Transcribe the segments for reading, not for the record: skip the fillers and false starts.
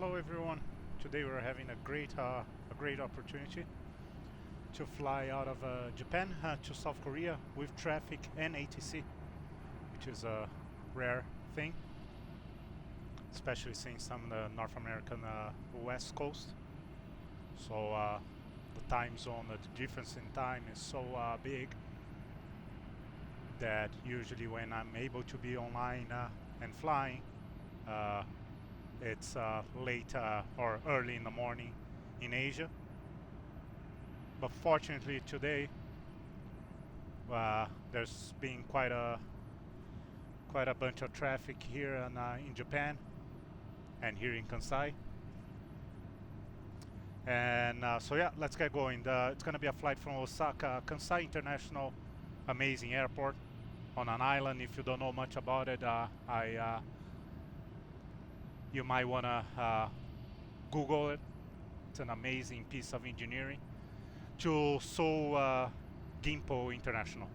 Hello everyone. Today we're having a great opportunity to fly out of Japan to South Korea with traffic and ATC, which is a rare thing, especially since I'm the North American West Coast. So the time zone, the difference in time is so big that usually when I'm able to be online and flying, it's late or early in the morning in Asia. But fortunately today there's been quite a bunch of traffic here in Japan and here in Kansai. And so yeah, let's get going. It's gonna be a flight from Osaka Kansai International, amazing airport on an island. If you don't know much about it, you might wanna Google it. It's an amazing piece of engineering. To SEOUL GIMPO International.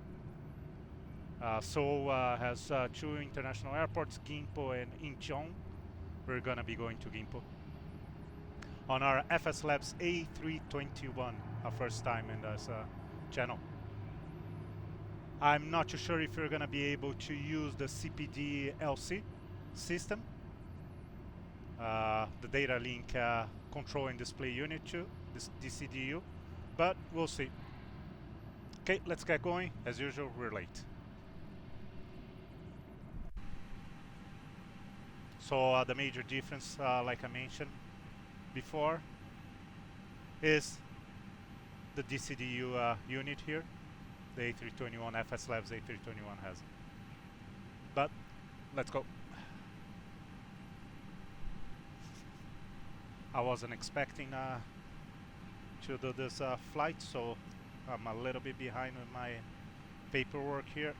Seoul has two international airports, Gimpo and Incheon. We're gonna be going to Gimpo on our FSLabs A321, our first time in this channel. I'm not too sure if you're gonna be able to use the CPD-LC system, the data link control and display unit too, this DCDU, but we'll see. Okay, let's get going. As usual, we're late. So the major difference, like I mentioned before, is the DCDU unit here. The A321, FSLabs A321 has it. But let's go. I wasn't expecting to do this flight, so I'm a little bit behind with my paperwork here,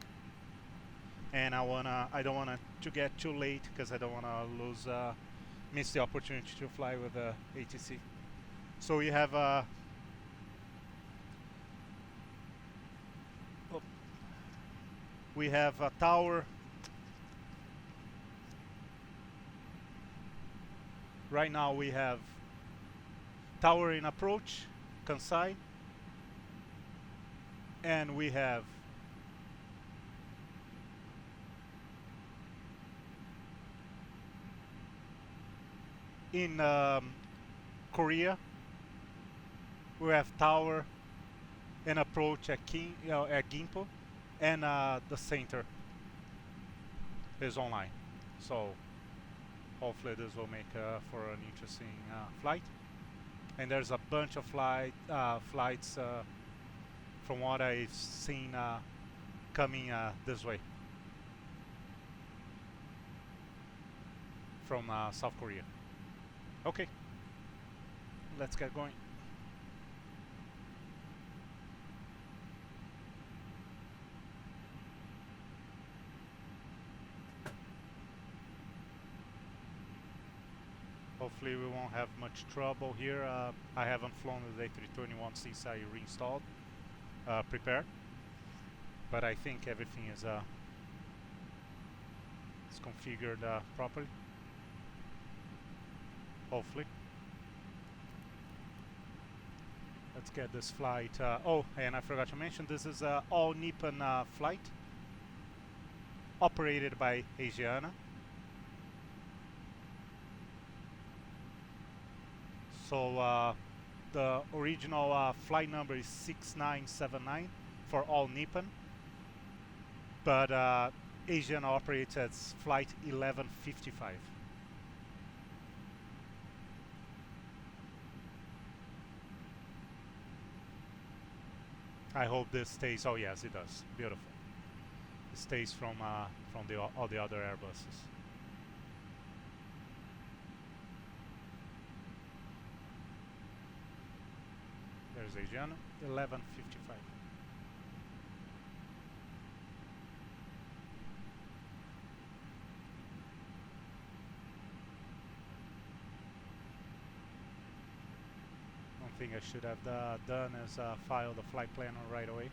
and I don't wanna to get too late because I don't wanna miss the opportunity to fly with the ATC. So we have a tower. Right now we have tower in approach, Kansai, and we have in Korea, we have tower and approach at Gimpo, and the center is online. So hopefully this will make for an interesting flight. And there's a bunch of flights from what I've seen coming this way from South Korea. Okay, let's get going. Hopefully we won't have much trouble here. I haven't flown the A321 since I reinstalled Prepar, but I think everything is configured properly. Hopefully. Let's get this flight. Oh, and I forgot to mention, this is an all Nippon flight operated by Asiana. So the original flight number is 6979 for all Nippon, but Asiana operates as flight 1155. I hope this stays. Oh yes, it does. Beautiful. It stays from all the other Airbuses. There's Asiana, 1155. One thing I should have done is file the flight planner right away.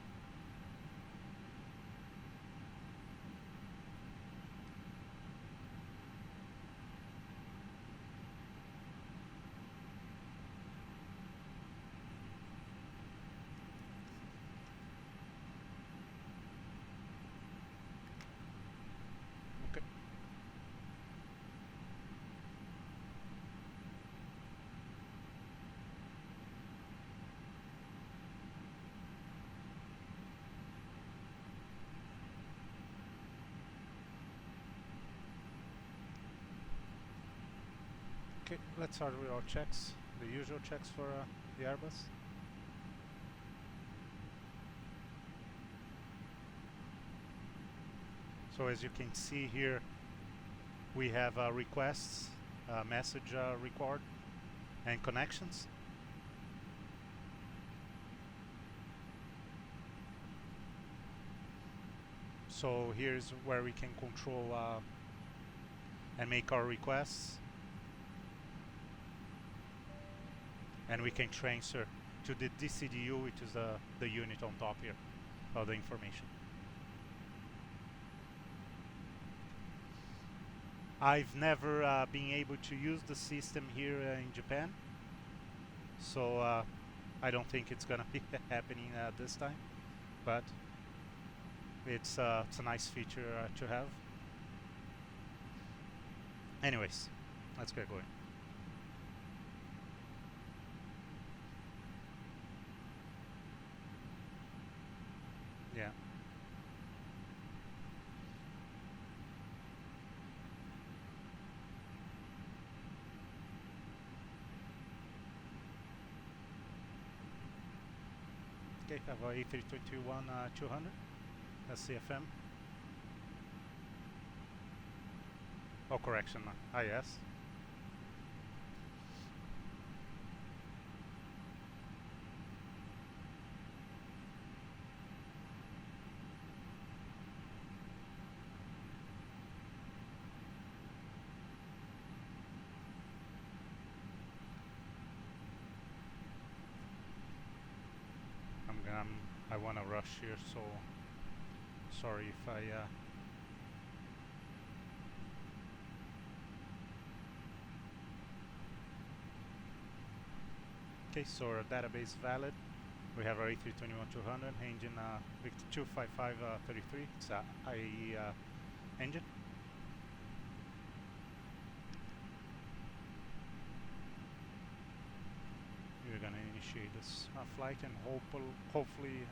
Okay, let's start with our checks, the usual checks for the Airbus. So as you can see here, we have requests, message record, and connections. So here's where we can control and make our requests, and we can transfer to the DCDU, which is the unit on top here of the information. I've never been able to use the system here in Japan, so I don't think it's gonna be happening this time, but it's a nice feature to have. Anyways, let's get going. Yeah. Okay, I have a A321 200, SCFM. Oh, correction, IS. I want to rush here, so sorry if I okay, so our database valid. We have our A321-200 engine Victor 25533. It's a IAE engine. We're gonna initiate this flight, and hopefully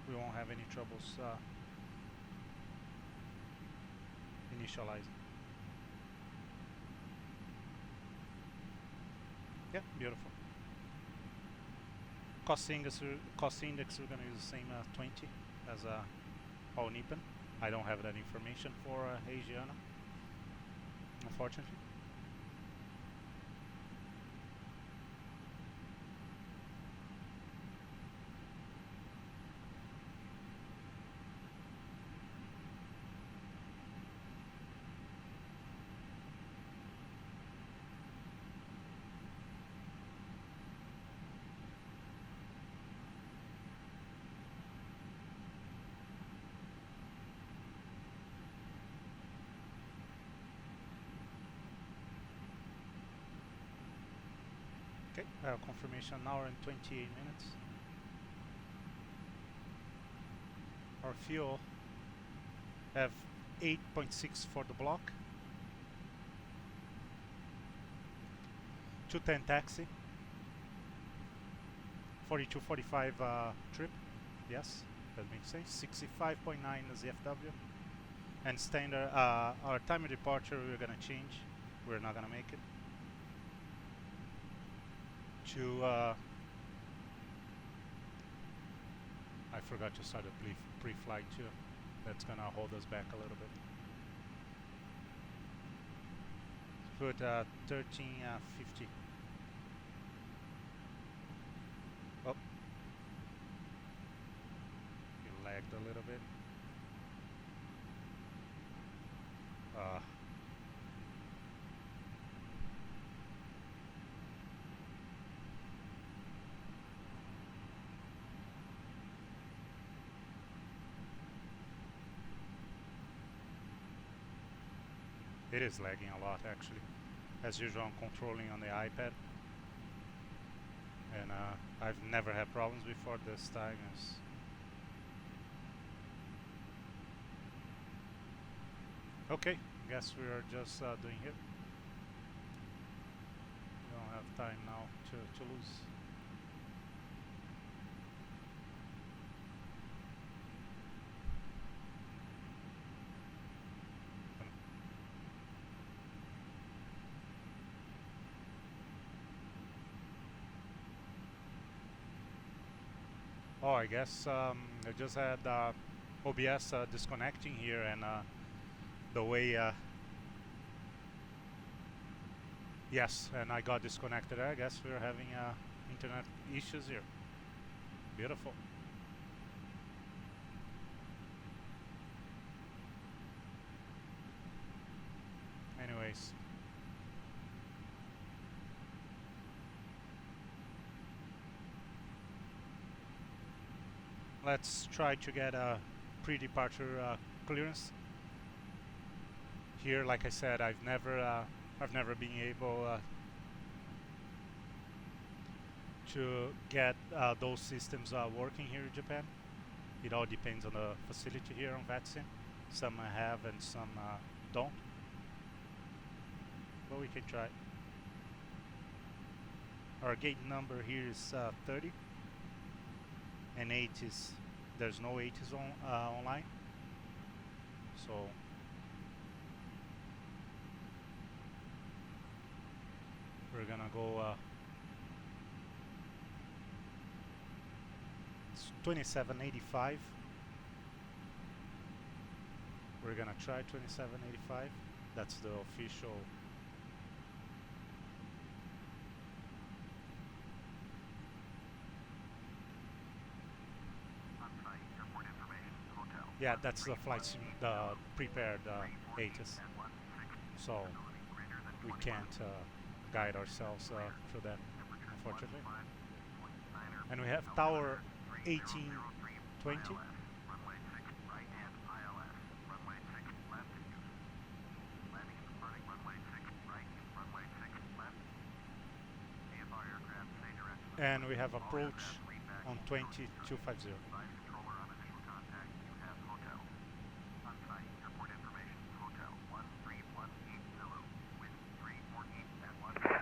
we won't have any troubles initializing. Yeah, beautiful. Cost index we're gonna use the same 20 as all Nippon. I don't have that information for Asiana, unfortunately. Okay, confirmation, an hour and 28 minutes. Our fuel have 8.6 for the block, 210 taxi, 4245 trip, yes, that makes sense. 65.9 is the FW, and standard. Our time of departure we're gonna change. We're not gonna make it to I forgot to start a pre-flight too. That's gonna hold us back a little bit. Put 1350. Oh, you lagged a little bit. It is lagging a lot, actually. As usual, I'm controlling on the iPad, and I've never had problems before. This time is okay. Guess we are just doing it. We don't have time now to lose. Oh, I guess I just had OBS disconnecting here, and the way yes, and I got disconnected. I guess we're having internet issues here. Beautiful. Anyways, let's try to get a pre-departure clearance. Here, like I said, I've never been able to get those systems working here in Japan. It all depends on the facility here on VATSIM. Some have and some don't. But we can try. Our gate number here is 30, and 8 is, there's no 8 is on online. So we're gonna go it's 2785. We're gonna try 2785. That's the official. Yeah, that's the flight sim, the prepared ATIS. So we can't guide ourselves through that, unfortunately. And we have tower 1820. And we have approach on 20250.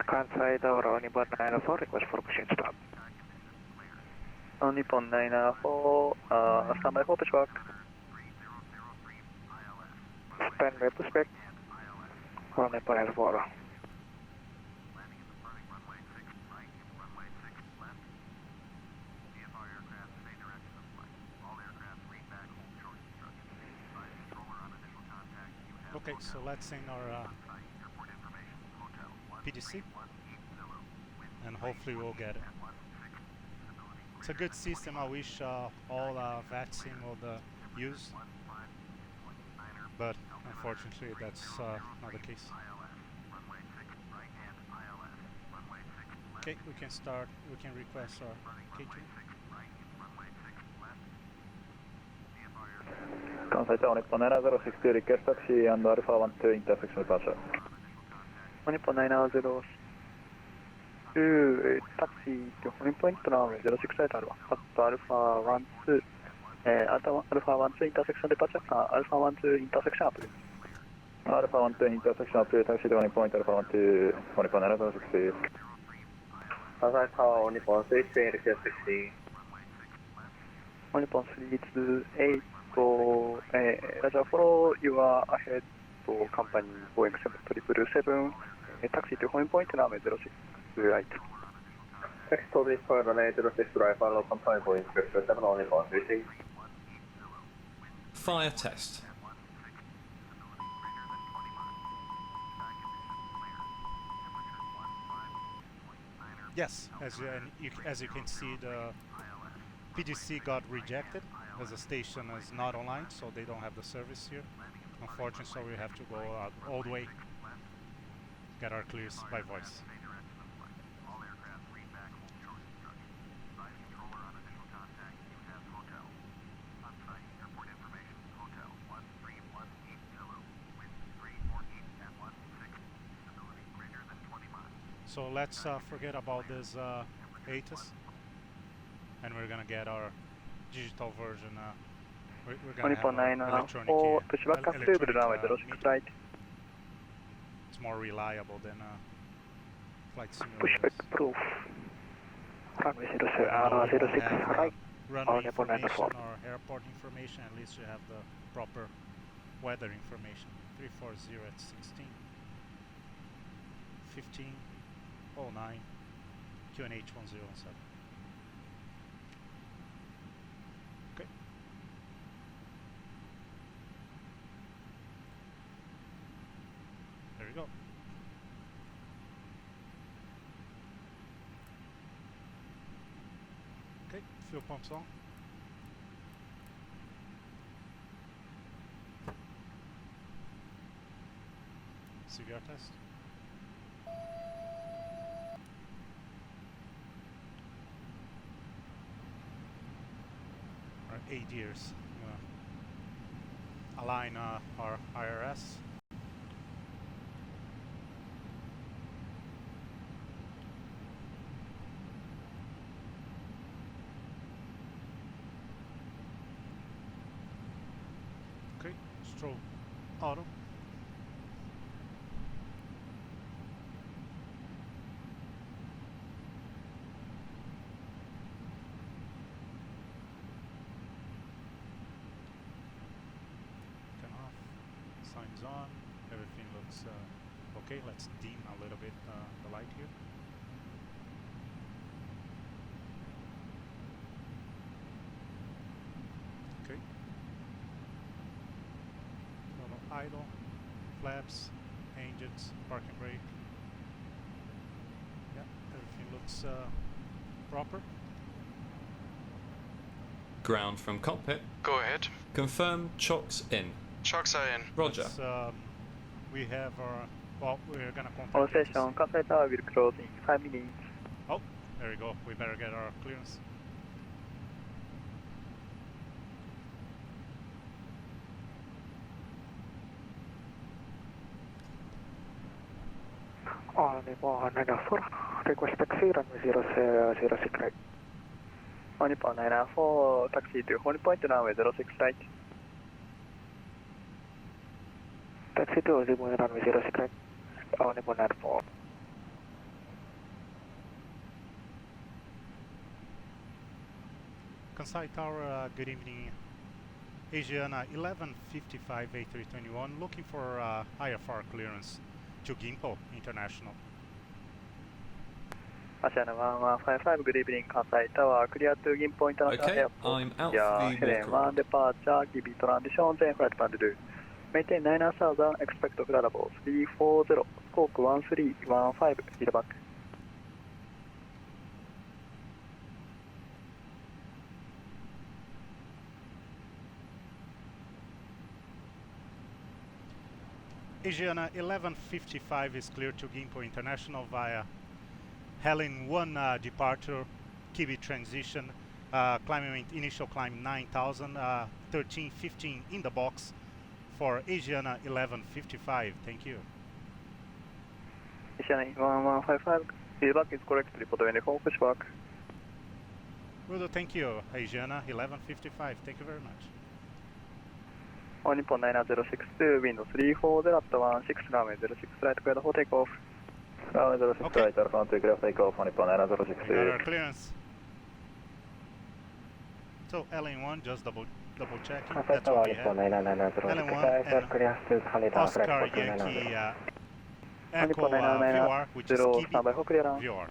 Kansai Tower, Nippon 904, request for pushing stop. Nippon 904, standby for pushback. Standby pushback. Nippon 904. Okay, so let's send our PDC, and hopefully we'll get it. It's a good system. I wish all VATSIM would use, but unfortunately that's not the case. Okay, we can start. We can request our catering. Kansai Tower, Nippon 9062, request taxi and Alpha 12 intersection departure. Nippon 902, taxi to Honey Point runway 06 right Alpha, Alpha 12, Alpha 12 intersection departure, Alpha 12 intersection approved. Alpha 12 intersection approved, taxi to Honey Point, Alpha 12, Nippon 9062. Kansai Tower, Nippon 328, request taxi. Nippon 328, Roger, follow your ahead to company Boeing 777, taxi to Honey Point, runway 06 right. Taxi to this point, runway 06 right, follow company Boeing 777 on Nippon 328. Fire test. Yes, as you can see, the PDC got rejected as the station is not online, so they don't have the service here. Unfortunately, so we have to go all the way, get our clears by voice. So let's forget about this ATIS, and we're gonna get our digital version. We're gonna have electronic meter. It's more reliable than flight simulators. Pushback proof. Runway 06 right. Runway information or airport information. At least you have the proper weather information. 340 at 16. 1509 QNH 1017. you go. Okay, fuel pumps on. CVR test. Our ADers. Align our IRS. Okay, strobe auto. Signs on, everything looks okay. Let's dim a little bit the light here. Okay. Throttle idle, flaps, engines, parking brake. Yeah, everything looks proper. Ground from cockpit. Go ahead. Confirm chocks in. Chocks are in. Roger. We have our, well, we're gonna contact All station, ATC. Kansai Tower will close in 5 minutes. Oh, there we go. We better get our clearance. ONIPON 94, request taxi runway 06 right. ONIPON 94, taxi to holding point runway 06 right. Taxi to holding point runway 06 right. ONIPON 94. Kansai Tower, good evening. Asiana 1155 A321, looking for IFR clearance to Gimpo International. Asiana 1155, good evening, Kansai Tower, clear to Gimpo International Okay, Airport. I'm out Yeah, for the Helen walk 1 departure, give it transition, then flight plan to do. Maintain 9000, expect flight 340, scope 1315, lead back. Asiana 1155 is clear to Gimpo International via Helen 1 departure, Kibi transition, climbing initial climb 9000, 1315 in the box for Asiana 1155. Thank you. Asiana 1155, lead back is correct, report 24, push back. Will do, thank you, Asiana 1155. Thank you very much. ONIPON 9062, wind 340 at 16, runway 06 right, clear for takeoff. Runway 06 Okay. right, Alpha 1 clear for takeoff, ONIPON We got 9062. our clearance. So LN1, just double checking. That's what we have. LN1 and Oscar Yankee Echo VR, which is Kibi VR.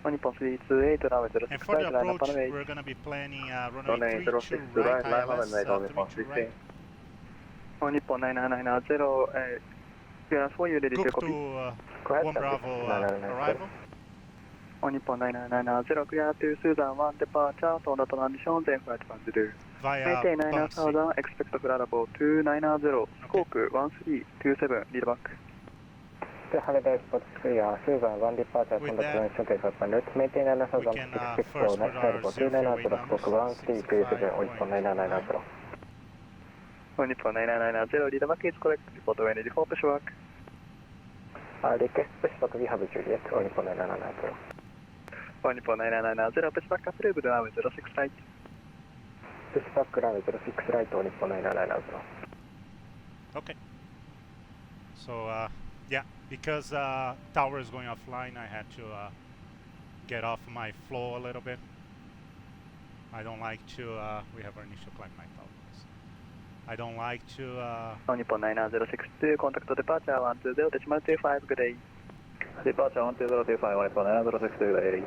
ONIPON 328, runway 06 And for the right, line up approach, runway. we're gonna be planning Runway runway 32 06 right, right, line up ILS runway 32 right. ONIPON 9990, clearance for you, ready to Cook copy. to 1 Bravo arrival. ONIPON 9990, clear to Susan 1 departure, Tono transition, then flight plan to do. Via Maintain Bouncy. 9000, expect flight level 290, scope 1327, lead back. With that, we can first put our 0 fairway numbers, 65.9. ONIPON 9990, lead back is correct, report 24, push back. Request push back, we have Juliet, ONIPON 9990. ONIPON 9990, push back approved, runway 06 right. Push back runway 06 right, ONIPON 9990. Okay. So yeah, because tower is going offline, I had to get off my flow a little bit. I don't like to, we have our initial climb 9000. I don't like to ONIPON 9062, contact departure 120.25, good day. Departure 12025, ONIPON 9062, good day.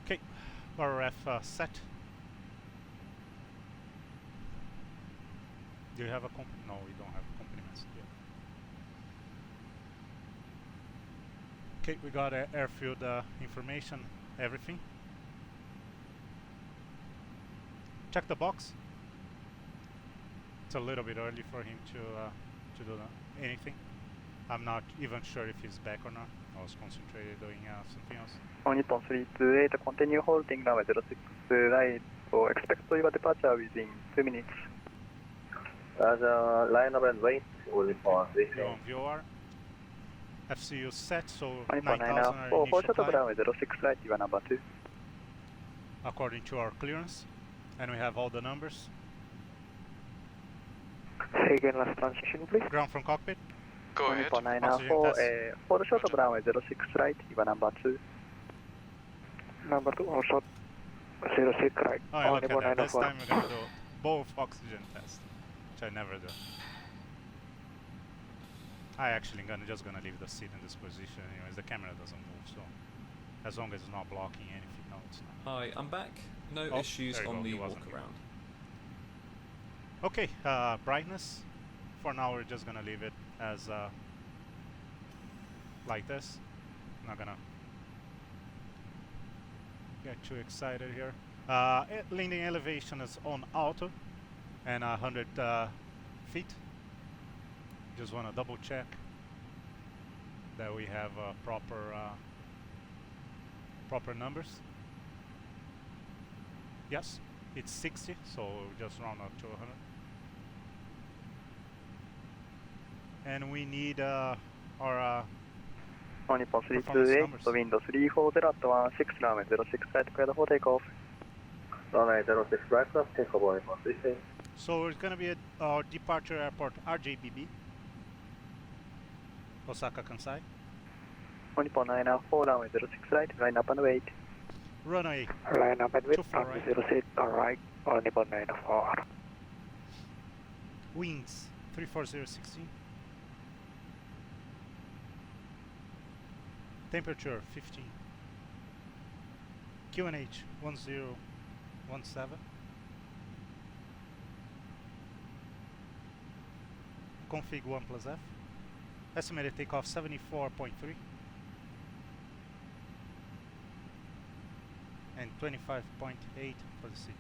okay, RF set. Do you have a no, we don't have compliments yet. Okay, we got airfield information, everything. Check the box. It's a little bit early for him to do anything. I'm not even sure if he's back or not. I was concentrated doing something else. Nippon 328, continue holding runway 06 right, or expect your departure within 2 minutes. As a line up and wait, only for You're on VOR. FCU set, so Nippon 9,000 are 994, initial short of climb, runway 06 right, you are number 2. according to our clearance. And we have all the numbers. Say again, last transition, please. Ground from cockpit. Go ahead. Nippon Oxygen 994, test. for the short of runway 06 right, you are number 2. Number 2, also 06 right. Oh, yeah, look Nippon at that. This 994. time we're gonna do both oxygen tests, which I never do. I actually just gonna leave the seat in this position anyways. The camera doesn't move, so as long as it's not blocking anything, no, it's not. Hi, I'm back. No Oh, issues there you on go, the he walk wasn't here. around. Okay, brightness. For now, we're just gonna leave it as like this. Not gonna get too excited here. Landing elevation is on auto and 100 feet. Just want to double check that we have proper numbers. Yes, it's 60, so we'll just round up to 100. And we need our Nippon performance 328, numbers. wind 340 at 16 runway 06 right, clear for takeoff. runway 06 right, cross, take over Nippon 328. So it's gonna be at our departure airport RJBB, Osaka Kansai. Nippon 994, runway 06 right, line up and wait. Runway Line up and wait, 24 runway right. 06 right, or Nippon 994. Winds 34016. Temperature 15. QNH 1017. Config 1 plus F. Estimated takeoff 74.3. And 25.8 for the CG.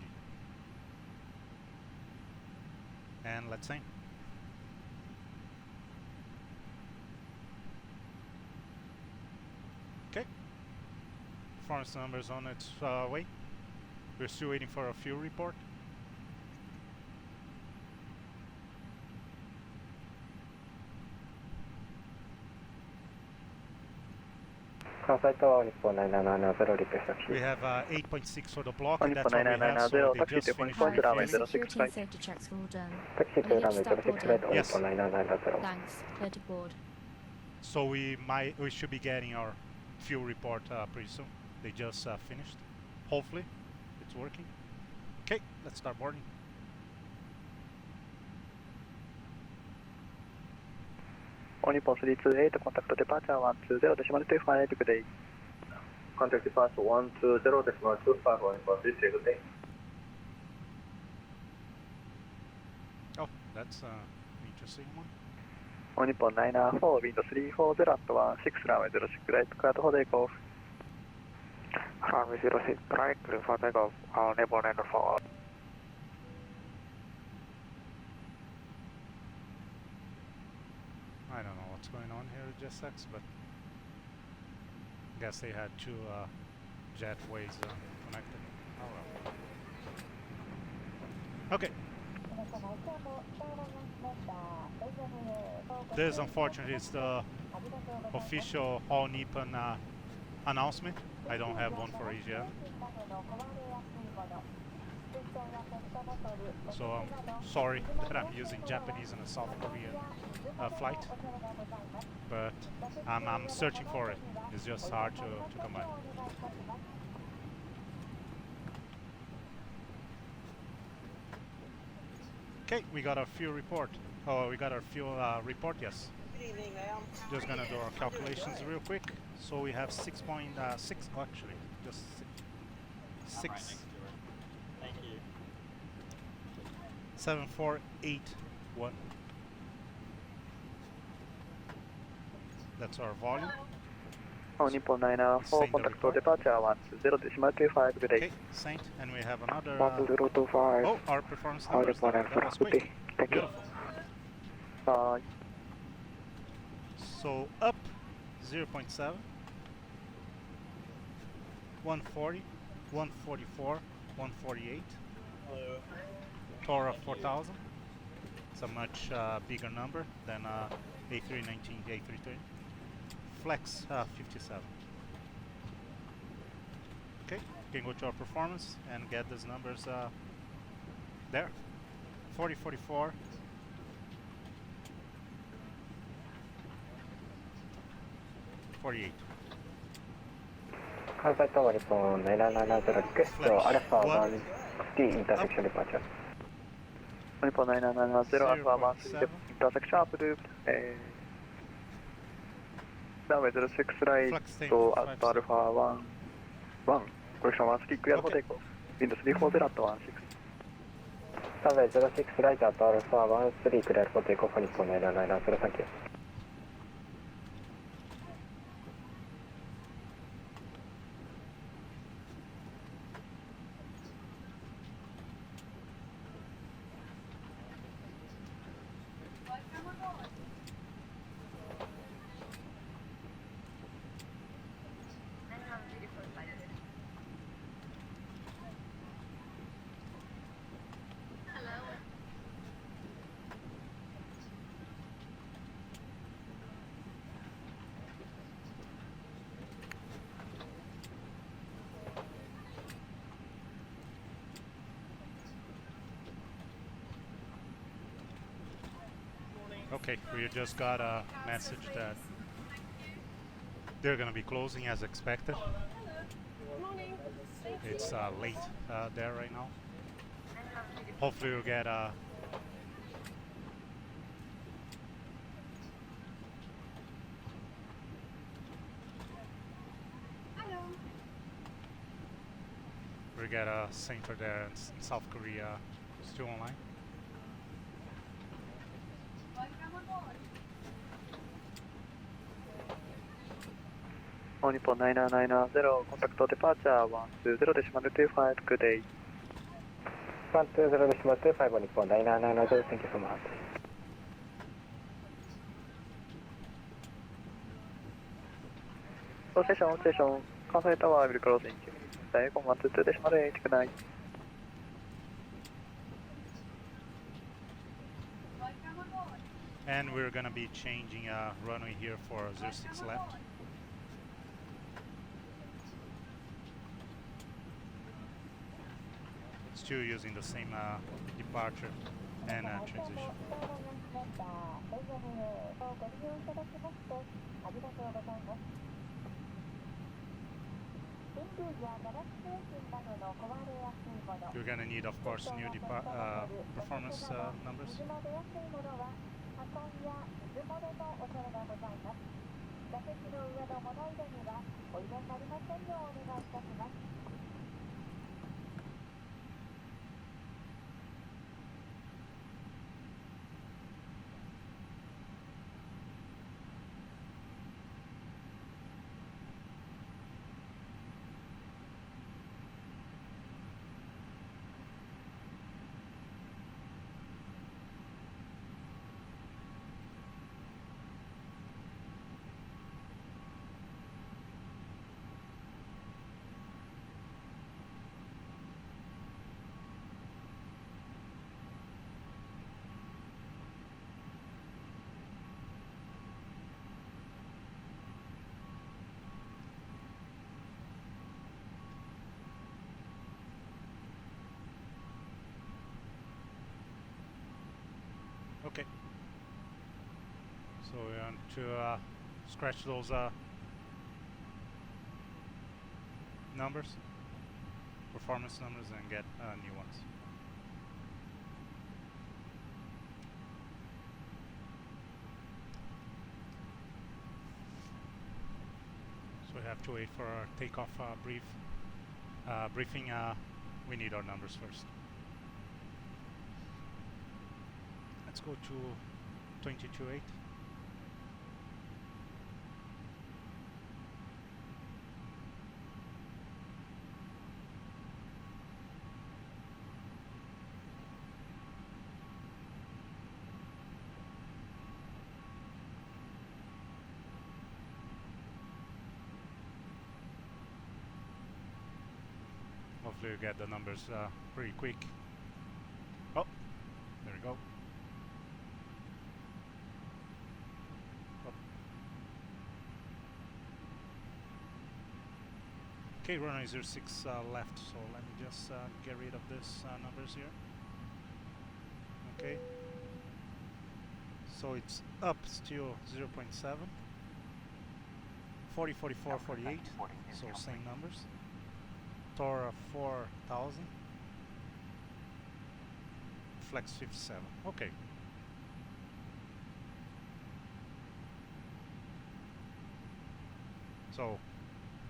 And let's sing. Okay. Performance numbers on its way. We're still waiting for a fuel report. Kansai Tower, Nippon 990, request We taxi. have 8.6 for the block, and Nippon that's what we have, so 990, they taxi just to finished confirm the runway fuel. 06 Security right. and safety checks are all done. Taxi to Are you runway start 06 boarding? right, or Yes. Nippon 990. Thanks. Clear to board. So we should be getting our fuel report pretty soon. They just finished. Hopefully, it's working. Okay, let's start boarding. Nippon 328, contact departure 120.25 good day. Contact departure 120.25 for Nippon 328, good day. Oh, that's an interesting one. Nippon 994, wind 340 at 16 runway 06 right, clear for takeoff. Runway 06 right, clear for takeoff, Nippon 994. I don't know what's going on here with JetX, but I guess they had two jetways connected. Oh well. Okay. This, unfortunately, is the official All Nippon announcement. I don't have one for Asiana. So I'm sorry that I'm using Japanese in a South Korean flight, but I'm searching for it. It's just hard to come by. Okay, we got our fuel report. Oh, we got our fuel report, yes. Just gonna do our calculations real quick. So we have 6.6, actually, just 6. 7481 1. That's our volume. Nippon 994, Send the contact report. departure 120.25, good day. Okay, saint, and we have another. 1025. Oh, our performance All numbers. report That was good quick. day. Thank you. Beautiful. はい。 So up 0.7, 140, 144, 148. Tora 4000. It's a much bigger number than A319, A320. Flex 57. Okay, you can go to our performance and get those numbers there. 40, 44. 48. 関西タワー日本770リクエストアルファ1 T インターセクションデパーチャー。Nippon 970, Alpha 1 intersection approved. Runway 06 right to at Alpha 1, correction 1 stick clear for takeoff. Wind 340 at 16. サンウェイ06ライトアットアルファ13クリアルフォーテイクオフ日本770サンキュー。Okay, we just got a message that they're gonna be closing as expected. It's late there right now. Hopefully we'll get a center there in South Korea still online. Nippon 990, contact departure 120.25, good day. 120.25 日本770 thank you so much. Station, Kansai Tower will close in 2 minutes. Diagon 122.8, good night. And we're gonna be changing runway here for 06 left. Still using the same departure and transition. You're gonna need, of course, new performance numbers. Okay. So we want to scratch those numbers, performance numbers, and get new ones. So we have to wait for our takeoff briefing. We need our numbers first. Let's go to 22.8. Hopefully you get the numbers pretty quick. Oh, there we go. Oh. Okay, runway 06 left, so let me just get rid of this numbers here. Okay. So it's up still 0.7. 40, 44, 48, so same numbers. Tora 4000, flex 57. Okay. So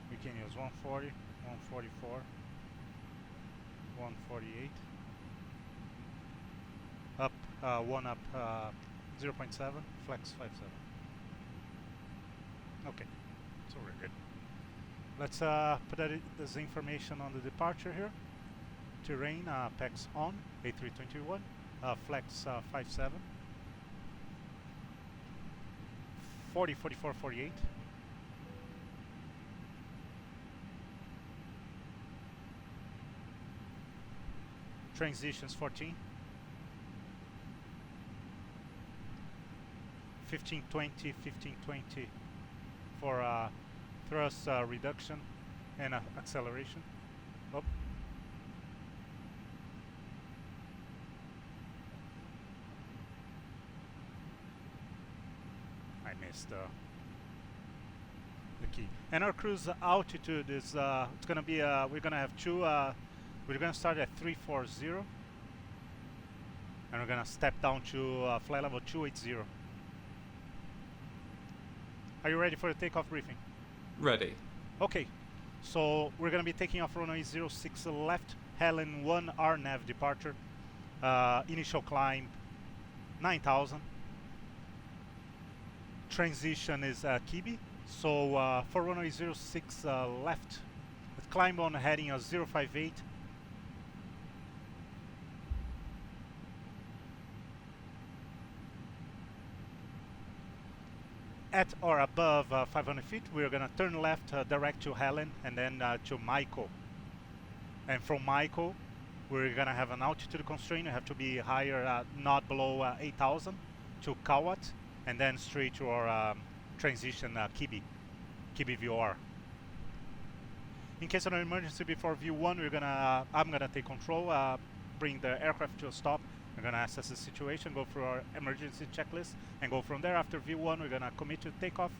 we can use 140, 144, 148. Up, one up, 0.7, flex 57. Okay, so we're good. Let's put this information on the departure here. Terrain, PEX on, A321, flex 57. 40, 44, 48. Transitions 14. 1520, 1520 for thrust reduction and acceleration. Oh. I missed the key. And our cruise altitude is it's gonna be we're gonna have two. We're gonna start at 340, and we're gonna step down to flight level 280. Are you ready for the takeoff briefing? Ready. Okay, so we're gonna be taking off runway 06 left, Helen 1 RNAV departure. Initial climb 9,000. Transition is Kibi. So for runway 06 left, let's climb on heading 058. At or above 500 feet, we're gonna turn left direct to Helen and then to Michael. And from Michael, we're gonna have an altitude constraint. We have to be higher, not below 8,000 to Kawat, and then straight to our transition Kibi VR. In case of an emergency before view 1, we're gonna I'm gonna take control, bring the aircraft to a stop. We're gonna assess the situation, go through our emergency checklist, and go from there. After view 1, we're gonna commit to takeoff,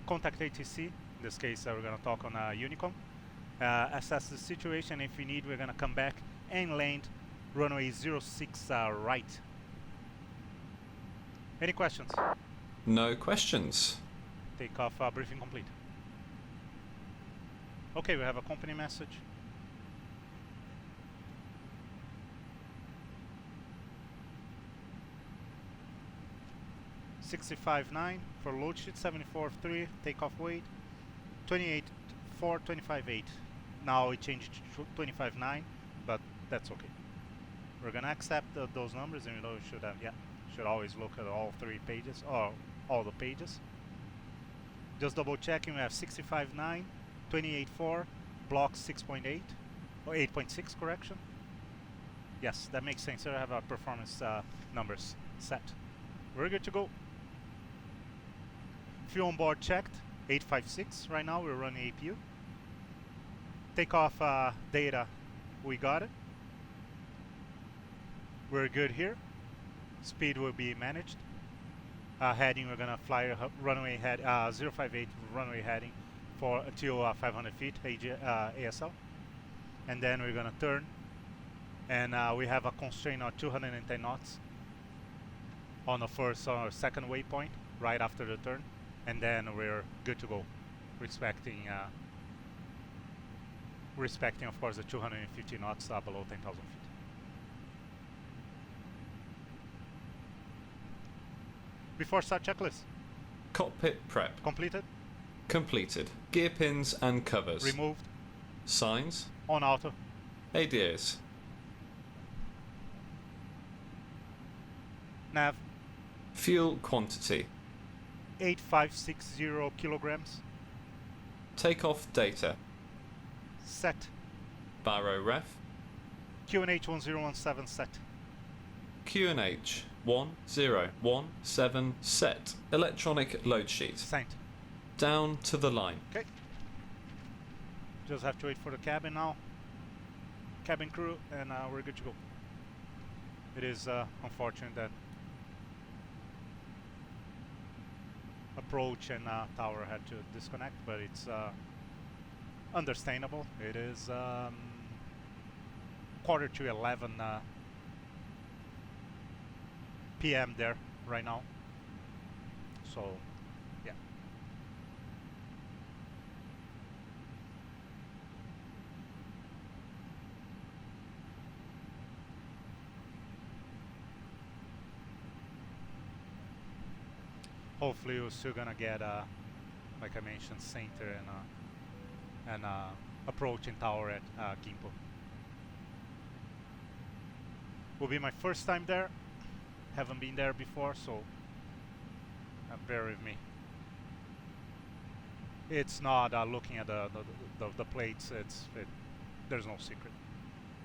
contact ATC. In this case, we're gonna talk on UNICOM, assess the situation. If we need, we're gonna come back and land runway 06 right. Any questions? No questions. Takeoff briefing complete. Okay, we have a company message. $65.9 for load sheet, 74.3 takeoff weight, 28.4, 25.8. Now it changed to 25.9, but that's okay. We're gonna accept those numbers, and you know you should have, should always look at all 3 pages or all the pages. Just double checking, we have 65.9, 28.4, block 6.8 or 8.6 correction. Yes, that makes sense. So I have our performance numbers set. We're good to go. Fuel on board checked, 856. Right now we're running APU. Takeoff data, we got it. We're good here. Speed will be managed. Heading, we're gonna fly runway head 058 runway heading for until 500 feet ASL, and then we're gonna turn, and we have a constraint on 210 knots on the first or second waypoint right after the turn, and then we're good to go, respecting of course the 250 knots below 10,000 feet. Before start checklist. Cockpit prep. Completed. Completed. Gear pins and covers. Removed. Signs. On auto. ADAs. Nav. Fuel quantity. 8560 kilograms. Takeoff data. Set. Baro ref. QNH 1017 set. QNH 1017 set. Electronic load sheet. Sent. Down to the line. Okay. Just have to wait for the cabin now. Cabin crew, and we're good to go. It is unfortunate that approach and tower had to disconnect, but it's understandable. It is quarter to 11 p.m. there right now. So, yeah. Hopefully we're still gonna get, like I mentioned, center and approach and tower at Gimpo. Will be my first time there. Haven't been there before, so bear with me. It's not looking at the plates. There's no secret.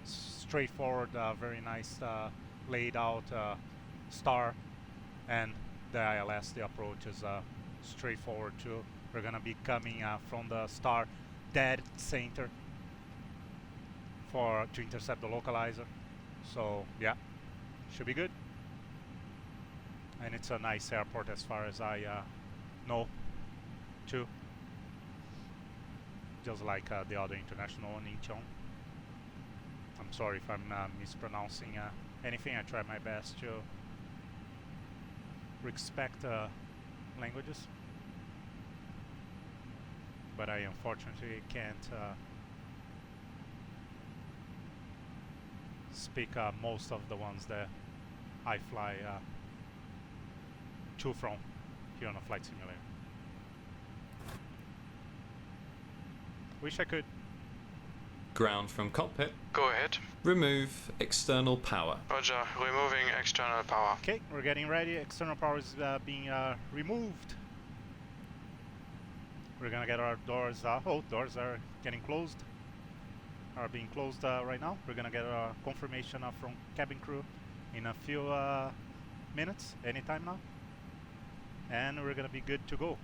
Straightforward, very nice laid out star, and the ILS, the approach is straightforward too. We're gonna be coming from the star dead center to intercept the localizer. So yeah, should be good. And it's a nice airport as far as I know too. Just like the other international one, Incheon. I'm sorry if I'm mispronouncing anything. I try my best to respect languages, but I unfortunately can't speak most of the ones that I fly to from here on a flight simulator. Wish I could. Ground from cockpit. Go ahead. Remove external power. Roger, removing external power. Okay, we're getting ready. External power is being removed. We're gonna get our doors. Doors are getting closed. Are being closed right now. We're gonna get a confirmation from cabin crew in a few minutes, anytime now, and we're gonna be good to go.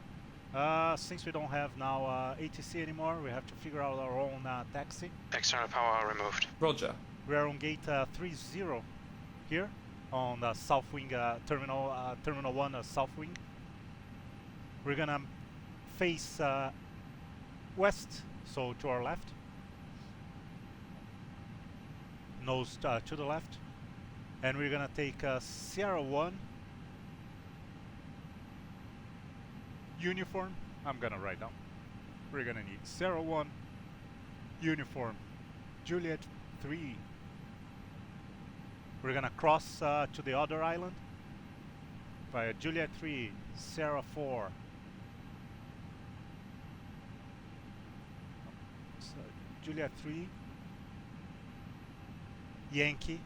Since we don't have now ATC anymore, we have to figure out our own taxi. External power removed. Roger. We are on gate 30 here on the south wing terminal 1 south wing. We're gonna face west, so to our left. Nose to the left, and we're gonna take Sierra 1 uniform. I'm gonna write down. We're gonna need Sierra 1 uniform Juliet 3. We're gonna cross to the other island via Juliet 3 Sierra 4. So Juliet 3 Yankee,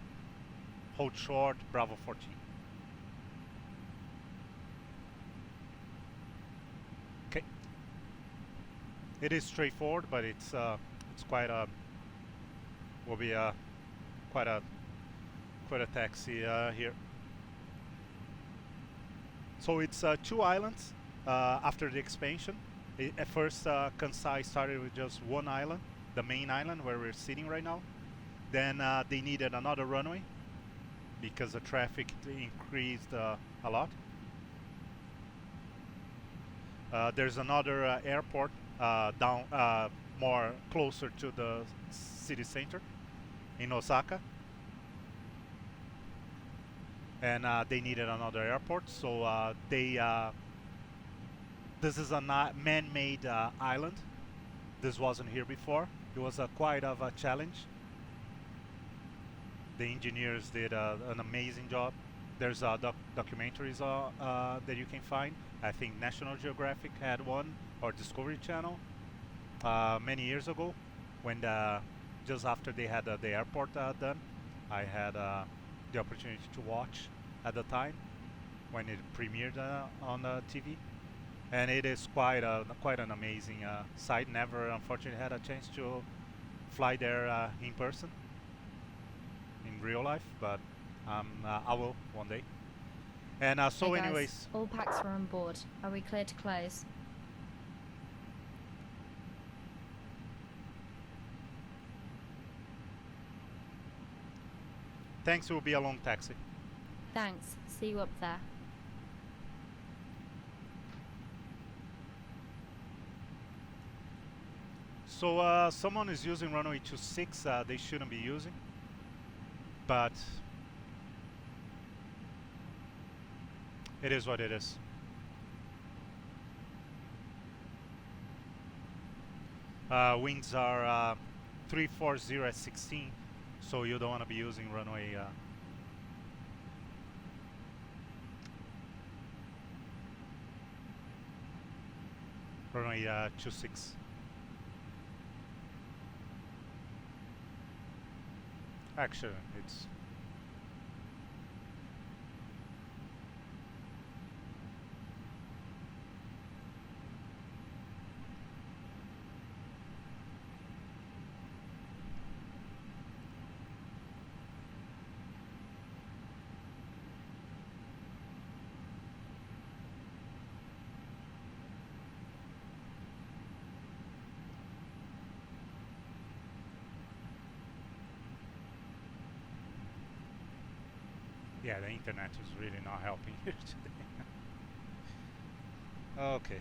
hold short, Bravo 14. Okay. It is straightforward, but it's quite a will be quite a taxi here. So it's 2 islands after the expansion. At first, Kansai started with just 1 island, the main island where we're sitting right now. Then they needed another runway because the traffic increased a lot. There's another airport down more closer to the city center in Osaka, and they needed another airport. So this is a man-made island. This wasn't here before. It was quite of a challenge. The engineers did an amazing job. there's documentaries that you can find. I think National Geographic had one, or Discovery Channel, many years ago, when just after they had the airport done. I had the opportunity to watch at the time when it premiered on TV, and it is quite an amazing site. Never, unfortunately, had a chance to fly there in person, in real life, but I will one day. And so, Hey guys, anyways, all packs are on board. Are we clear to close? thanks. It will be a long taxi. Thanks. See you up there. So someone is using runway 26. They shouldn't be using, but it is what it is. Winds are 340 at 16, so you don't want to be using runway runway 26. Actually, it's yeah, the internet is really not helping here today. Okay.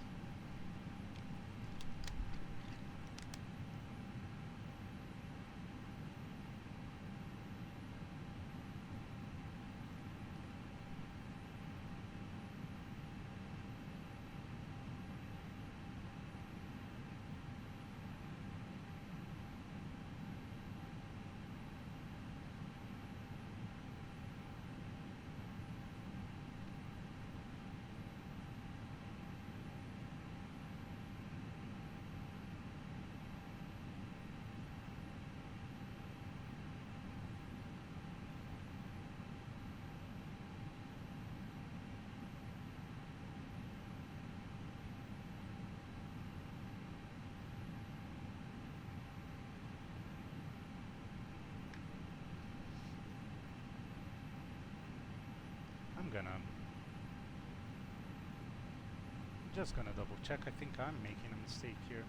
Just gonna double check. I think I'm making a mistake here.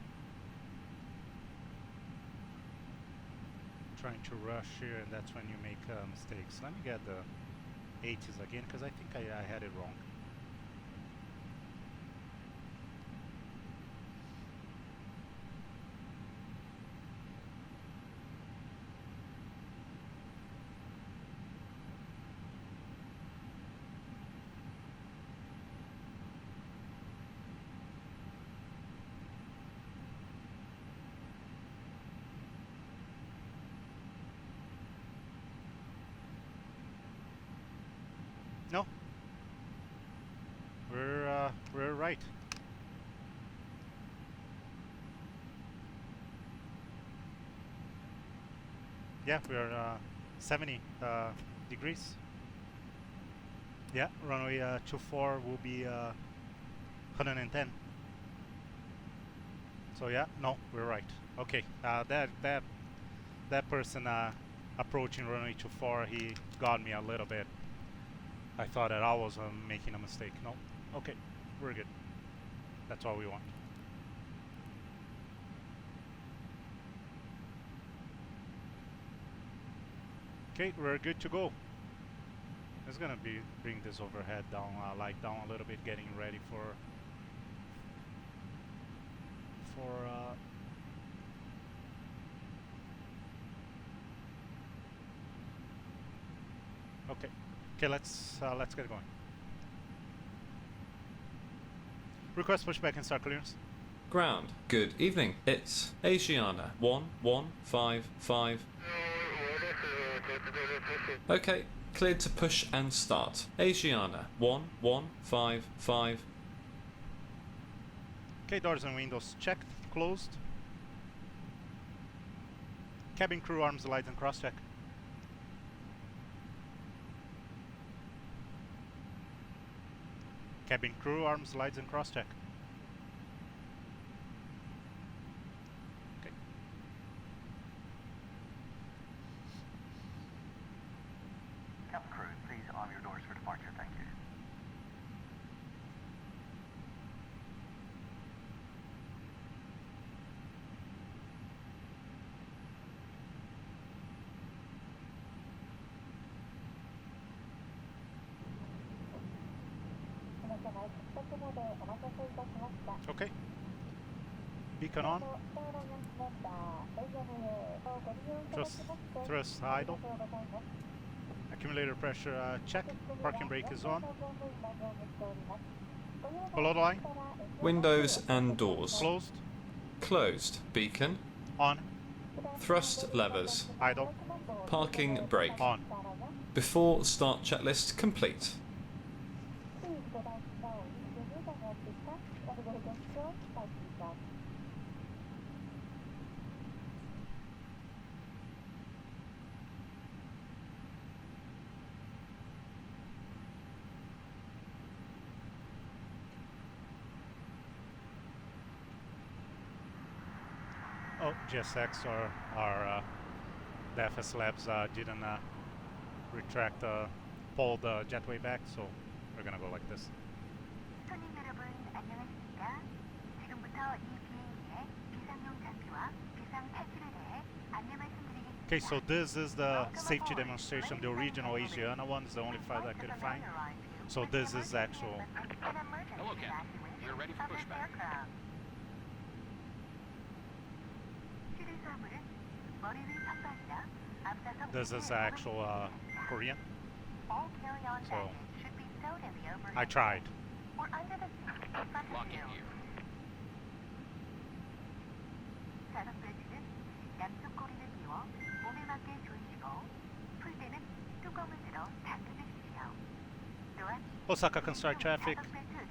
Trying to rush here, and that's when you make mistakes. Let me get the 80s again, because I think I had it wrong. No, we're right. Yeah, we're 70 degrees. Yeah, runway 24 will be 110. So yeah, no, we're right. Okay, that person approaching runway 24, he got me a little bit. I thought that I was making a mistake. No, okay, we're good. That's all we want. Okay, we're good to go. It's gonna be bring this overhead down, light down a little bit, getting ready for okay, let's get going. Request pushback and start clearance. Ground. Good evening. It's Asiana 1155. Okay, Cleared to push and start. Asiana 1155. Okay, doors and windows checked, closed. Cabin crew arms, lights and cross check. Cabin crew arms, lights and cross check. Okay. Cabin crew, please arm your doors for departure. Thank you. Okay. Beacon on. Thrust idle. Accumulator pressure check. Parking brake is on. Below the line. Windows and doors. Closed. Closed. Beacon. On. Thrust levers. Idle. Parking brake. On. Before start checklist complete. Oh, GSX or the FSLabs didn't retract, pull the jetway back, so we're gonna go like this. 손님 여러분 안녕하십니까? 지금부터 이 비행기의 비상용 장비와 비상 탈출에 대해 안내 말씀드리겠습니다. Okay, so this is the safety demonstration. The original Asiana one is the only file I could find. So this is actual. Hello, Captain. We're ready for pushback. This is actual Korean. All carry-on So baggage should be stowed in the overhead I tried. or under the seat in front of Lock you. in here. 좌석 벨트는 양쪽 꼬리를 비워 몸에 맞게 조이시고 풀 때는 뚜껑을 들어 당겨주십시오. 또한 Osaka Kansai traffic.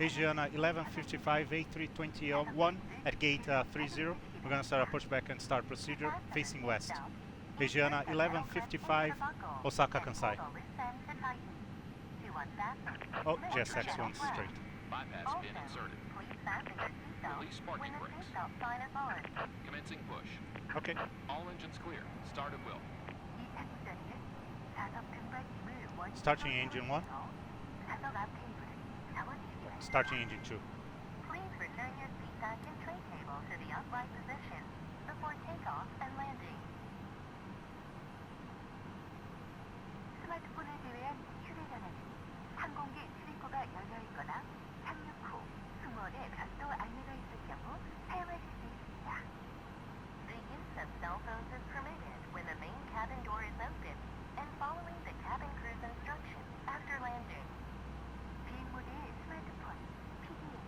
Asiana 1155 A321 at gate 30. We're gonna start a pushback and start procedure facing west. Asiana 1155 Osaka Kansai. Oh, GSX one straight. Bypass pin inserted. Release parking brakes. Commencing push. Okay. All engines clear. Start at will. Starting engine 1. Starting engine 2. Please return your seat back and tray table to the upright position before takeoff and landing. 스마트폰을 제외한 휴대전화는 항공기 출입구가 열려 있거나 착륙 후 승무원의 별도 안내가 있을 경우 사용하실 수 있습니다. The use of cell phones is permitted when the main cabin door is open and following the cabin crew's instructions after landing. 비행 모드의 스마트폰, PDA,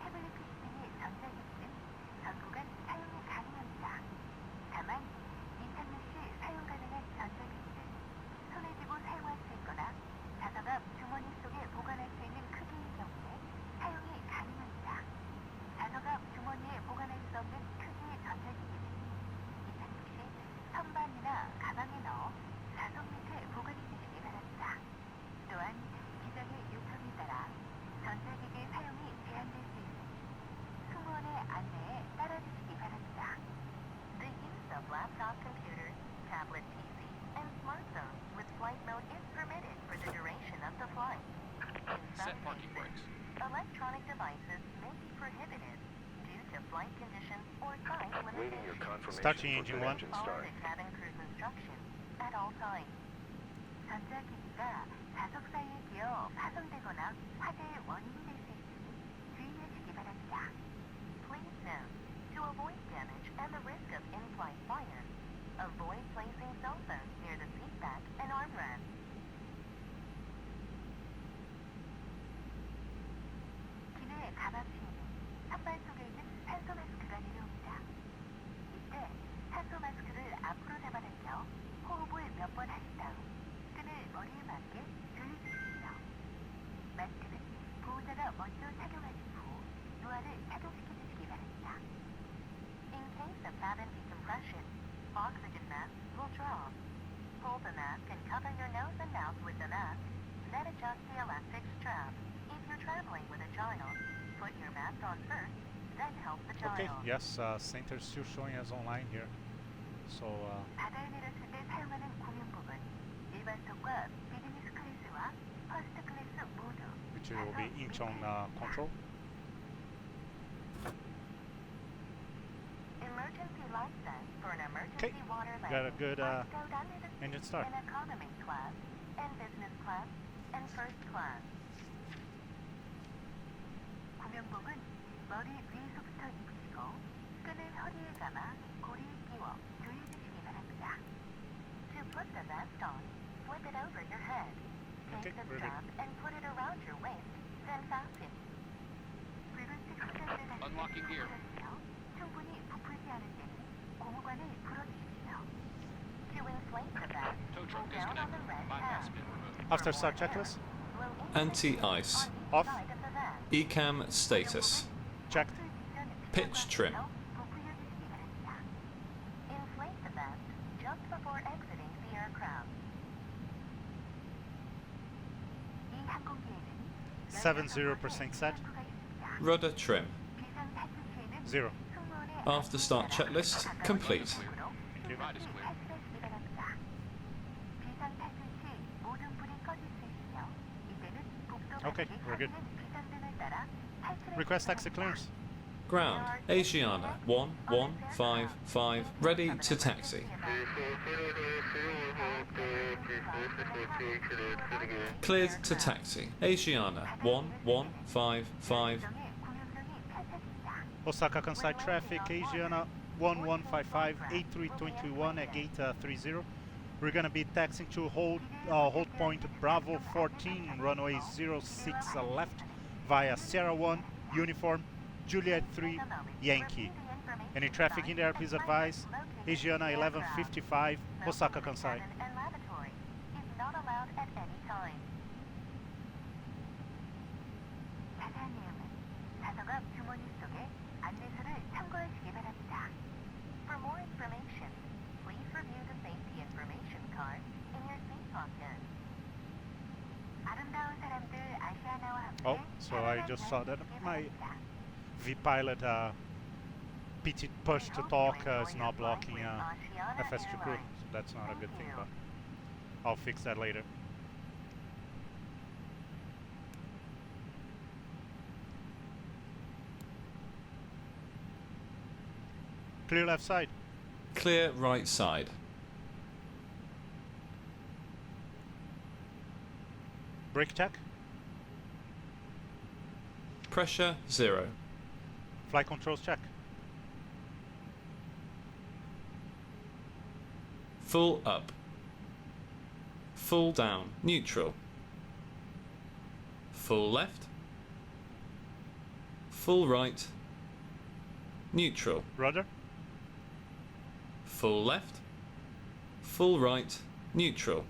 태블릿 PC 등의 전자기기는 전구간 사용이 가능합니다. 다만 이착륙 시 사용 가능한 전자기기는 손에 쥐고 사용할 수 있거나 좌석 앞 주머니 속에 보관할 수 있는 크기의 경우에 사용이 가능합니다. 좌석 앞 주머니에 보관할 수 없는 크기의 전자기기는 이착륙 시 선반이나 가방에 넣어 좌석 밑에 보관해 주시기 바랍니다. 또한 기장의 요청에 따라 전자기기 사용이 제한될 수 있으니 승무원의 안내에 따라주시기 바랍니다. The use of laptop computers, tablet PC, and smartphones with flight mode is permitted for the duration of the flight. In some Set parking cases, brakes. electronic devices may be prohibited due to flight conditions or size limitations. Starting engine 1. Follow the cabin crew's instructions at all times. 전자기기가 좌석 사이에 끼어 파손되거나 화재의 원인이 될 수 있으니 주의하시기 바랍니다. Please note, to avoid damage and the risk of in-flight fire, avoid placing cell phones near the seat back and armrest. 기내의 가방시에는 선반 속에 있는 산소 마스크가 내려옵니다. 이때 산소 마스크를 앞으로 잡아당겨 호흡을 몇 번 하신 다음 끈을 머리에 맞게 조여주십시오. 마스크는 보호자가 먼저 착용하신 후 노화를 착용시켜주시기 바랍니다. In case of sudden decompression, oxygen mask will drop. Pull the mask and cover your nose and mouth with the mask, then adjust the elastic strap. If you're traveling with a child, put your mask on first, then help the child. Okay, yes, center is still showing us online here. So, 바다에 내렸을 때 사용하는 구명복은 일반석과 비즈니스 클래스와 퍼스트 클래스 모두 which will be Incheon control. Emergency light vest for an Okay, emergency water got a landing good are stowed under the engine seat start. in economy class and business class and first class. 구명복은 머리 위에서부터 입으시고 끈을 허리에 감아 고리에 끼워 조여주시기 바랍니다. To put the vest on, flip it over your head. Take Okay, the ready. strap and put it around your waist, then fasten. 붉은색 숫자를 달린 Unlocking gear. 충분히 부풀지 않을 때는 고무관을 풀어주십시오. To inflate the vest, Tow pull truck down on the disconnected. red Bypass tab. been removed. After start checklist, Blow into the Anti-ice. on each Off. side of the vest. ECAM status. checked. Pitch trim. Inflate the vest just before exiting the aircraft. 이 항공기에는 70% set. Rudder trim. 비상 탈출 시에는 0. 승무원의 After start checklist complete. Thank you. Ride is clear. 탈출하시기 바랍니다. 비상 탈출 시 모든 불이 꺼질 수 있으며 이때는 복도 Okay, 밖에 we're good. 켜지는 비상등을 따라 탈출하시기 Request taxi 바랍니다. clearance. Ground. Asiana 1155 ready to taxi. Cleared to taxi. Asiana 1155 Osaka Kansai traffic, Asiana 1155 A321 at gate 30. We're gonna be taxiing to hold point Bravo 14, runway 06 left via Sierra 1, uniform, Juliet 3, Yankee. Any traffic in there, please advise. Asiana 1155, Osaka Kansai. And lavatory is not allowed at any time. 자세한 내용은 좌석앞 주머니 속에 안내서를 참고하시기 바랍니다. For more information, please review the safety information card in your seat pocket. 아름다운 사람들 아시아나와 함께 Oh, so I just saw that my V-Pilot PT push to talk is not blocking FS2 crew, so that's not a good thing, but I'll fix that later. Clear left side. Clear right side. Brake check. Pressure 0. Flight controls check. Full up. Full down. Neutral. Full left. Full right. Neutral. Rudder. Full left. Full right. Neutral.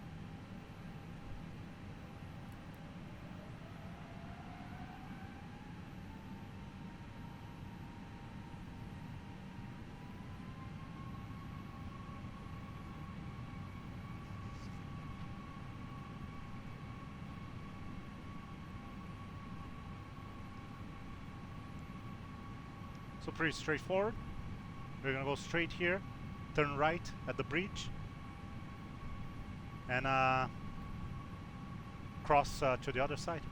So pretty straightforward. We're gonna go straight here, turn right at the bridge, and cross to the other side.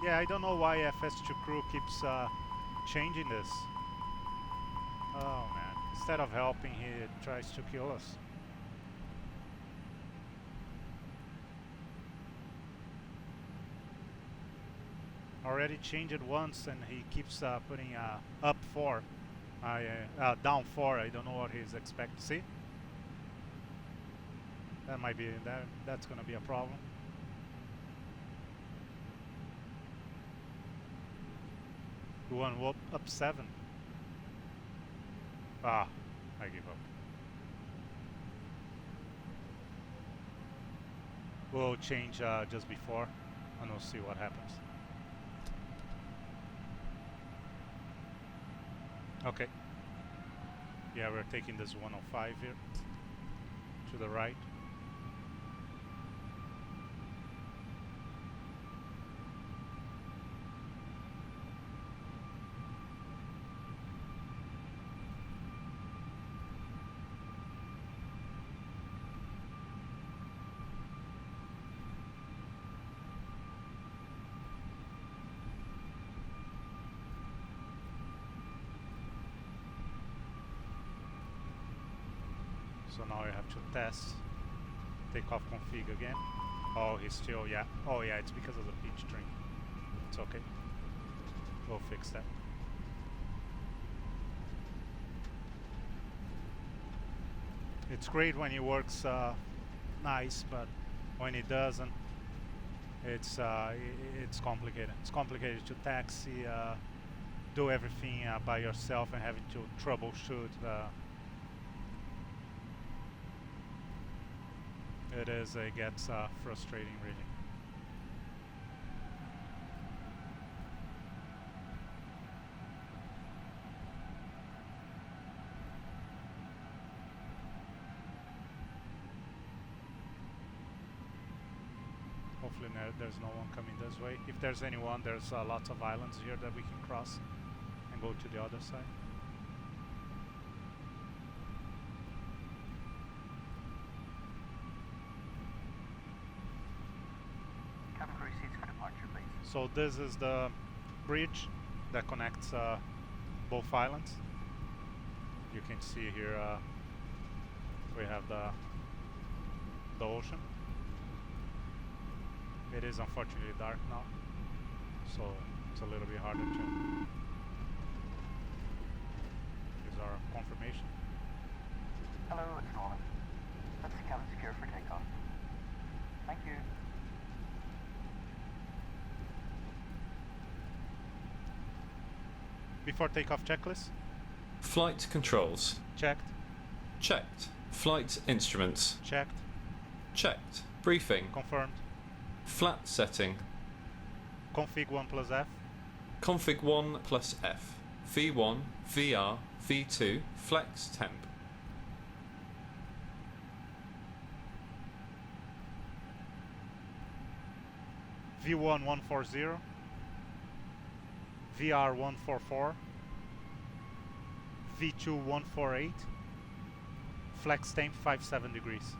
Yeah, I don't know why FS2 crew keeps changing this. Oh man, instead of helping, he tries to kill us. Already changed it once and he keeps putting up 4, down 4. I don't know what he's expecting. See? That might be that's gonna be a problem. We went up 7. Ah, I give up. We'll change just before, and we'll see what happens. Okay. Yeah, we're taking this 105 here to the right. So now I have to test takeoff config again. Oh, he's still, yeah. Oh yeah, it's because of the pitch string. It's okay. We'll fix that. It's great when it works nice, but when it doesn't, it's complicated. It's complicated to taxi, do everything by yourself, and having to troubleshoot. It gets frustrating, really. Hopefully there's no one coming this way. If there's anyone, there's lots of islands here that we can cross and go to the other side. So this is the bridge that connects both islands. You can see here we have the ocean. It is unfortunately dark now, so it's a little bit harder to. Here's our confirmation. Hello, it's Norman. Let's cabin secure for takeoff. Thank you. Before takeoff checklist. Flight controls. Checked. Checked. Flight instruments. Checked. Checked. Briefing. Confirmed. Flat setting. Config 1 plus F. Config 1 plus F. V1, VR, V2, flex temp. V1 140. VR 144. V2 148. Flex temp 57 degrees.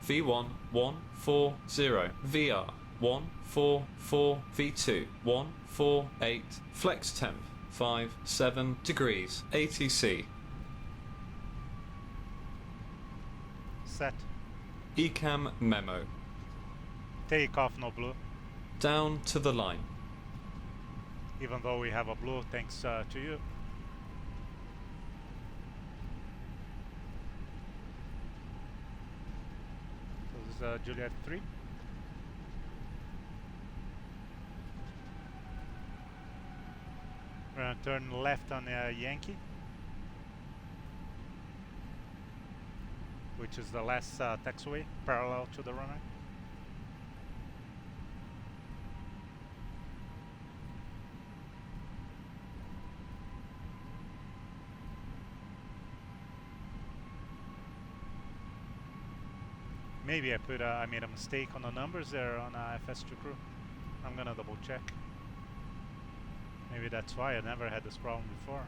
V1 140, VR 144, V2 148, flex temp 57 degrees, ATC. Set. ECAM memo. Takeoff no blue. Down to the line. Even though we have a blue, thanks to you. So this is Juliet 3. We're gonna turn left on Yankee, which is the last taxiway parallel to the runway. Maybe I made a mistake on the numbers there on FS2 crew. I'm gonna double check. Maybe that's why I never had this problem before.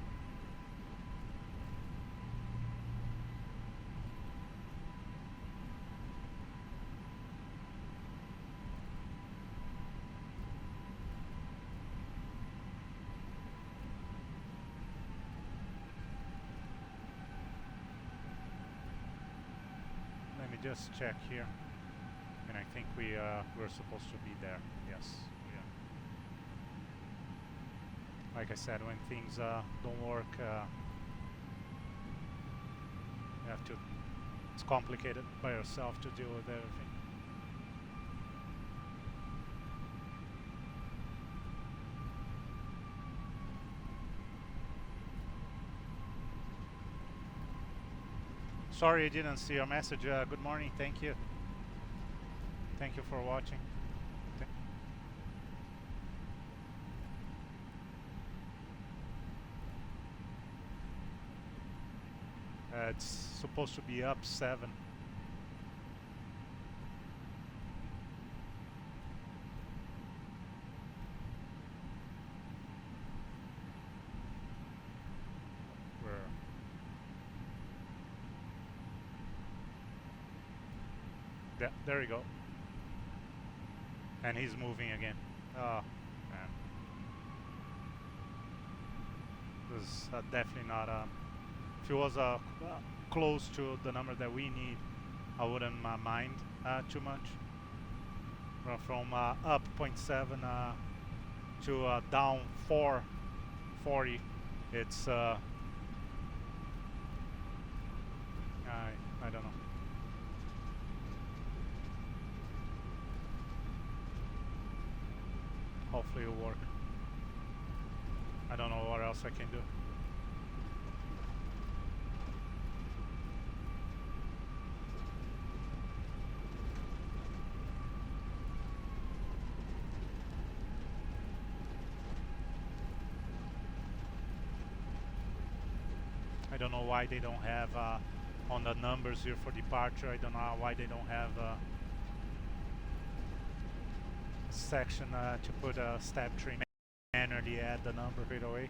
Let me just check here. And I think we're supposed to be there. Yes, we are. Like I said, when things don't work, you have to it's complicated by yourself to deal with everything. Sorry I didn't see your message. Good morning. Thank you. Thank you for watching. It's supposed to be up 7. Yeah, there you go. And he's moving again. Oh, man. This is definitely not... if it was close to the number that we need, I wouldn't mind too much. From up 0.7 to down 440, it's... I don't know. Hopefully it'll work. I don't know what else I can do. I don't know why they don't have on the numbers here for departure. I don't know why they don't have section to put a step tree manually add the number right away.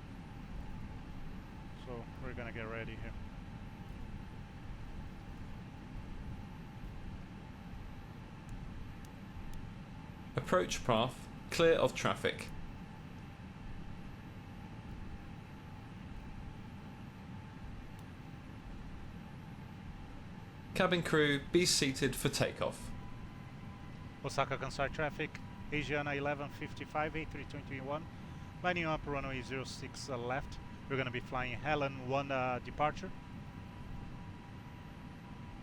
So we're gonna get ready here. Approach path clear of traffic. Cabin crew, be seated for takeoff. Osaka Kansai traffic, Asiana 1155, A321, lining up runway 06 left. We're going to be flying Helen 1 departure.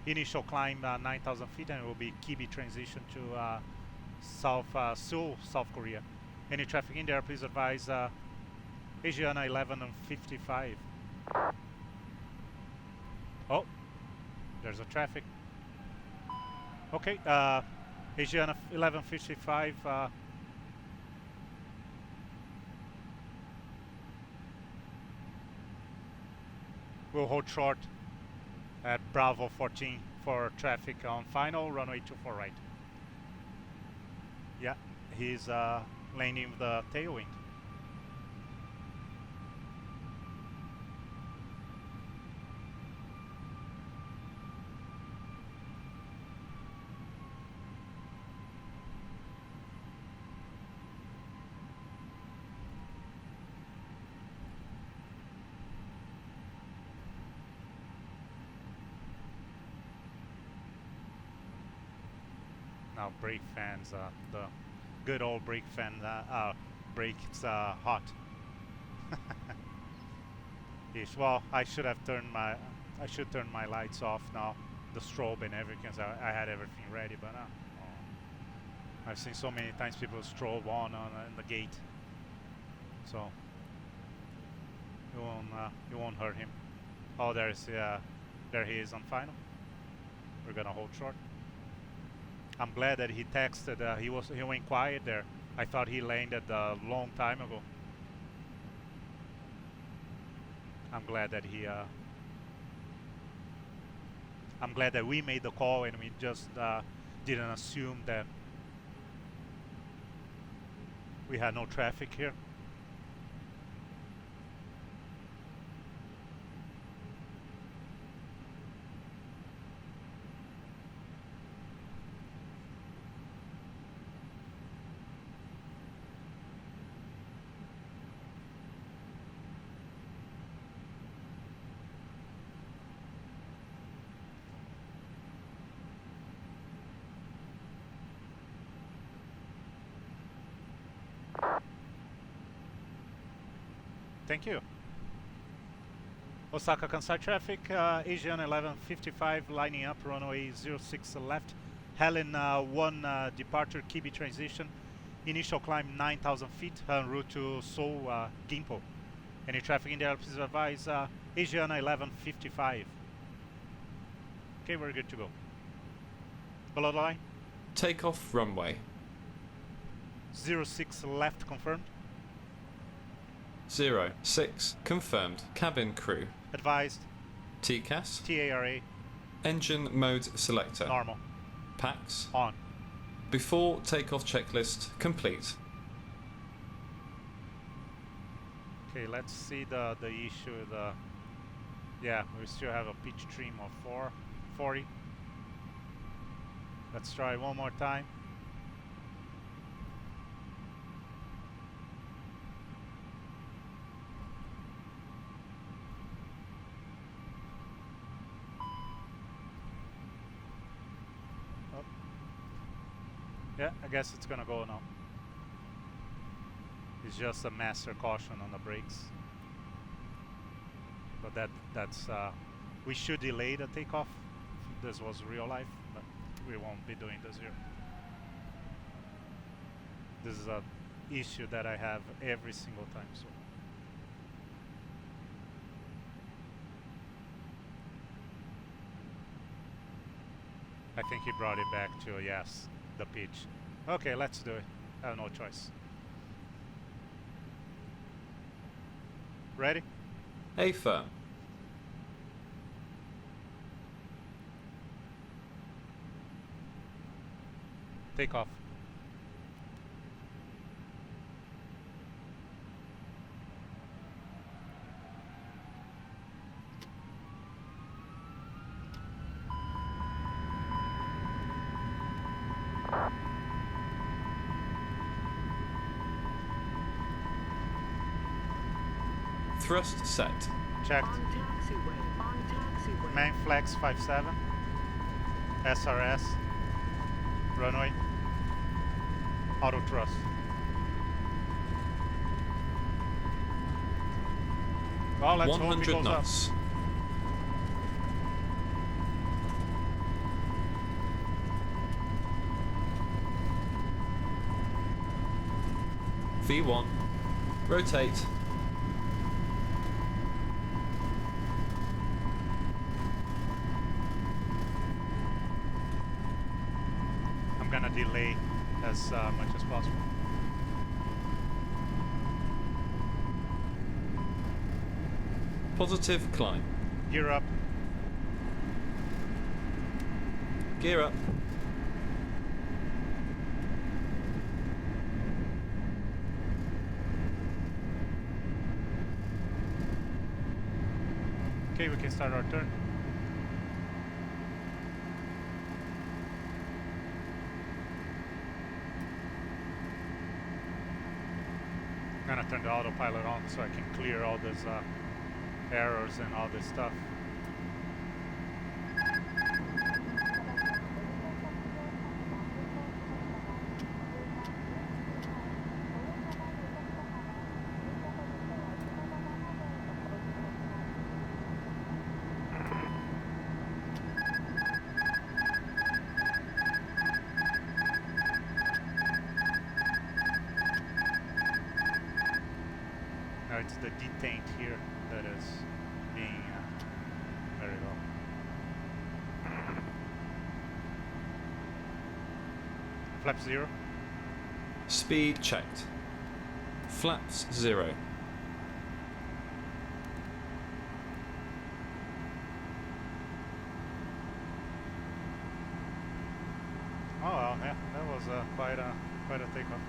Initial climb 9,000 feet, and it will be Kibi transition to Seoul, South Korea. Any traffic in there, please advise Asiana 1155. Oh, there's a traffic. Okay, Asiana 1155. We'll hold short at Bravo 14 for traffic on final, runway 24 right. Yeah, he's landing with the tailwind. Now brake fans, the good old brake fan, brakes hot. Yes, well, I should turn my lights off now, the strobe and everything. So I had everything ready, but I've seen so many times people strobe on in the gate, so it won't hurt him. Oh, there he is on final. We're gonna hold short. I'm glad that he texted. He went quiet there. I thought he landed a long time ago. I'm glad that I'm glad that we made the call and we just didn't assume that we had no traffic here. Thank you. Osaka Kansai traffic, Asiana 1155 lining up, runway 06 left, Helen 1 departure, Kibi transition, initial climb 9,000 feet, en route to Seoul Gimpo. Any traffic in the air, please advise Asiana 1155. Okay, we're good to go. Below the line? Takeoff runway. 06 left confirmed. 06 confirmed. Cabin crew. Advised. TCAS. TARA. Engine mode selector. Normal. PAX. On. Before takeoff checklist complete. Okay, let's see the issue. Yeah, we still have a pitch trim of 440. Let's try one more time. Oh. Yeah, I guess it's gonna go now. It's just a master caution on the brakes. But that's we should delay the takeoff if this was real life, but we won't be doing this here. This is a issue that I have every single time, so I think he brought it back to yes, the pitch. Okay, let's do it. I have no choice. Ready? A firm. Take off. Thrust set. Checked. Main flex 57. SRS. Runway. Auto thrust. Well, let's hope it 100 goes knots. up. V1. Rotate. I'm gonna delay as much as possible. Positive climb. Gear up. Gear up. Okay, we can start our turn. I'm gonna turn the autopilot on so I can clear all these errors and all this stuff. Now it's the detained here that is being very low. Flap 0. Speed checked. Flaps 0. Oh well, yeah, that was quite a takeoff.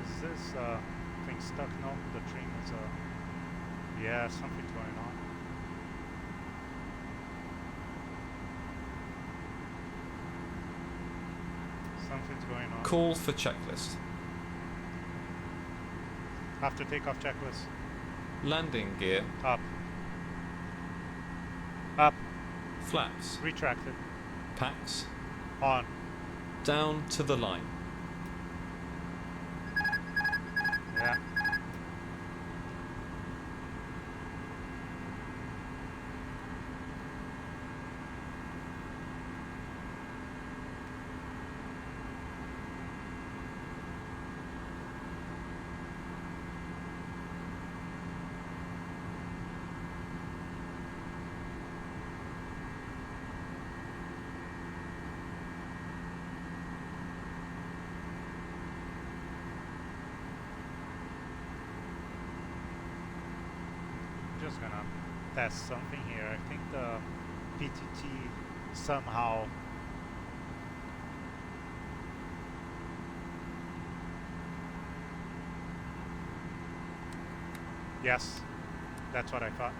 Is this thing stuck? No, the trim is yeah, something's going on. Something's going on. Call for checklist. After takeoff checklist. Landing gear. Up. Up. Flaps. Retracted. packs. On. Down to the line. Yeah. Just gonna test something here. I think the PTT somehow yes, that's what I thought.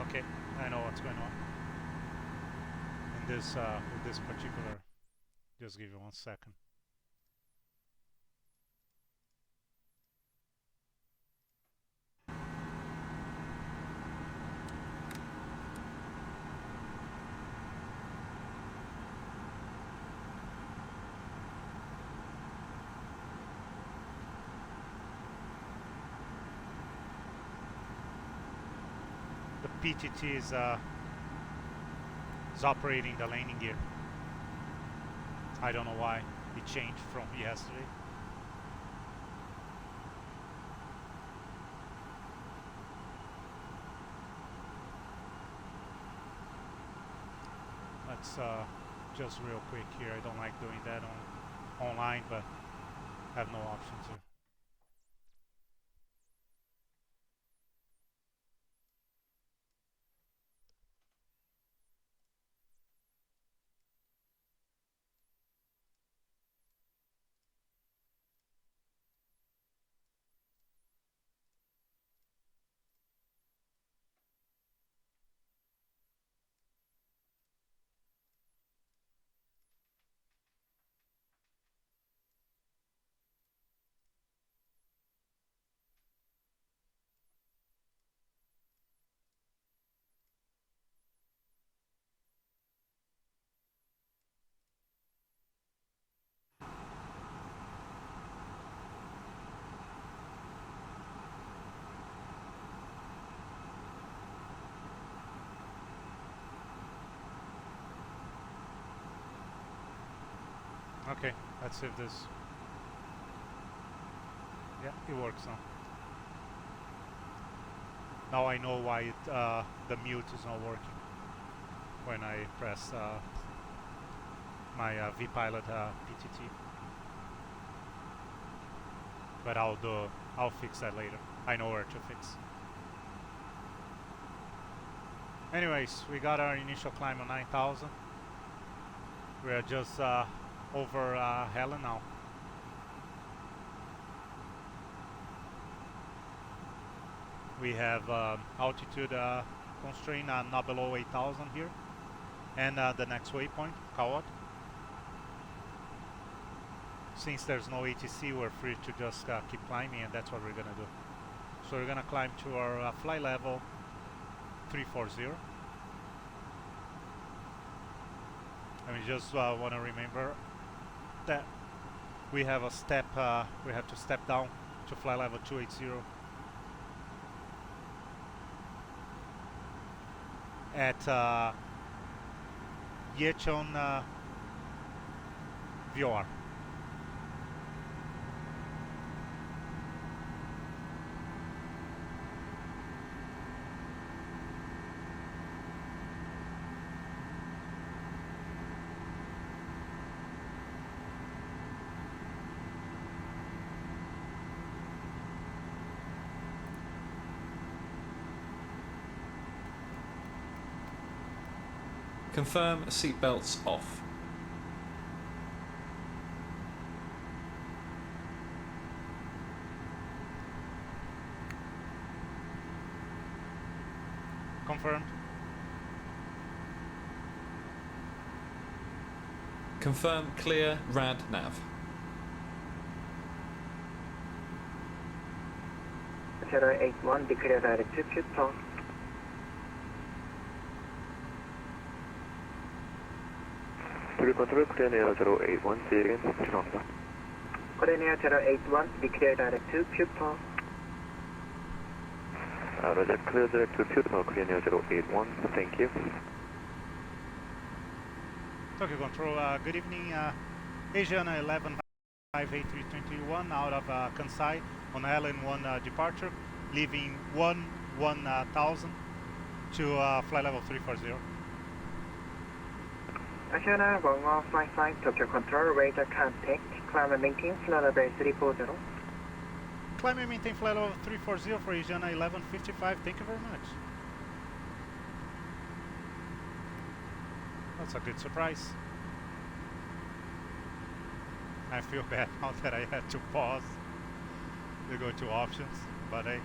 Okay, I know what's going on. In this with this particular, just give you 1 second. The PTT is operating the landing gear. I don't know why it changed from yesterday. Let's just real quick here. I don't like doing that online, but I have no option to. Okay, let's see if this. Yeah, it works now. Now I know why it, the mute is not working when I press my vPilot PTT. But I'll fix that later. I know where to fix. Anyways, we got our initial climb on 9,000. We are just over Helen now. We have altitude constraint not below 8,000 here, and the next waypoint, Kawat. Since there's no ATC, we're free to just keep climbing, and that's what we're gonna do. So we're gonna climb to our flight level 340. And we just want to remember that we have a step, we have to step down to flight level 280 at Yecheon VOR. Confirm seatbelts off. Confirmed. Confirm clear rad nav. 081 declare altitude 2 ton. Clear control, clear Neo 081, say again, 죄송합니다. Coordinator 081, declare direct to Pupil. Roger, clear direct to Pupil, clear Neo 081, thank you. Tokyo Control, good evening. Asiana 11 A321 out of Kansai on LN1 departure, leaving 1000 to flight level 340. Asiana 1155, Tokyo Control, radar contact, climb and maintain flight level 340. Climb and maintain flight level 340 for Asiana 1155, thank you very much. That's a good surprise. I feel bad now that I had to pause to go to options, but hey,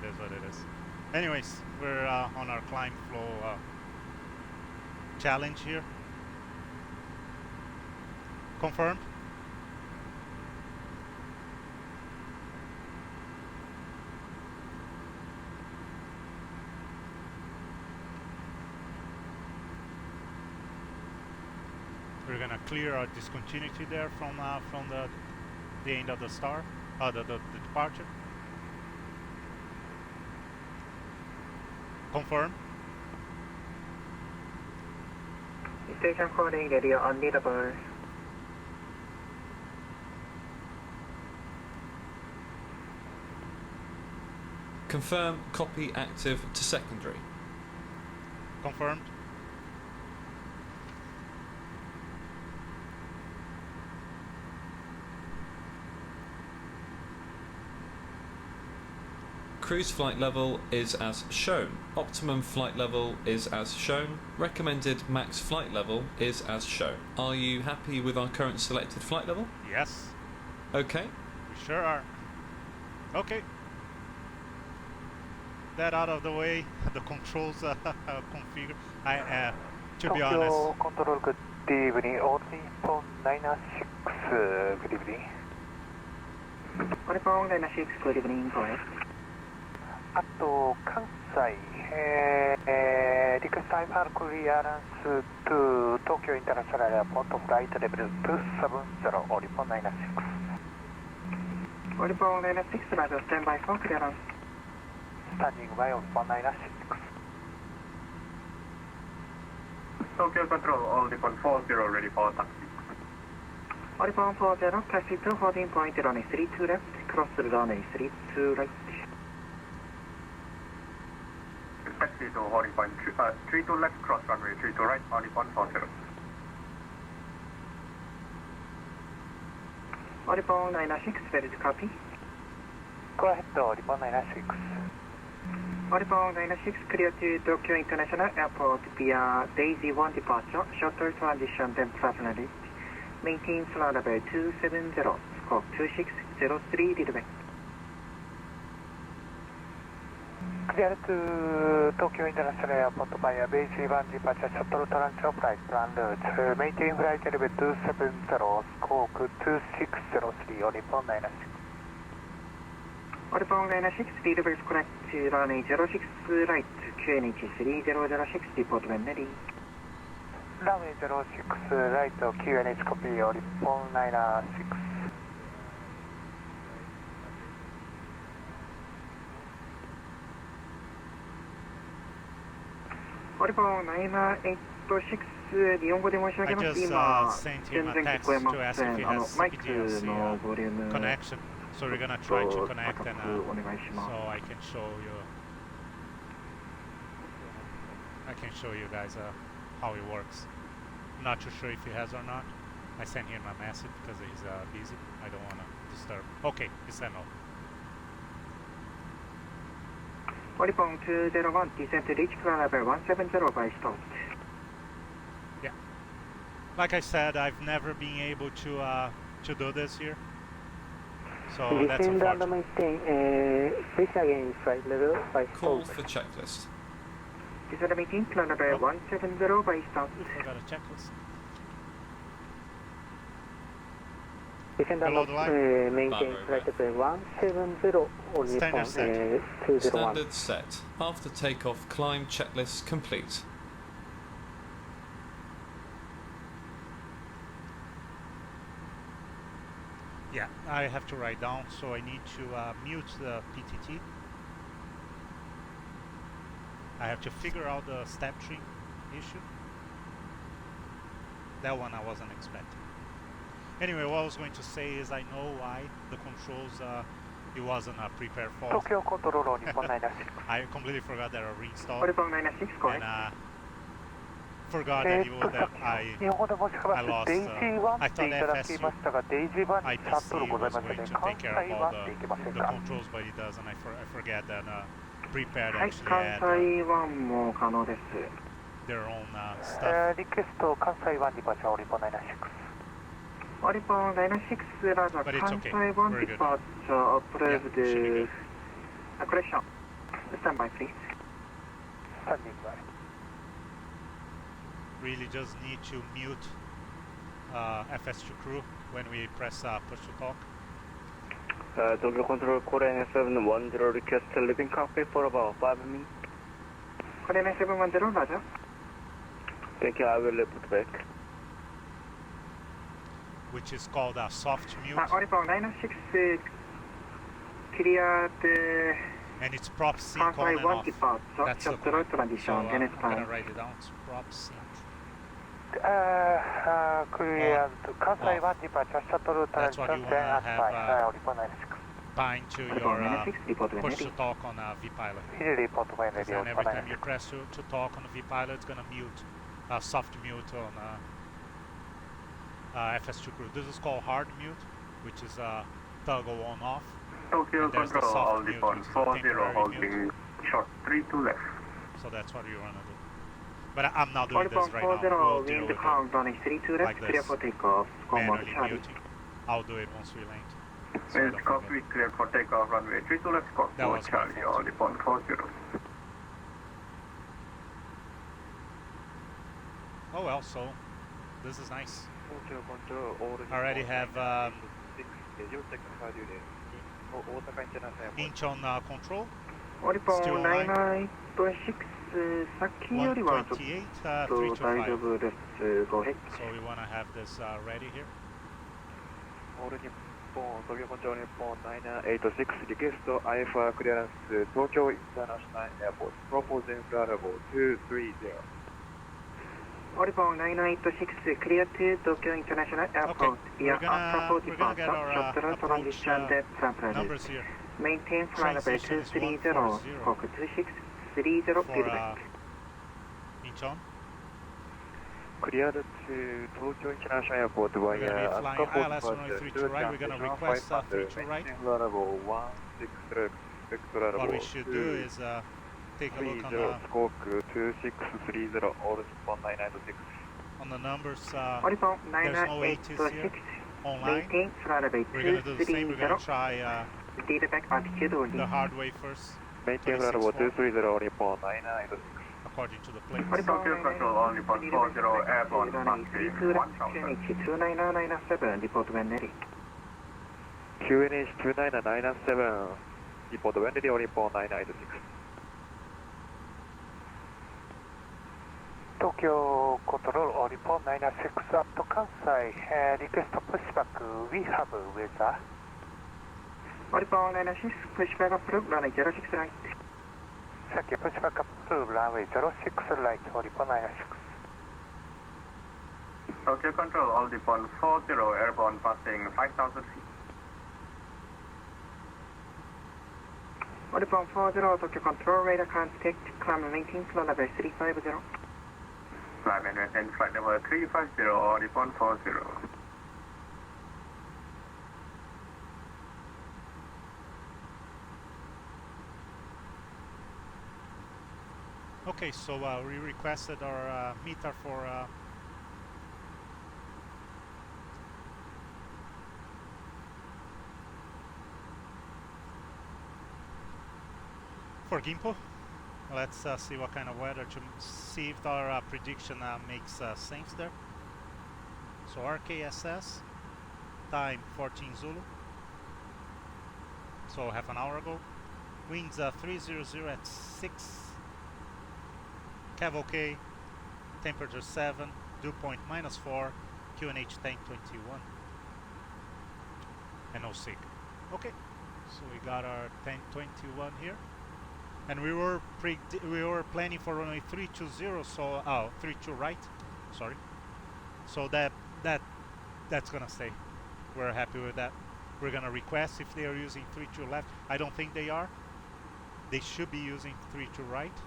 it is what it is. Anyways, we're on our climb flow challenge here. Confirmed. We're gonna clear our discontinuity there from the end of the star, the departure. Confirm. Station calling radio unreadable. Confirm copy active to secondary. Confirmed. Cruise flight level is as shown. Optimum flight level is as shown. Recommended max flight level is as shown. Are you happy with our current selected flight level? Yes. Okay. We sure are. Okay. That out of the way, the controls configure. To be honest. Tokyo Control, good evening. Only phone 96, good evening. Only phone 96, good evening. Go ahead. Atto Kansai, request IFR clearance to Tokyo International Airport, flight level 270, Oriphone 96. Oriphone 96, Roger, standby for clearance. Standing by Oriphone 96. Tokyo Control, Oriphone 40, ready for taxi. Oriphone 40, taxi to holding point runway 32 left, cross the runway 32 right. Taxi to holding point 32 left, cross runway 32 right, Oriphone 40. Oriphone 96, ready to copy. Go ahead, Oriphone 96. Oriphone 96, clear to Tokyo International Airport via Daisy 1 departure, shuttle transition, then personally. Maintain flight level 270, scope 2603, lead back. Clear to Tokyo International Airport via Daisy 1 departure, shuttle transfer flight plan route. Maintain flight level 270, scope 2603, Oriphone 96. Oriphone 96, lead level is correct to runway 06 right, QNH 3006, report when ready. Runway 06 right, QNH copy, Oriphone 96. Oriphone 986、日本語で申し上げます。今、全然聞こえません。マイクのボリューム。Connection. So we're gonna try to connect and so I can show you guys how it works. I'm not too sure if he has or not. I sent him a message because he's busy. I don't want to disturb. Okay, he sent off. Oriphone 201, descent to reach flight level 170 by start. Yeah. Like I said, I've never been able to do this here. So that's unfortunate. Please again flight level by start. Call for checklist. Descent to maintain flight level 170 by start. I got a checklist. Descent and maintain flight level 170 only Standard set. 201. Standard set. After takeoff, climb checklist complete. Yeah, I have to write down, so I need to mute the PTT. I have to figure out the step tree issue. That one I wasn't expecting. Anyway, what I was going to say is I know why the controls, it wasn't a prepare fault. Tokyo Control Nippon 996. I completely forgot that I reinstalled. Volleyball 996, go ahead. And forgot that it would have, I lost, I thought FSU, IPC was going to take care of all the controls, but it doesn't. I forget that prepared actually had their own stuff. Request Kansai 1 departure, Volleyball 996. Volleyball 996, Raja, But it's okay. Kansai 1 Very good. departure, approved. Yeah, should be good. Correction. Stand by, please. Standing by. Really just need to mute FS2 crew when we press push to talk. Tokyo Control Korean 710 request leaving cockpit for about 5 minutes. Korean 710, Raja. Thank you, I will report back. Which is called a soft mute. Volleyball 996, clear the And it's prop sync on Kansai and 1 off. departure, That's the shuttle point. transition, So I'm Dennis gonna time. write it down. It's prop sync. Clear to Kansai 1 departure, shuttle That's what you transition, wanna Dennis have, time. Volleyball 996. Bind to Volleyball your 996, report when push to ready. talk on vPilot. Report when ready, And every Volleyball time you 996. press to talk on vPilot, it's gonna mute, soft mute on FS2 crew. This is called hard mute, which is toggle on off. Tokyo And there's the Control, soft all mute, depon which is a 40 temporary holding mute. short 3 to left. So that's what you wanna do. But I'm not doing Volleyball this right now. 40, We'll deal wind with count running 3 to like left, clear this. for takeoff, Combat manually Charlie. muting. I'll do it once we land. So I Winds don't copy, forget. clear for takeoff, runway 3 to left, That Combat was my Charlie, fault. all depon 40. Oh well, so this is nice. Tokyo Control, all I already have schedule technical duty. OSAKA International Airport. inch on control. Volleyball Still online. 996、さっきよりはちょっ128, と大丈 325. 夫です。Go ahead. So we want to have this ready here. All Nippon, Tokyo Control Nippon 986, request IFR clearance Tokyo International Airport, proposing flight level 230. Volleyball 986, clear to Tokyo International Airport via ASCA we're gonna get our shuttle approach transition depth approach. numbers here. Maintain flight level Transition is 230, 140. Focus 2630, For feedback. inch on. Cleared to Tokyo International Airport We're via gonna be flying ASCA ILS runway 32 right. We're gonna request 32 right. flight level 16 expect level What we should do is take a look 30 scope 2630, all Nippon 996. on the numbers. Volleyball There's no ATs here 986, online. maintain flight level We're gonna do the same. We're gonna 230, try feedback altitude only. the hard way first, Maintain flight level 230, Nippon 996. according to the plane. Tokyo Control, all depon 40, airborne passing 1000. QNH29997, report when ready. QNH 29997, report when ready, Nippon 996. Tokyo Control, report 996 up to Kansai, request pushback, we have weather. Volleyball 996, pushback approved, runway 06 right. Second pushback approved, runway 06 right, Volleyball 996. Tokyo Control, all depon 40, airborne passing 5000 feet. Volleyball 40, Tokyo Control, radar contact, climb maintain flight level 350. Climb and maintain flight level 350, all depon 40. Okay, so we requested our meter for Gimpo. Let's see what kind of weather to see if our prediction makes sense there. So RKSS, time 14 Zulu. So half an hour ago. Winds 300 at 6. Cav OK. Temperature 7. Dew point -4. QNH tank 21. and no SIG. Okay, so we got our 1021 here, and we were planning for runway 320, so 32 right, sorry. So that's gonna stay. We're happy with that. We're gonna request if they are using 32 left. I don't think they are. They should be using 32 right,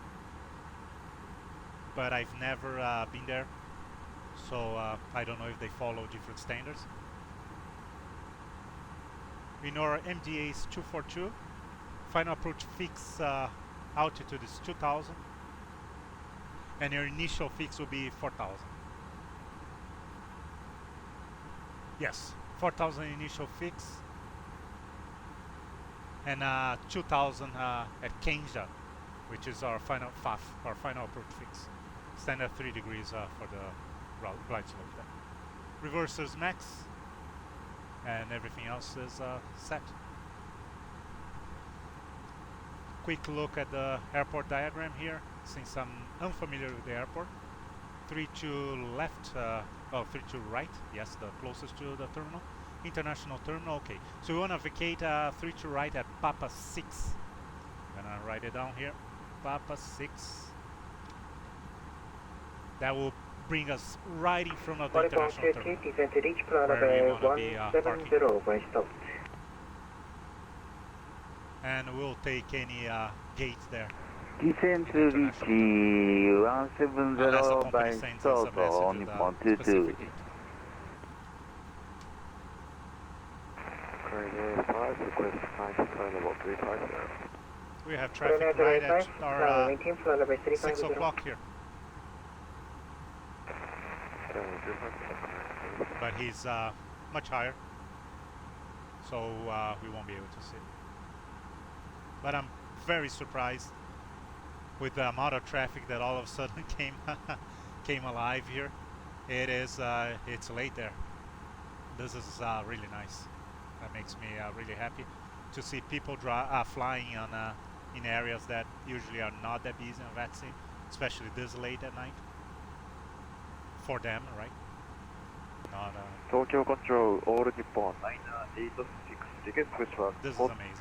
but I've never been there, so I don't know if they follow different standards. We know our MDA is 242. Final approach fix altitude is 2000, and your initial fix will be 4000. Yes, 4000 initial fix, and 2000 at Kenja, which is our final FAF, our final approach fix. Standard 3 degrees for the glide slope there. Reversers max, and everything else is set. Quick look at the airport diagram here, since I'm unfamiliar with the airport. 32 left, 32 right, yes, the closest to the terminal. International terminal, okay. So we want to vacate 32 right at Papa 6. I'm gonna write it down here. Papa 6. That will bring us right in front of the international terminal, where we want to be parking. And we'll take any gate there. Descend to reach 170 by Throttle on Nippon 22. We have traffic right at our 6 o'clock here. But he's much higher, so we won't be able to see it. But I'm very surprised with the amount of traffic that all of a sudden came alive here. It is it's late there. This is really nice. That makes me really happy to see people flying on in areas that usually are not that busy on VATSIM, especially this late at night. For them, right? Not Tokyo Control, all Nippon 986, ticket push was this is spot amazing.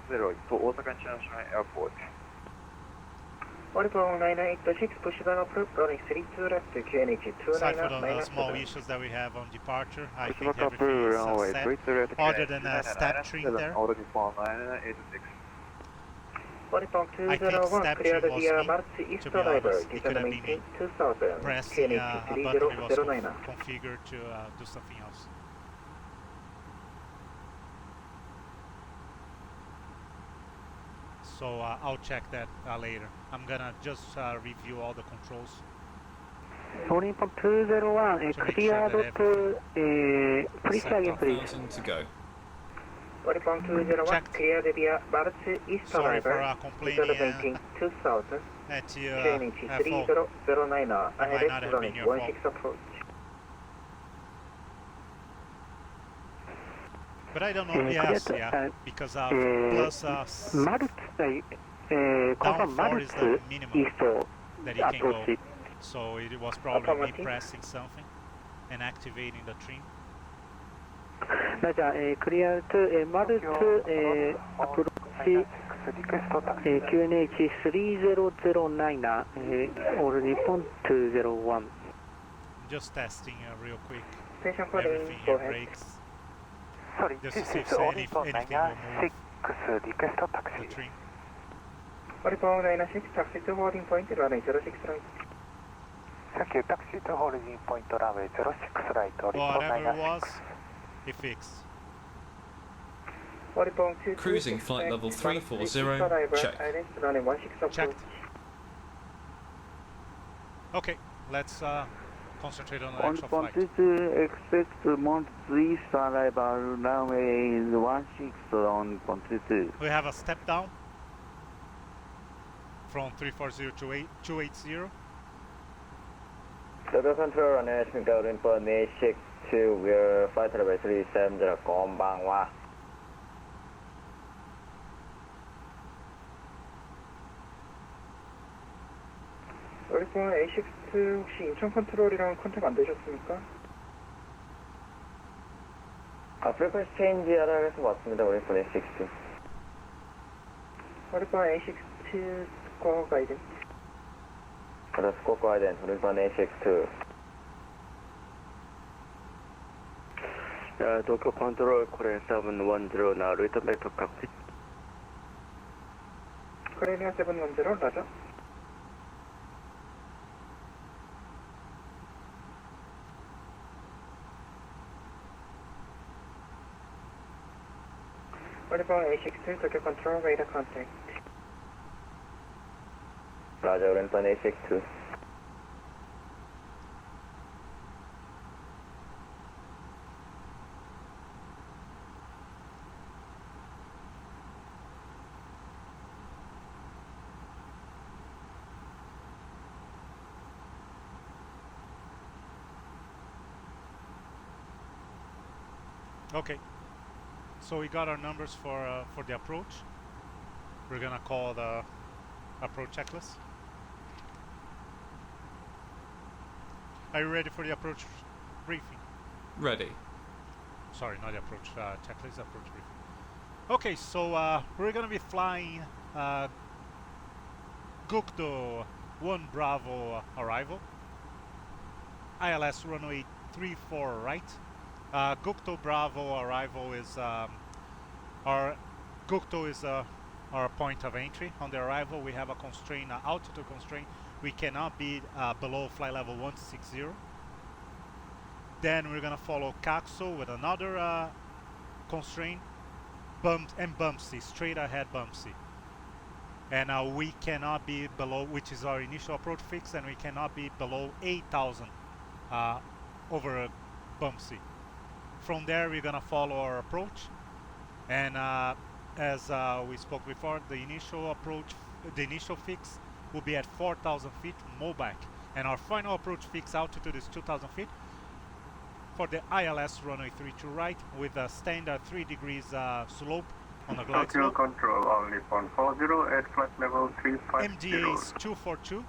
10 to Osaka International Airport. Volleyball 986, push back up, running 32 left to QNH 299. Aside from the small issues that we have on departure, I think everything is set, other than a step tree there. All Nippon 986. Volleyball I think 201, step clear tree the was via me, March East to be honest. driver, It could descend have been maintain me 2000, pressing a button that was 3009. configured to do something else. So I'll check that later. I'm gonna just review all the controls. Nippon 201, cleared to please again, please. 1000 to go. Volleyball 201, clear the via March East Sorry for driver, complaining descend maintain 2000, that you QNH have 3009, might not have been running your 16 approach. But I don't know, yes, yeah, because plus down 4 is the minimum that he can go. So it was probably me pressing something and activating the trim. Clear to March approach QNH 3009, all Nippon 201. Just testing real quick. Station Everything here breaks. Sorry, Just this to see is if all anything Nippon will move 996, request the taxi. trim. Volleyball 996, taxi to holding point, runway 06 right. Thank you, taxi to holding point, runway 06 right, Nippon Whatever it was, 996. he fixed. Volleyball 2 Cruising flight level 340, check. Running 16 approach. Checked. Okay, let's concentrate on the actual flight. 1.22, expect month 3 arrival, runway is 16 on Nippon 22. We have a step down from 340 to 280. Tokyo Control, National Golden Point 862, we're flight level 370, こんばんは。Volleyball A6 혹시 인천 컨트롤이랑 컨택 안 되셨습니까? frequency change RRS 맞습니다. 우리폰 A62. 우리폰 A62 squawk guidance. squawk guidance. 우리폰 A62. Tokyo Control Korea 710 now return back to cockpit. Korea 710 roger. 우리폰 A62 Tokyo Control radar contact. Roger, 우리폰 A62. Okay, so we got our numbers for the approach. We're gonna call the approach checklist. Are you ready for the approach briefing? Ready. Sorry, not the approach checklist, approach briefing. Okay, so we're gonna be flying Gukdo 1 Bravo arrival, ILS runway 34 right. Gukdo Bravo arrival is our Gukdo is our point of entry. On the arrival, we have a constraint, altitude constraint. We cannot be below flight level 160. Then we're gonna follow Kakso with another constraint, Bumpsy, straight ahead Bumpsy. And we cannot be below, which is our initial approach fix, and we cannot be below 8,000 over Bumpsy. From there, we're gonna follow our approach, and as we spoke before, the initial approach, the initial fix will be at 4,000 feet MOBAC, and our final approach fix altitude is 2,000 feet for the ILS runway 32 right with a standard 3 degrees slope on the glide slope. Control only on 40 at flight level 350. MDA is 242.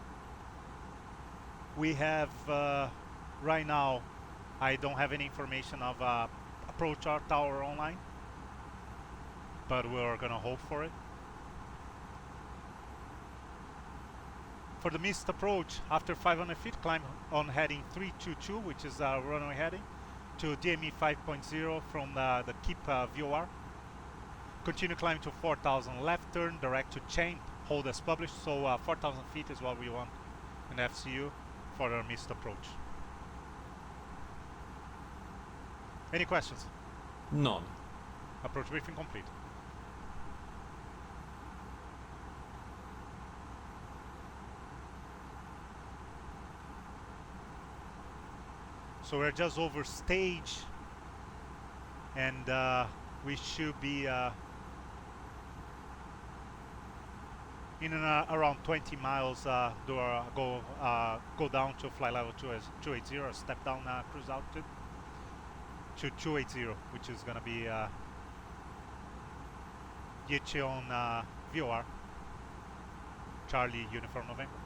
We have right now, I don't have any information of approach our tower online, but we're gonna hope for it. For the missed approach, after 500 feet, climb on heading 322, which is our runway heading, to DME 5.0 from the Keep VOR. Continue climbing to 4,000, left turn direct to chain, hold as published, so 4,000 feet is what we want in FCU for our missed approach. Any questions? None. Approach briefing complete. So we're just over stage, and we should be in and around 20 miles. Go down to flight level 280, step down cruise altitude to 280, which is gonna be Yecheon VOR, Charlie Uniform November.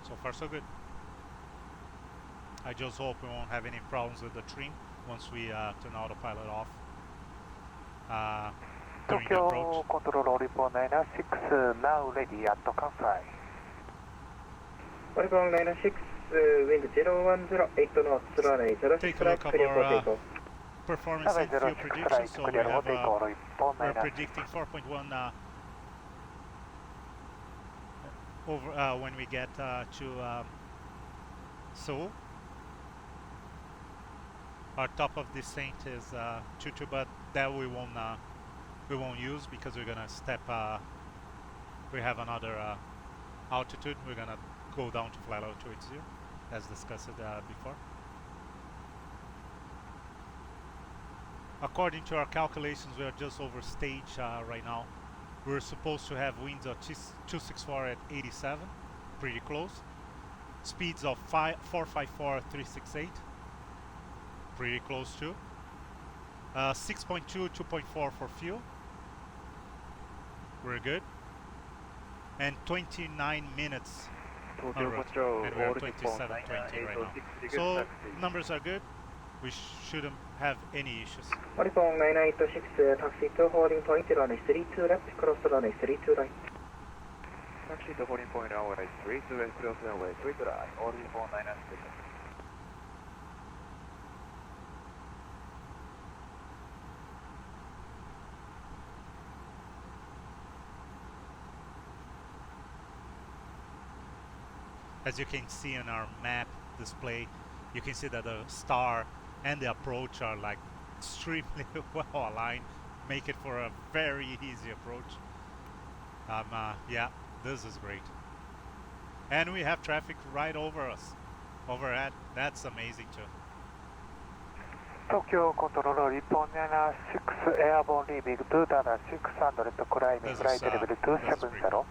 So far so good. I just hope we won't have any problems with the trim once we turn autopilot off during the approach. Tokyo Control Oricon 96 now ready at Kansai. Oricon 96 wind 010 knots runway 06 Take a look at clear for our takeoff. performance and fuel prediction. So we have we're predicting 4.1 over when we get to Seoul. Our top of descent is 22, but that we won't use because we're gonna step. We have another altitude. We're gonna go down to flight level 280, as discussed before. According to our calculations, we are just over stage right now. We're supposed to have winds of 264 at 87, pretty close. Speeds of 454 368, pretty close too. 6.2, 2.4 for fuel. We're good. And 29 minutes en route, and we are 2720 right now. So numbers are good. We shouldn't have any issues. Oricon 986, taxi to holding point runway 32 left, cross runway 32 right. Taxi to holding point runway 32 left, cross runway 32 right, Oricon 986. As you can see on our map display, you can see that the star and the approach are like extremely well aligned, make it for a very easy approach. Yeah, this is great. And we have traffic right over us, overhead. That's amazing too. Tokyo Control Report 96 airborne leaving 2600 climbing right level 270.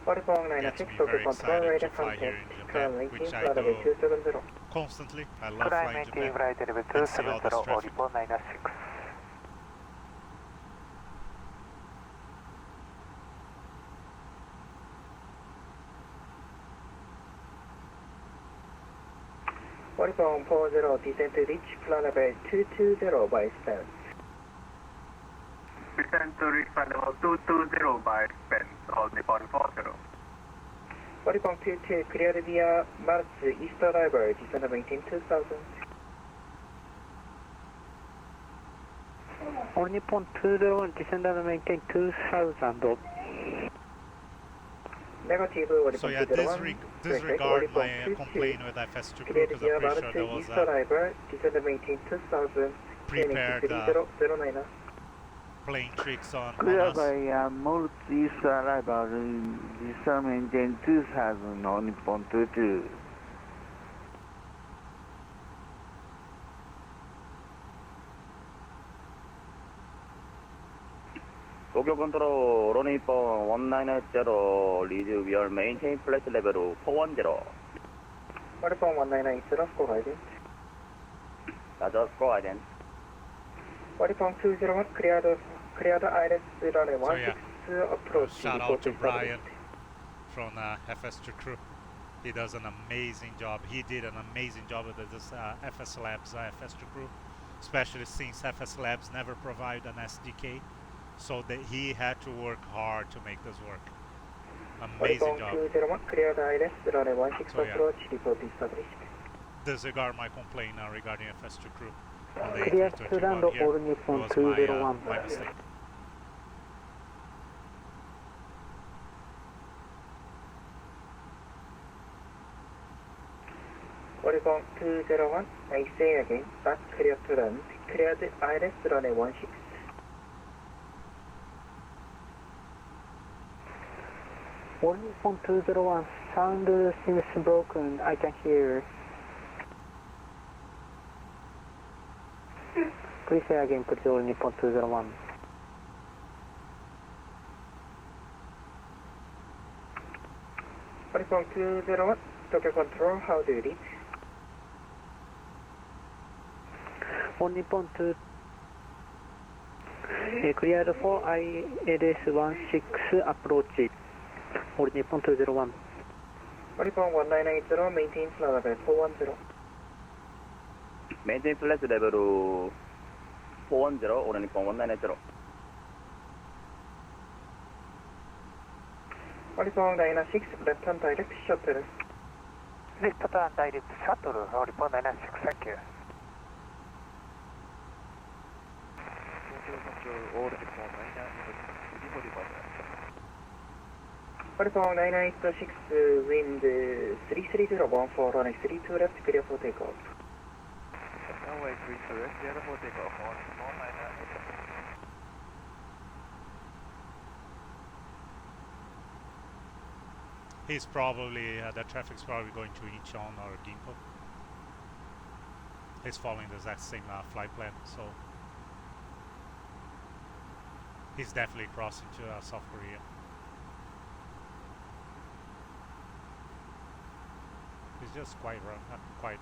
Oricon 96 Tokyo Control radar contact, climb 19 flight level 270. Constantly, I love flying Japan right level and see all this 270 traffic. Oricon 96. Oricon 40 descent to reach flight level 220 by stance. Descent to reach flight level 220 by Spence on Nippon 40. Oricon 22 cleared via Mars East Driver, descent maintain 2000. On Nippon 201, descend and maintain 2000. Negative, So yeah, disregard my complaint with FS2 crew because I'm pretty sure there was a prepared playing tricks on Cleared us. by Northeast arrival, descend maintain 2000 on Nippon 22. Tokyo Control, Nippon 1980, lead we are maintain flight level 410. Oricon 1980, score ident. Roger, score ident. Oricon 201, cleared ILS runway 16 approach. Shout out to Brian from FS2 crew. He does an amazing job. He did an amazing job with this FSLabs FS2 crew, especially since FSLabs never provide an SDK. So that he had to work hard to make this work. Amazing job. So yeah, disregard my complaint now regarding FS2 crew. On the A321 here, it was my mistake. Oricon 201, I say again, back clear to run, cleared ILS runway 16. Oricon 201, sound seems broken, I can hear. Please say again, please, Oricon 201. Oricon 201, Tokyo Control, how do you read? Oricon 2, cleared for ILS 16 approach. Oricon 201. Oricon 1980, maintain flight level 410. Maintain flight level 410, Oricon 1980. Oricon 96, left hand direct shuttle. Left hand direct shuttle, Oricon 96, thank you. Oricon 986, wind 33014, runway 32 left, clear for takeoff. Runway 32 left, clear for takeoff, Oricon 986. He's probably, the traffic's probably going to Incheon or Gimpo. He's following the exact same flight plan, so he's definitely crossing to South Korea. It's just quite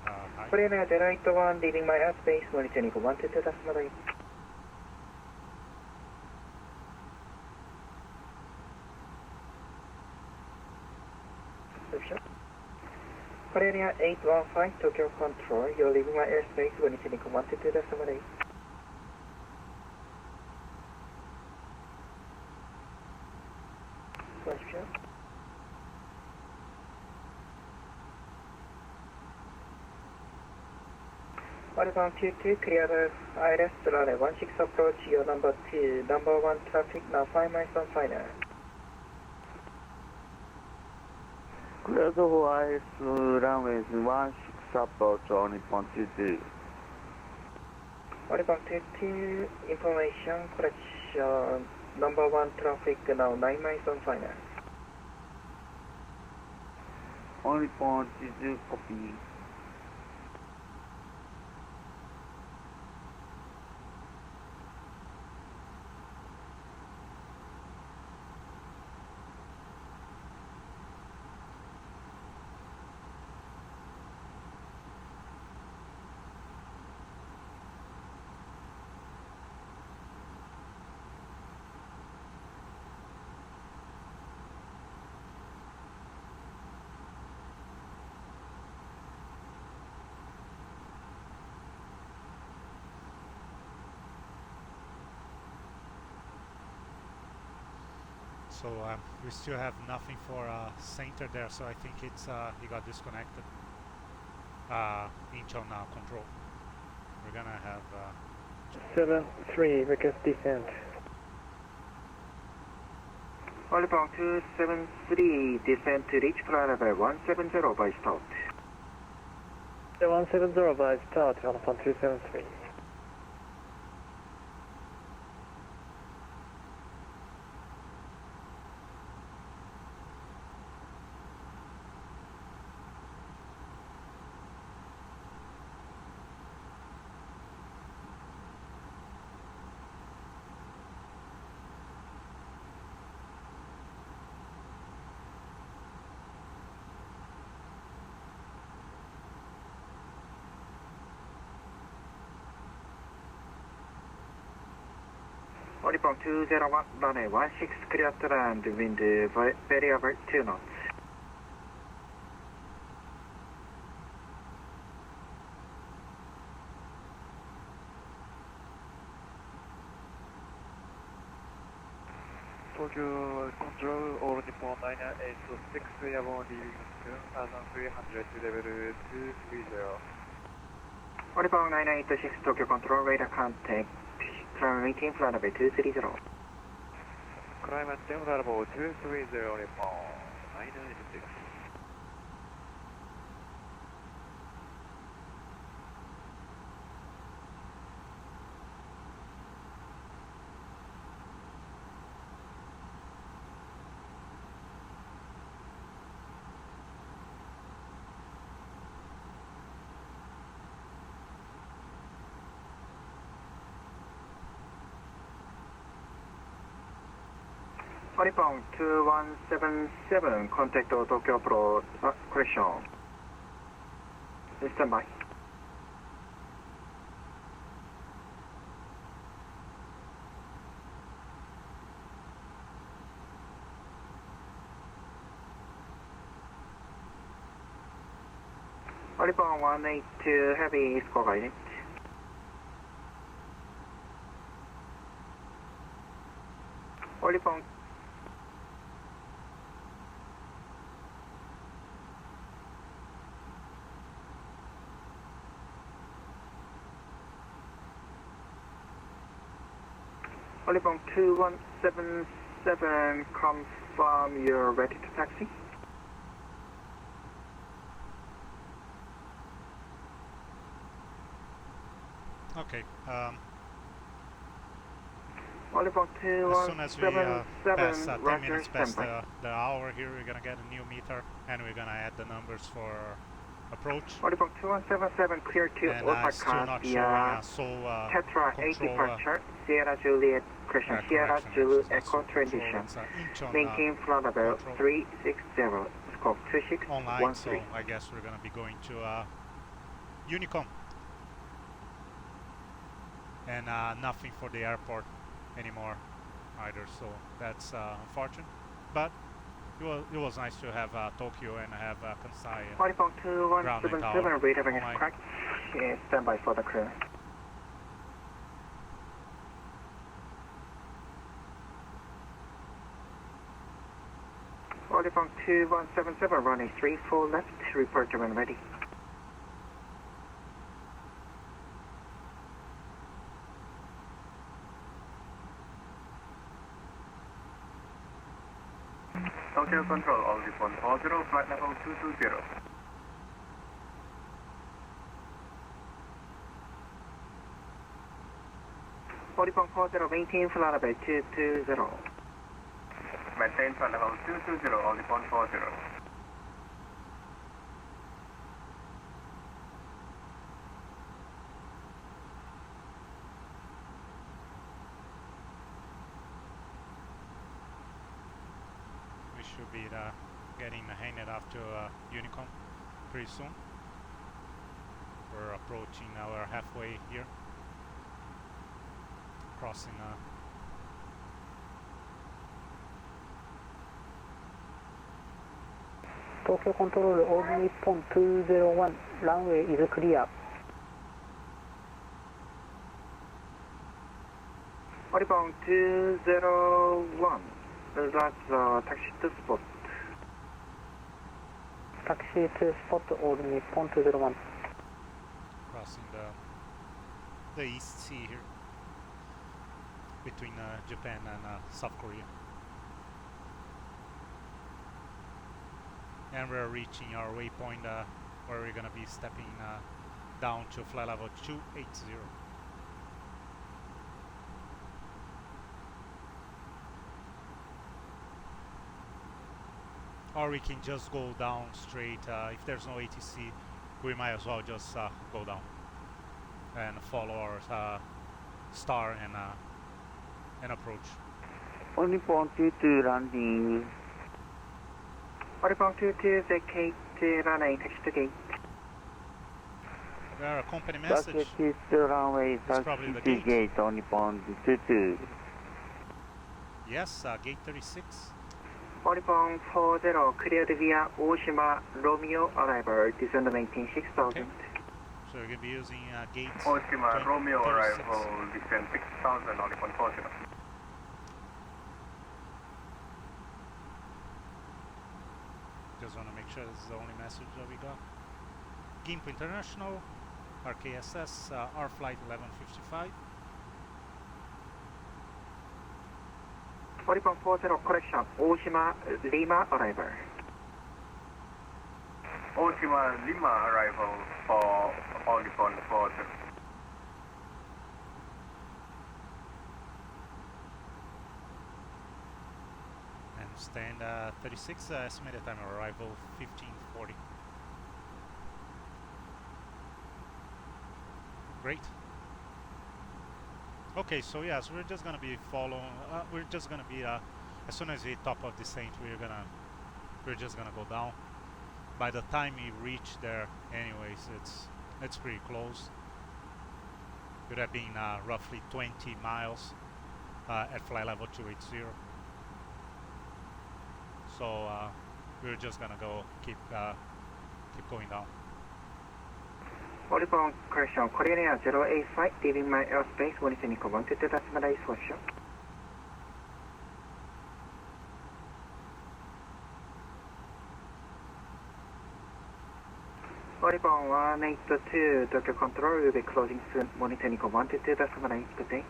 high. Korean Air right 1, leaving my airspace, monitoring 122, that's my right. Area 815, Tokyo Control. You're leaving my airspace when it's Unicom 122.78. Question. Outbound 22, clear the ILS runway 16 approach, your number 2, number 1 traffic, now 5 miles on final. Clear the IS runway 16 approach on Nippon 22. Outbound 22, information, correction, number 1 traffic, now 9 miles on final. On Nippon 22, copy. So we still have nothing for center there, so I think it's he got disconnected. Incheon now control. We're gonna have 7-3, request descent. Outbound 273, descent to reach flight level 170 by start. 170 by start, Outbound 273. Outbound 201, runway 16, clear to land, wind variable 2 knots. Tokyo Control, all Nippon 986, airborne leaving 2300 to level 230. Outbound 986, Tokyo Control, radar contact. Climb maintain flight level 230. Climb maintain flight level 230, Nippon 986. Outbound 2177, contact Tokyo Pro, correction. Stand by. Outbound 182, heavy score guidance. Outbound Outbound 2177, confirm you're ready to taxi. okay. Outbound As soon as we pass 10 minutes past the hour here, we're gonna get a new meter and we're gonna add the numbers for approach. Outbound 2177, clear to And Osaka still not showing via Seoul Tetra 8 control, departure, Sierra Juliet, correction, Sierra Zulu Echo transition, maintain flight level 360, scope 2613. online, so I guess we're gonna be going to UNICOM. And nothing for the airport anymore either, so that's unfortunate, but it was nice to have Tokyo and have Kansai. Volleyball 2177, radar ring is cracked. Stand by for the crew. Volleyball 2177, runway 34 left, report to when ready. Tokyo Control, all Nippon 40, flight level 220. Volleyball 40, maintain flight level 220. Maintain flight level 220, all Nippon 40. We should be getting handed off to UNICOM pretty soon. We're approaching our halfway here. Crossing Tokyo Control, all Nippon 201, runway is clear. Volleyball 201, that's taxi to spot. Taxi to spot, all Nippon 201. crossing the East Sea here between Japan and South Korea. And we're reaching our waypoint where we're gonna be stepping down to flight level 280. Or we can just go down straight. If there's no ATC, we might as well just go down and follow our star and approach. Only point 22 landing. Volleyball 22, vacate runway, taxi to gate. There are a company message. Taxi to runway, It's probably taxi the to gate, only point 22. Yes, gate 36. Volleyball 40, cleared via Oshima Romeo arrival, descend maintain 6000. Okay. So we're going to be using gate Oshima Romeo 36. arrival, descend 6000, only point 40. Just want to make sure this is the only message that we got. Gimpo International, RKSS, our flight 1155. Volleyball 40, correction, Oshima Lima arrival. Oshima Lima arrival for only point 40. And stand 36, estimated time of arrival 1540. Great. Okay, so yes, we're just gonna be following. We're just gonna be as soon as we top of descent, we're just gonna go down. By the time we reach there, anyways, it's pretty close. It would have been roughly 20 miles at flight level 280. So we're just gonna go keep going down. Volleyball correction, Korean Air 085, leaving my airspace, UNICOM 122, that's my instruction. Volleyball 182, Tokyo Control will be closing soon, UNICOM 122, that's my good day.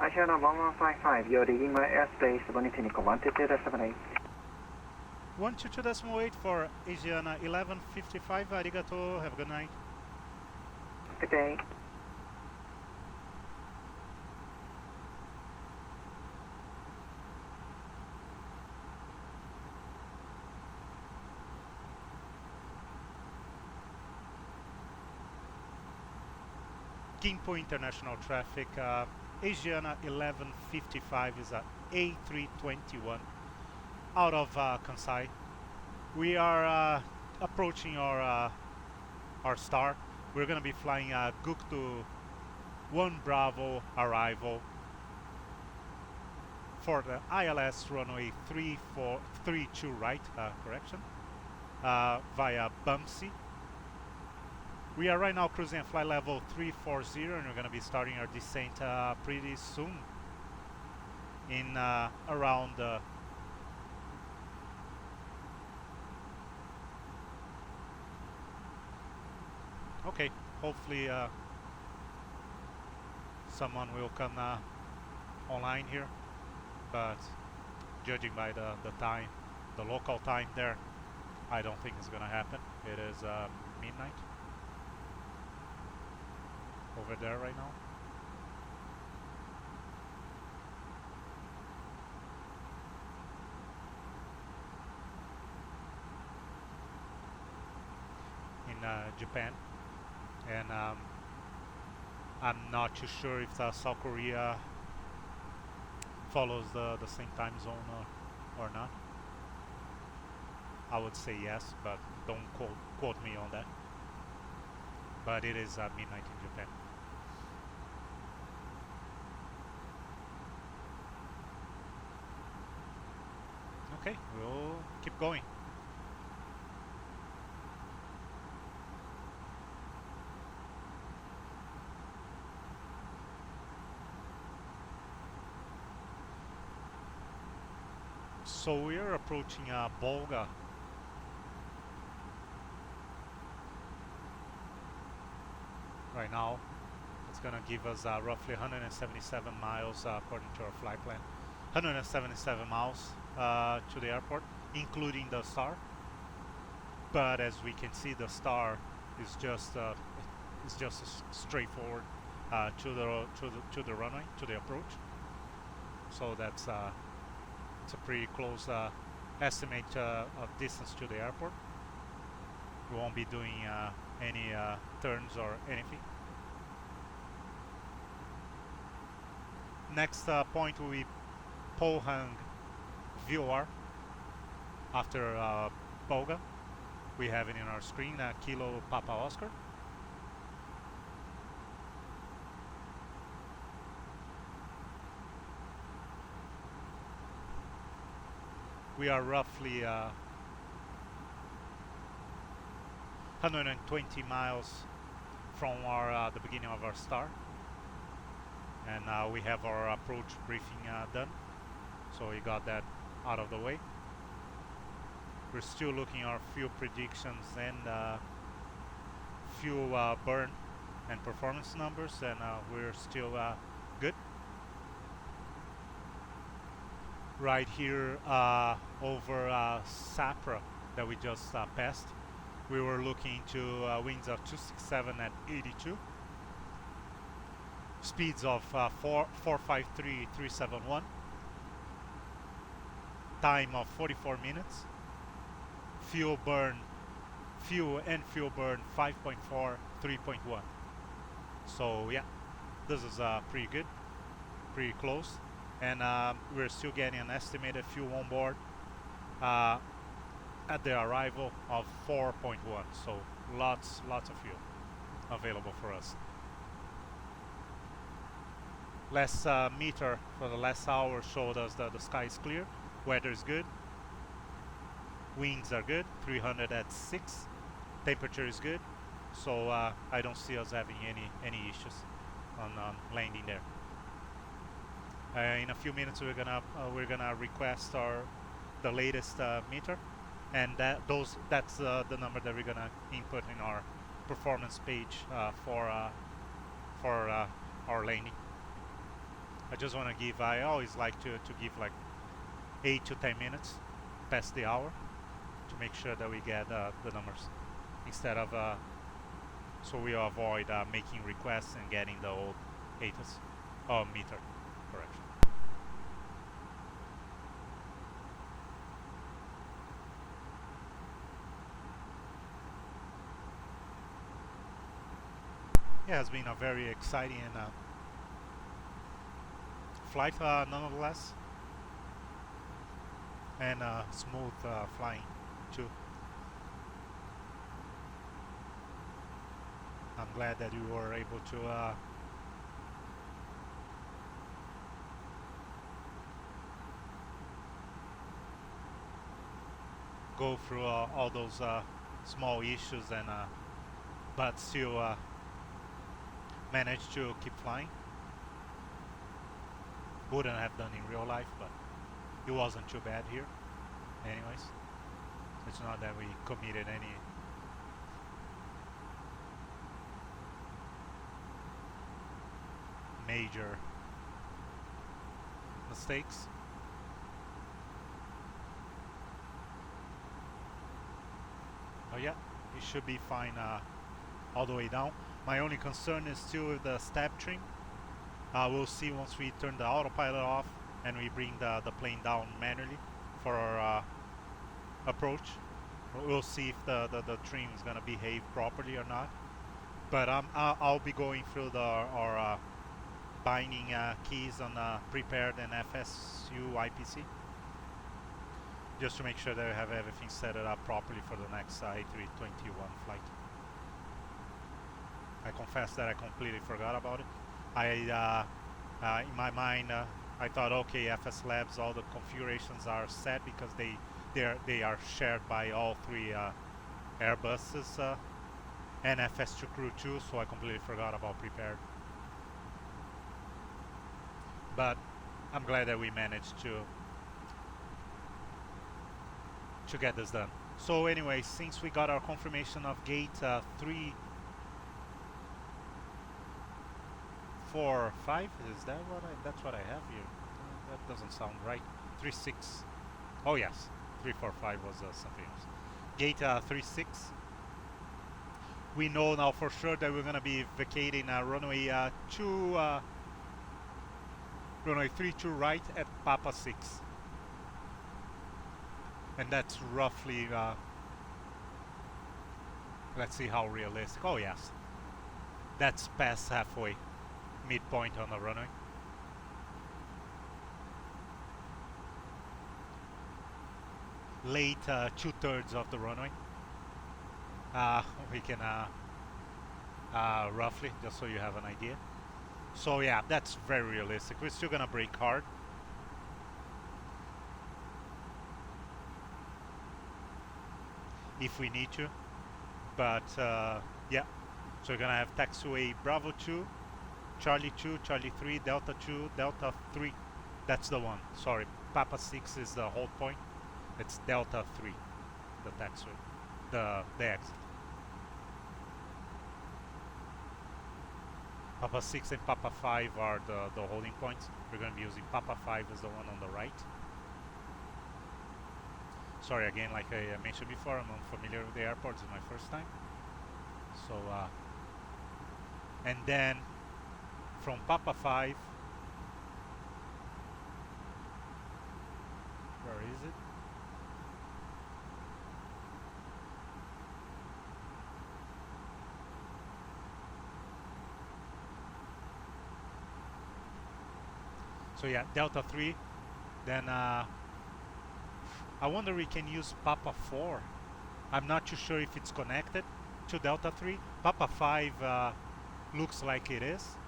Asiana 1155, you're leaving my airspace, UNICOM 122, that's my 122.8 for Asiana 1155. Arigato. Have a good night. Good day. Gimpo International traffic. Asiana 1155 is a A321 out of Kansai. We are approaching our our star. We're gonna be flying Guktu 1 Bravo arrival for the ILS runway 3432 right, correction, via Bumpsy. We are right now cruising at flight level 340, and we're going to be starting our descent pretty soon. In around okay, hopefully someone will come online here, but judging by the time, the local time there, I don't think it's gonna happen. It is midnight over there right now. In Japan, and I'm not too sure if South Korea follows the same time zone or not. I would say yes, but don't quote me on that. But it is midnight in Japan. Okay, we'll keep going. So we are approaching Volga. Right now, it's gonna give us roughly 177 miles according to our flight plan. 177 miles to the airport, including the star. But as we can see, the star is just straightforward to the runway, to the approach. So that's it's a pretty close estimate of distance to the airport. We won't be doing any turns or anything. Next point will be Pohang VOR after Volga. We have it in our screen, Kilo Papa Oscar. We are roughly 120 miles from our the beginning of our star, and we have our approach briefing done, so we got that out of the way. We're still looking at our fuel predictions and fuel burn and performance numbers, and we're still good. Right here over Sapra that we just passed, we were looking to winds of 267 at 82, speeds of 453,371, time of 44 minutes, fuel burn 5.4, 3.1. So yeah, this is pretty good, pretty close. And we're still getting an estimated fuel on board at the arrival of 4.1, so lots of fuel available for us. Last meter for the last hour showed us that the sky is clear, weather is good, winds are good, 300 at 6, temperature is good, so I don't see us having any issues on landing there. In a few minutes we're gonna request the latest meter, and that's the number that we're gonna input in our performance page for our landing. I just want to give, I always like to give like 8 to 10 minutes past the hour to make sure that we get the numbers, instead of so we avoid making requests and getting the old ATIS meter correction. Yeah, it's been a very exciting flight nonetheless, and smooth flying too. I'm glad that you were able to go through all those small issues and but still manage to keep flying. Wouldn't have done in real life, but it wasn't too bad here. Anyways, it's not that we committed any major mistakes. Oh yeah, it should be fine all the way down. My only concern is still with the stab trim. We'll see once we turn the autopilot off and we bring the plane down manually for our approach. We'll see if the trim is gonna behave properly or not. But I'll be going through our binding keys on prepared and FSU IPC, just to make sure that we have everything set it up properly for the next A321 flight. I confess that I completely forgot about it. In my mind, I thought, okay, FSLabs, all the configurations are set because they are shared by all three Airbuses and FS2 Crew 2, so I completely forgot about prepared. But I'm glad that we managed to get this done. So anyway, since we got our confirmation of gate 3, 4, 5, is that what that's what I have here? That doesn't sound right. 3, 6. Oh yes, 3, 4, 5 was something else. Gate 3, 6. We know now for sure that we're gonna be vacating runway 32 right at Papa 6. And that's roughly, let's see how realistic. Oh yes, that's past halfway, midpoint on the runway. Late 2/3 of the runway. We can roughly, just so you have an idea. So yeah, that's very realistic. We're still gonna brake hard. If we need to, but yeah, so we're gonna have taxiway Bravo 2, Charlie 2, Charlie 3, Delta 2, Delta 3, that's the one, sorry, Papa 6 is the hold point, it's Delta 3, the taxiway, the exit. Papa 6 and Papa 5 are the holding points. We're gonna be using Papa 5 as the one on the right. Sorry again, like I mentioned before, I'm unfamiliar with the airport, it's my first time. So, and then from Papa 5, where is it? So yeah, Delta 3, then I wonder we can use Papa 4. I'm not too sure if it's connected to Delta 3. Papa 5 looks like it is.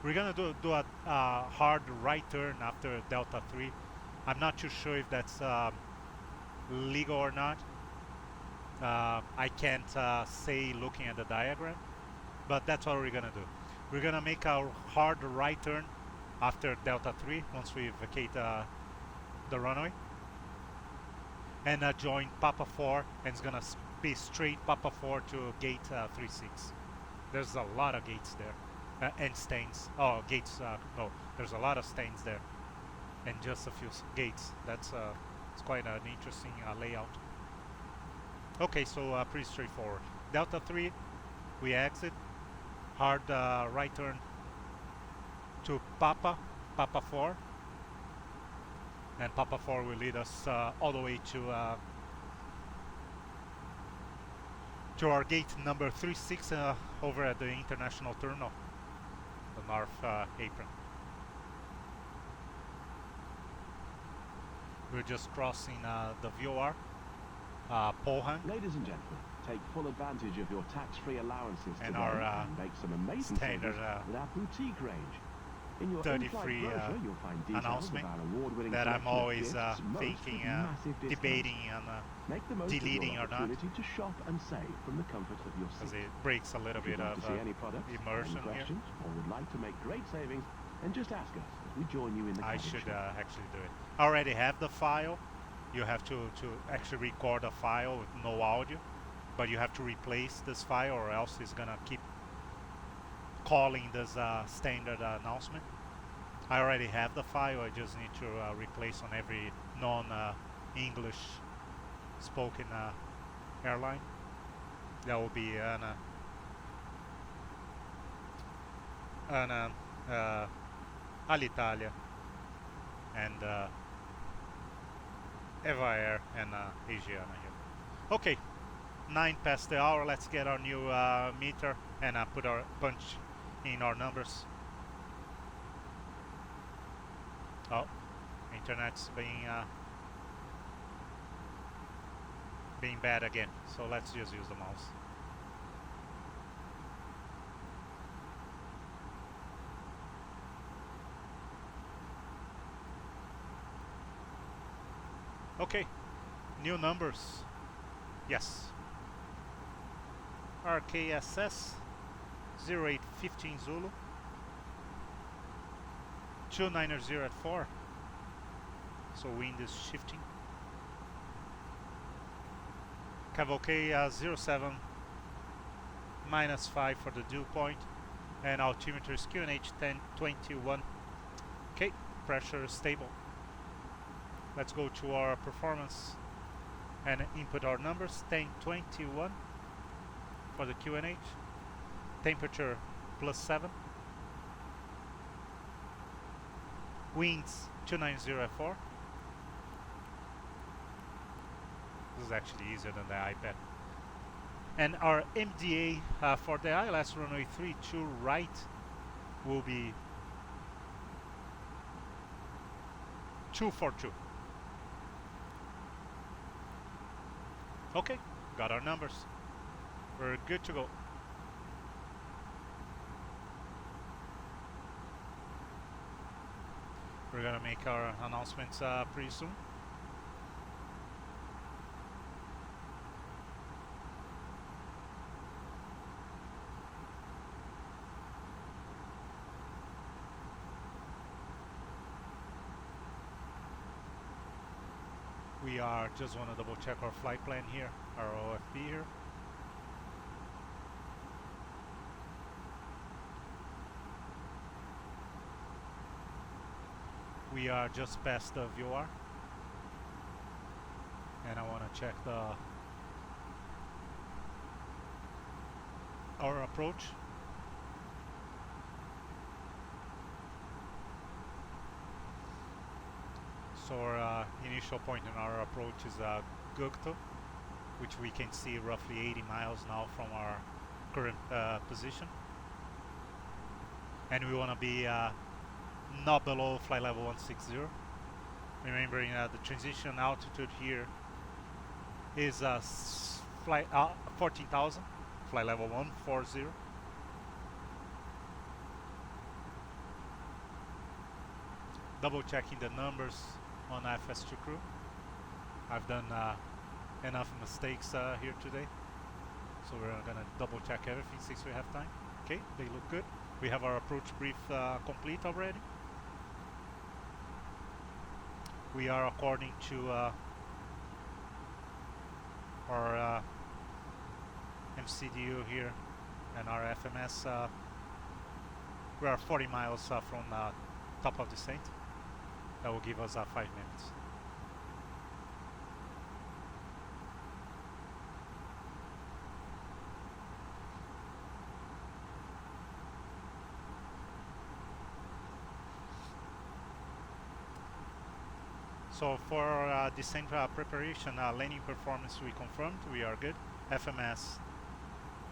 We're gonna do a hard right turn after Delta 3. I'm not too sure if that's legal or not. I can't say looking at the diagram, but that's what we're gonna do. We're gonna make our hard right turn after Delta 3 once we vacate the runway, and join Papa 4, and it's gonna be straight Papa 4 to gate 36. There's a lot of gates there and stains. Oh, gates, no, there's a lot of stains there and just a few gates. That's it's quite an interesting layout. Okay, so pretty straightforward. Delta 3, we exit, hard right turn to Papa 4, and Papa 4 will lead us all the way to our gate number 36 over at the International Terminal, the north apron. We're just crossing the VOR, Pohang. Ladies and gentlemen, take full advantage of your tax-free allowances and today our and make some amazing standard savings with our boutique range. In your duty-free brochure, you'll find details announcement of our award-winning that I'm collection of always gifts, most thinking, with massive discounts. debating on Make the most deleting of or your not, opportunity to shop and save from the comfort of your because seat. it breaks a little If you'd bit like of to see any products, immersion any here. questions, or would like to make great savings, then just ask us as we join you in the I cottage should shop. actually do it. I already have the file. You have to actually record a file with no audio, but you have to replace this file or else it's gonna keep calling this standard announcement. I already have the file. I just need to replace on every non-English spoken airline. That will be Alitalia and Eva Air and Asiana here. Okay, 9 past the hour. Let's get our new meter and punch in our numbers. Oh, internet's being bad again. So let's just use the mouse. Okay, new numbers. Yes. RKSS 0815 Zulu 290 at 4. So wind is shifting. Cavalcade 07 -5 for the dew point, and altimeter is QNH 1021. Okay, pressure is stable. Let's go to our performance and input our numbers. 1021 for the QNH. Temperature +7. Winds 290 at 4. This is actually easier than the iPad. And our MDA for the ILS runway 32 right will be 242. Okay, got our numbers. We're good to go. We're gonna make our announcements pretty soon. We are just want to double check our flight plan here, our OFP here. We are just past the VOR, and I want to check our approach. So our initial point in our approach is Gugto, which we can see roughly 80 miles now from our current position. And we want to be not below flight level 160. Remembering the transition altitude here is 14,000, flight level 140. Double checking the numbers on FS2 crew. I've done enough mistakes here today, so we're gonna double check everything since we have time. Okay, they look good. We have our approach brief complete already. We are according to our MCDU here and our FMS. We are 40 miles from top of the descent. That will give us 5 minutes. So for descent preparation, landing performance we confirmed, we are good. FMS,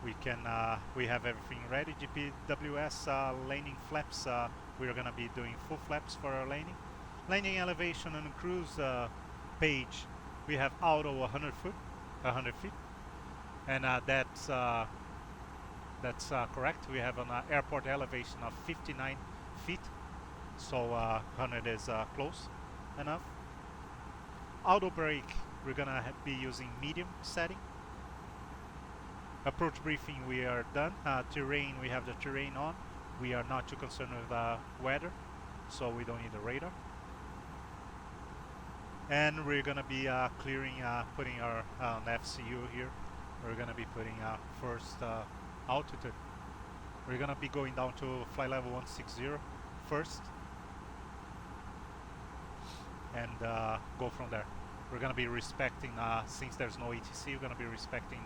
we have everything ready. GPWS landing flaps, we're gonna be doing full flaps for our landing. Landing elevation and cruise page, we have auto 100 feet. And that's correct. We have an airport elevation of 59 feet, so 100 is close enough. Auto brake, we're gonna be using medium setting. Approach briefing, we are done. Terrain, we have the terrain on. We are not too concerned with weather, so we don't need the radar. And we're gonna be clearing, putting our FCU here. We're gonna be putting first altitude. We're gonna be going down to flight level 160 first, and go from there. We're gonna be respecting, since there's no ATC, we're gonna be respecting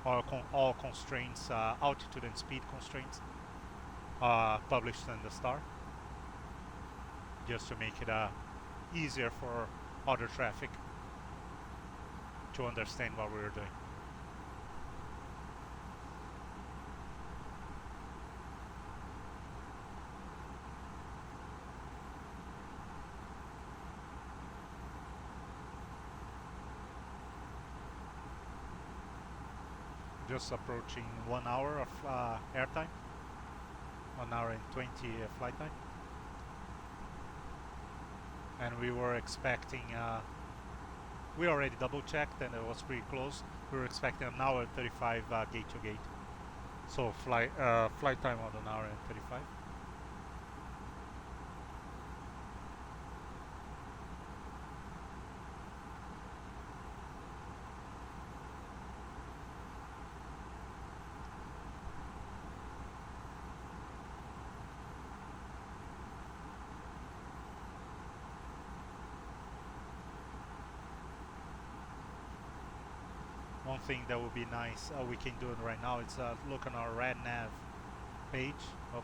all constraints, altitude and speed constraints published in the star, just to make it easier for other traffic to understand what we're doing. Just approaching 1 hour of airtime, 1 hour and 20 flight time. And we were expecting, we already double checked and it was pretty close. We were expecting 1 hour and 35 gate to gate. So flight time of 1 hour and 35. One thing that would be nice, we can do it right now, is look on our RadNav page. Oh,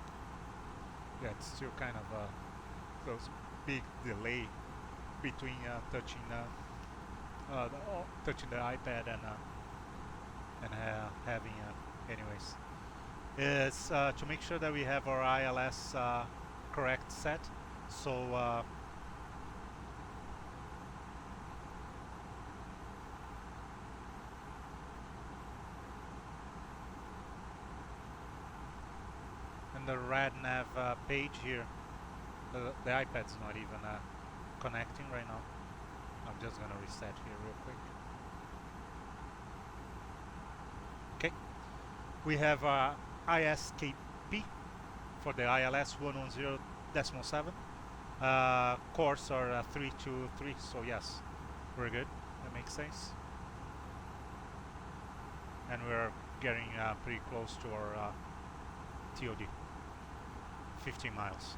yeah, it's still kind of those big delay between touching the iPad and having anyways. Is to make sure that we have our ILS correct set. So the RadNav page here, the iPad's not even connecting right now. I'm just gonna reset here real quick. Okay, we have ISKP for the ILS 110.7. Course are 323, so yes, we're good. That makes sense. And we're getting pretty close to our TOD. 15 miles.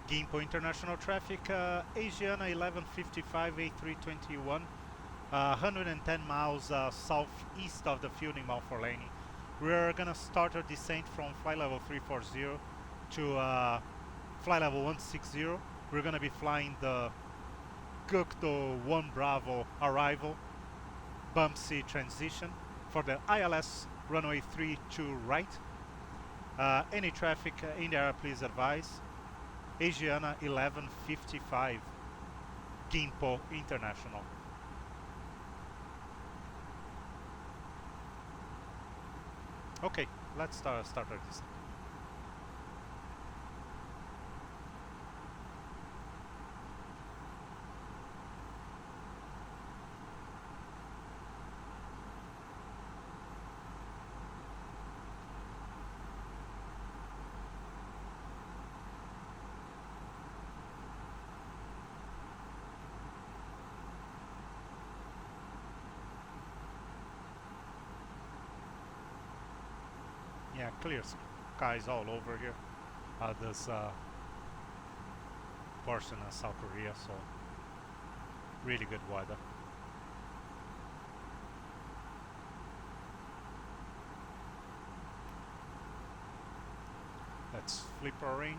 Gimpo International Traffic, Asiana 1155 A321, 110 miles southeast of the field in Mount Forlaney. We're gonna start our descent from flight level 340 to flight level 160. We're gonna be flying the Gukdo 1 Bravo arrival, bumpsy transition for the ILS runway 32 right. Any traffic in the area, please advise. Asiana 1155, Gimpo International. Okay, let's start our descent. Yeah, clear skies all over here. This portion of South Korea, so really good weather. flipper range.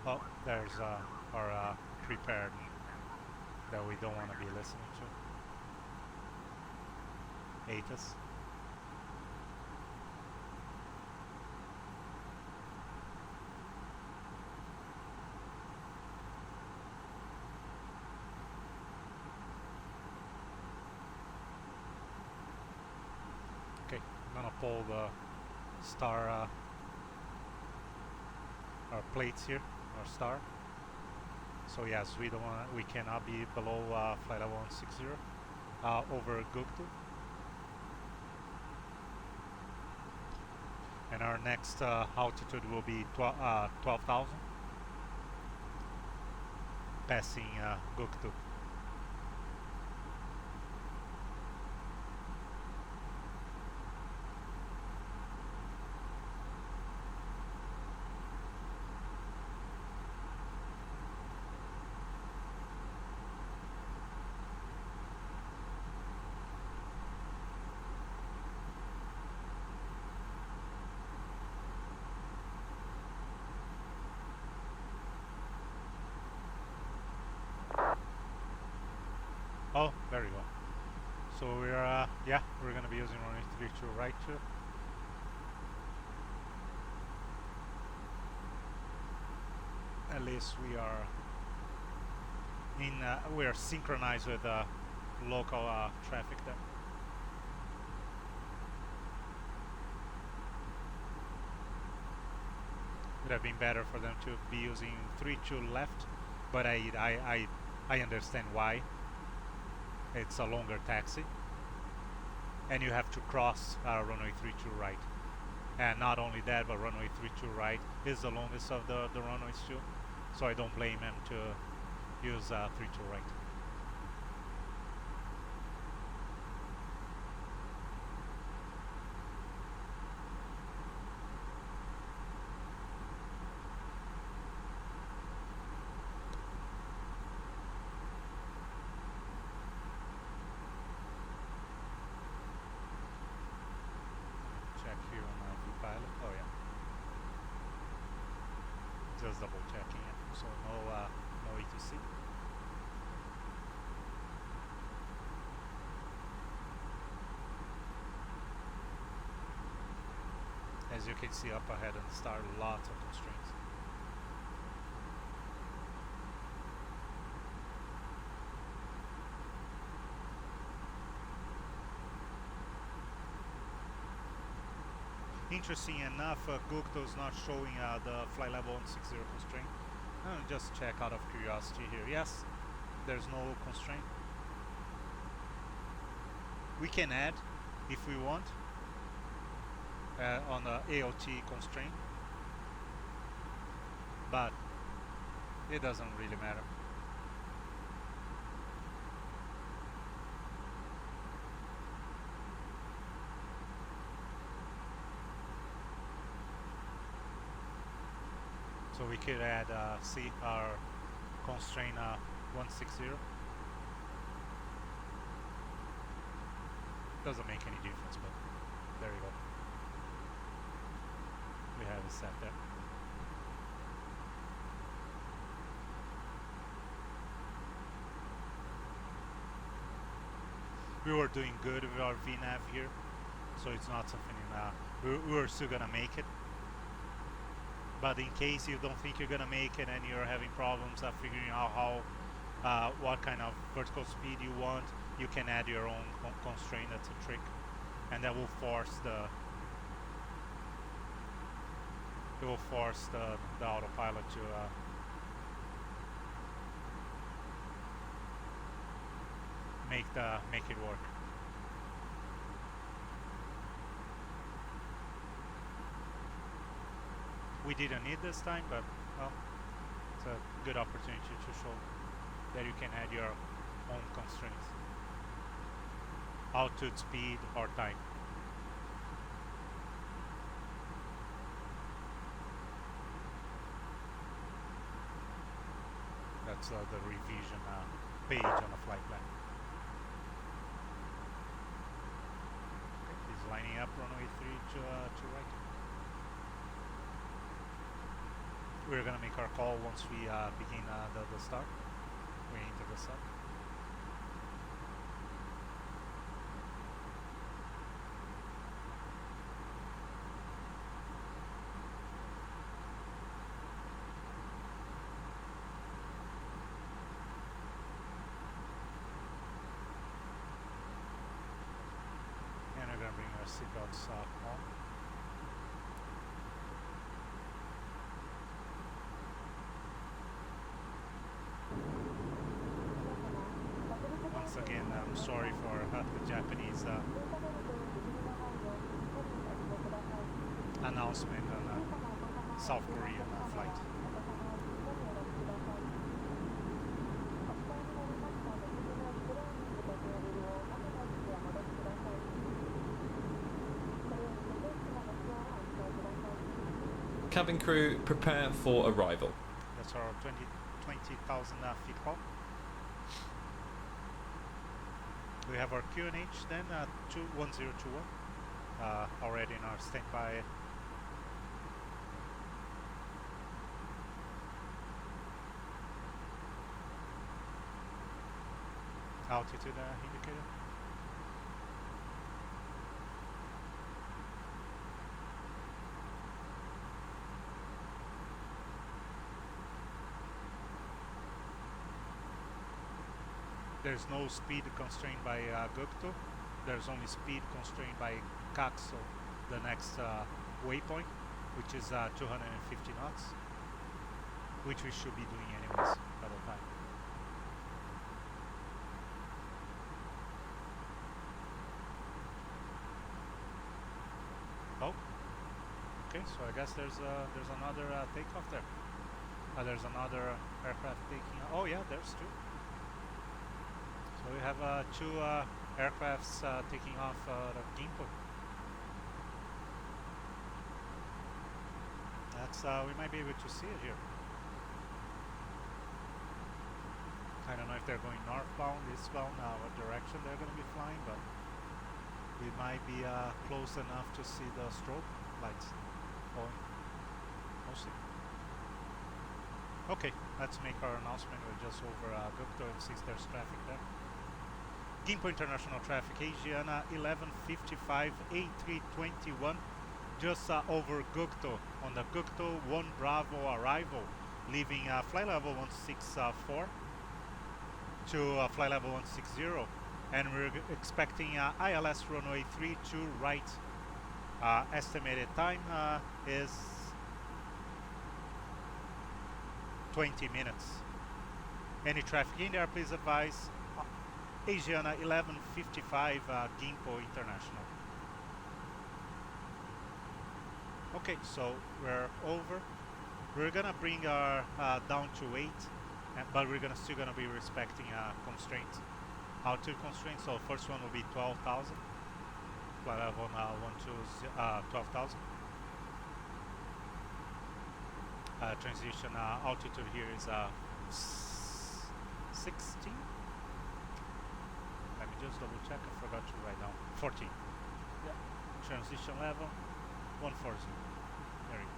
Oh, there's our prepared that we don't want to be listening to. ATIS. Okay, I'm gonna pull the star our plates here. Our star. So yes, we cannot be below flight level 160 over Guktu. And our next altitude will be 12,000, passing Guktu. Oh, there we go. So we're yeah, we're gonna be using runway 32 right too. At least we are in. We are synchronized with local traffic there. Would have been better for them to be using 32 left, but I understand why. It's a longer taxi, and you have to cross runway 32 right. And not only that, but runway 32 right is the longest of the runways too. So I don't blame him to use 32 right. Just double checking it, so no ETC. As you can see up ahead on the star, lots of constraints. Interesting enough, Guktu is not showing the flight level 160 constraint. Just check out of curiosity here. Yes, there's no constraint. We can add if we want on the AOT constraint, but it doesn't really matter. So we could add, see our constraint 160. Doesn't make any difference, but there you go. We have it set there. We were doing good with our VNAV here, so it's not something we're still gonna make it. But in case you don't think you're gonna make it and you're having problems figuring out how, what kind of vertical speed you want, you can add your own constraint. That's a trick, and that will force the autopilot to make it work. We didn't need this time, but well, it's a good opportunity to show that you can add your own constraints. Altitude, speed, or time. That's the revision page on a flight plan. Okay, he's lining up runway 3 to right. We're gonna make our call once we begin the start. We enter the start. And we're gonna bring our seatbelts on. Once again, I'm sorry for the Japanese announcement on South Korean flight. Cabin crew, prepare for arrival. That's our 20,000 feet call. We have our QNH then, 1021, already in our standby. Altitude indicator. There's no speed constrained by Gukto. There's only speed constrained by Kakso, the next waypoint, which is 250 knots, which we should be doing anyways by the time. Oh, okay. So I guess there's another takeoff there. There's another aircraft taking. Oh yeah, there's two. So we have two aircrafts taking off the Gimpo. That's we might be able to see it here. I don't know if they're going northbound, eastbound, what direction they're going to be flying, but we might be close enough to see the strobe lights going. We'll see. Okay, let's make our announcement. We're just over Gukto and see if there's traffic there. Gimpo International Traffic, Asiana 1155 A321, just over Gukto, on the Gukto 1 Bravo arrival, leaving flight level 164 to flight level 160, and we're expecting ILS runway 32 right. Estimated time is 20 minutes. Any traffic in there, please advise. Asiana 1155 Gimpo International. Okay, so we're over. We're gonna bring our down to 8, but we're still gonna be respecting constraints, altitude constraints. So first one will be 12,000. Flight level 12,000. Transition altitude here is 16. Let me just double check. I forgot to write down 14. Yeah. Transition level 140. There you go.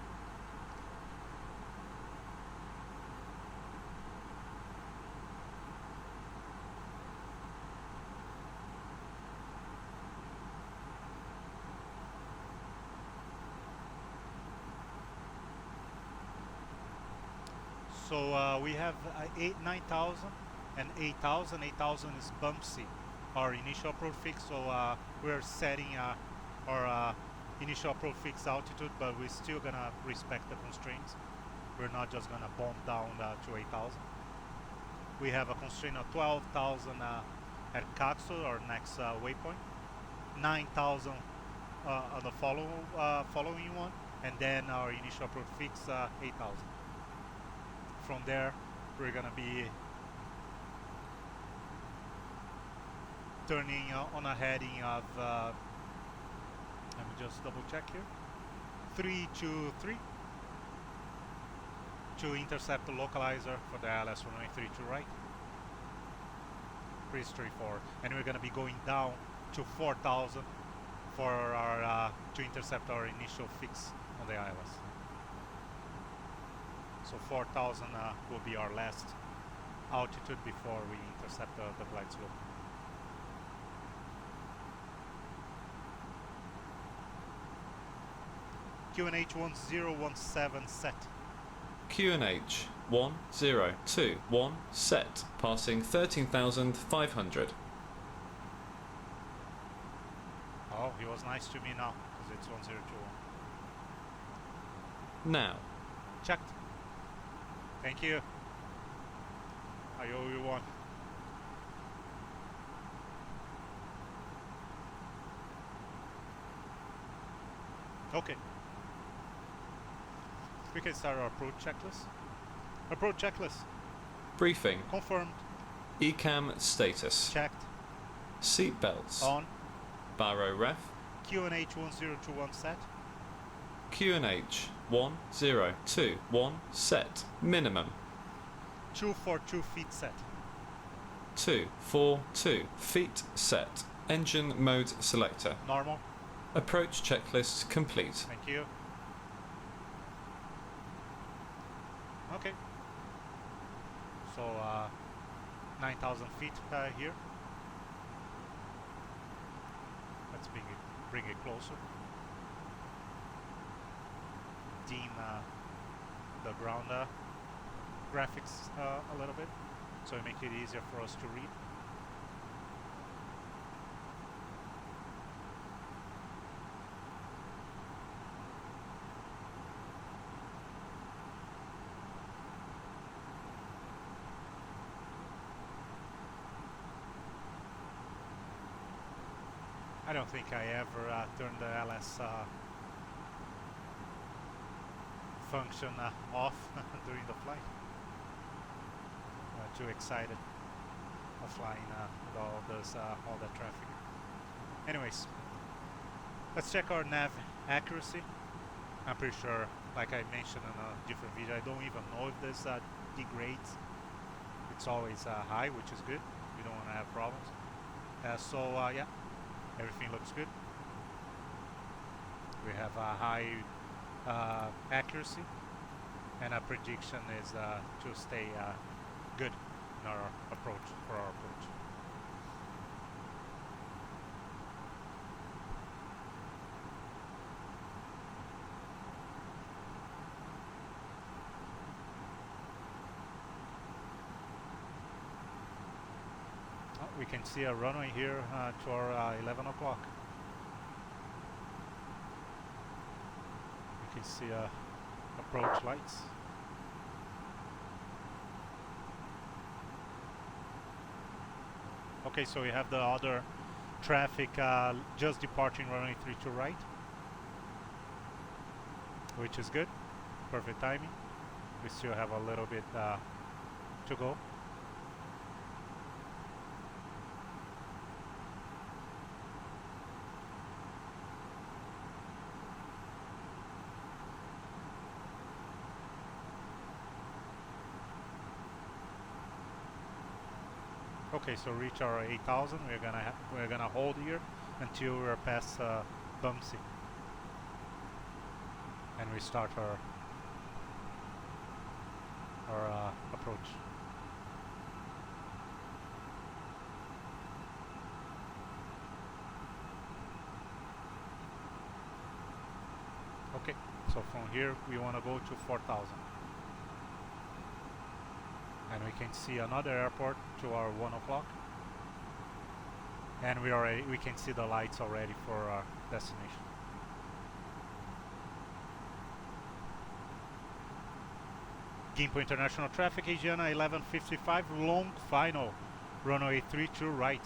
So we have 9,000 and 8,000. 8,000 is bumpsy, our initial approach fix. So we're setting our initial approach fix altitude, but we're still gonna respect the constraints. We're not just gonna bomb down to 8,000. We have a constraint of 12,000 at Kakso, our next waypoint. 9,000 on the following one, and then our initial approach fix 8,000. From there, we're gonna be turning on a heading of, let me just double check here, 323 to intercept the localizer for the ILS runway 32 right. Pretty straightforward. And we're gonna be going down to 4,000 for our to intercept our initial fix on the ILS. So 4,000 will be our last altitude before we intercept the glide slope. QNH 1017 set. QNH 1021 set, passing 13,500. Oh, he was nice to me now, because it's 1021. Now. Checked. Thank you. I owe you one. Okay. We can start our approach checklist. Approach checklist. Briefing. Confirmed. ECAM status. Checked. Seat belts. On. Baro ref. QNH 1021 set. QNH 1021 set. Minimum. 242 feet set. 242 feet set. Engine mode selector. Normal. Approach checklist complete. Thank you. Okay. So 9,000 feet here. Let's bring it closer. Dim the ground graphics a little bit, so it makes it easier for us to read. I don't think I ever turned the LS function off during the flight. Too excited of flying with all that traffic. Anyways, let's check our nav accuracy. I'm pretty sure, like I mentioned in a different video, I don't even know if this degrades. It's always high, which is good. We don't want to have problems. Yeah, everything looks good. We have a high accuracy, and our prediction is to stay good in our approach, for our approach. We can see a runway here to our 11 o'clock. You can see approach lights. Okay, so we have the other traffic just departing runway 32 right, which is good. Perfect timing. We still have a little bit to go. Okay, so reach our 8,000. We're gonna hold here until we're past Bumsy, and we start our approach. Okay, so from here we want to go to 4,000. And we can see another airport to our 1 o'clock, and we can see the lights already for our destination. Gimpo International Traffic, Asiana 1155, long final, runway 32 right.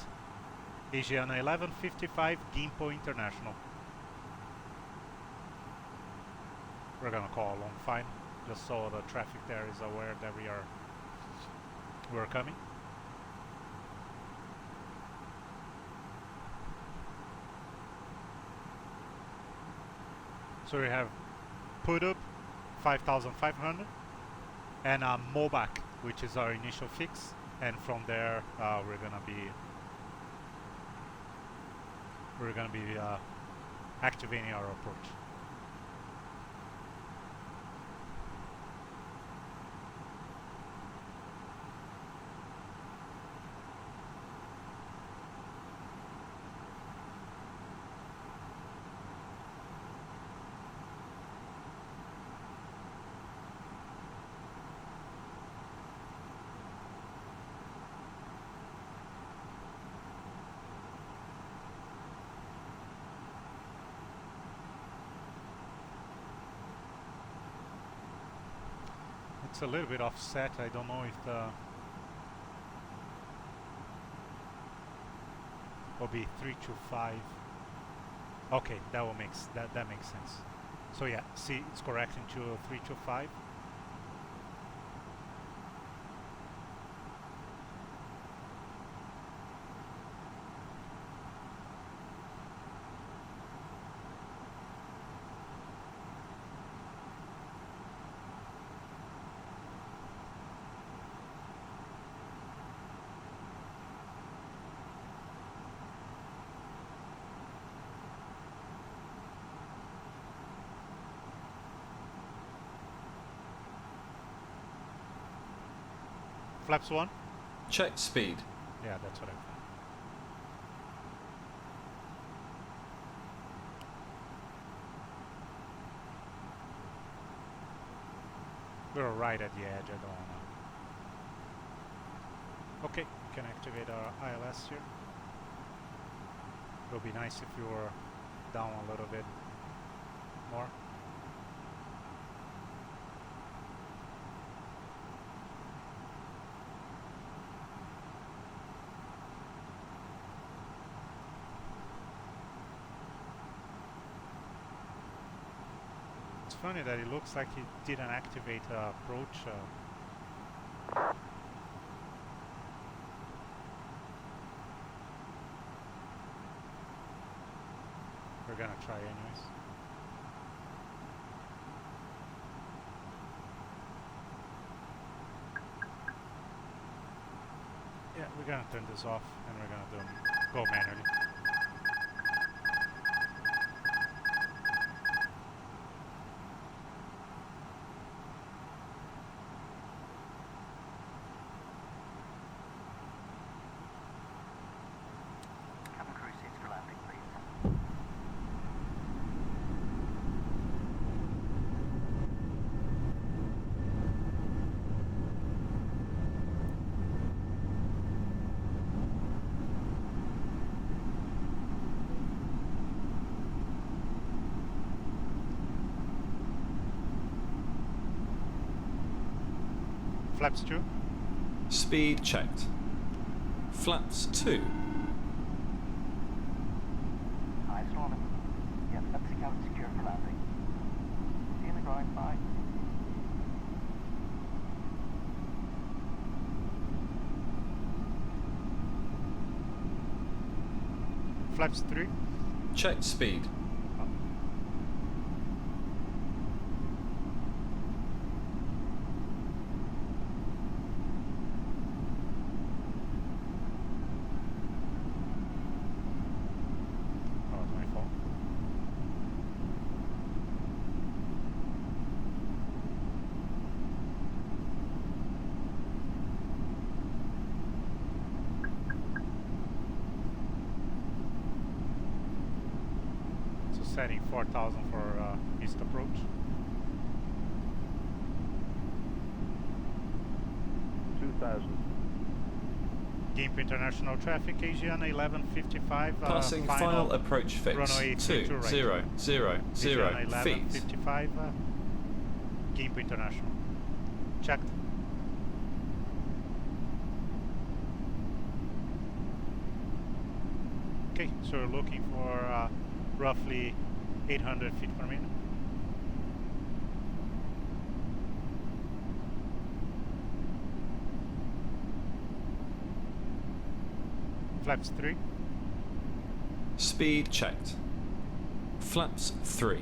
Asiana 1155, Gimpo International. we're gonna call long fine, just so the traffic there is aware that we're coming. So we have put up 5,500 and MOBAC, which is our initial fix, and from there we're gonna be activating our approach. It's a little bit offset. I don't know if the will be 325. Okay, that will makes that makes sense. So yeah, see, it's correcting to 325. Flaps 1? Check speed. Yeah, that's what I thought. We're right at the edge, I don't wanna... Okay, we can activate our ILS here. It would be nice if you were down a little bit more. It's funny that it looks like it didn't activate approach. We're gonna try anyways. Yeah, we're gonna turn this off and we're gonna go manually. Flaps 2. Speed checked. Flaps 2. Hi, Norman. Yep, that's the cabin secure for landing. Feeling right, bye. Flaps 3. Check speed. Setting 4,000 for east approach. GIMP international traffic, Asiana 1155. Passing final approach fix. Runway 2000 right. feet. 1155. GIMP international. Checked. Okay, so we're looking for roughly 800 feet per minute. Flaps 3. Speed checked. Flaps 3.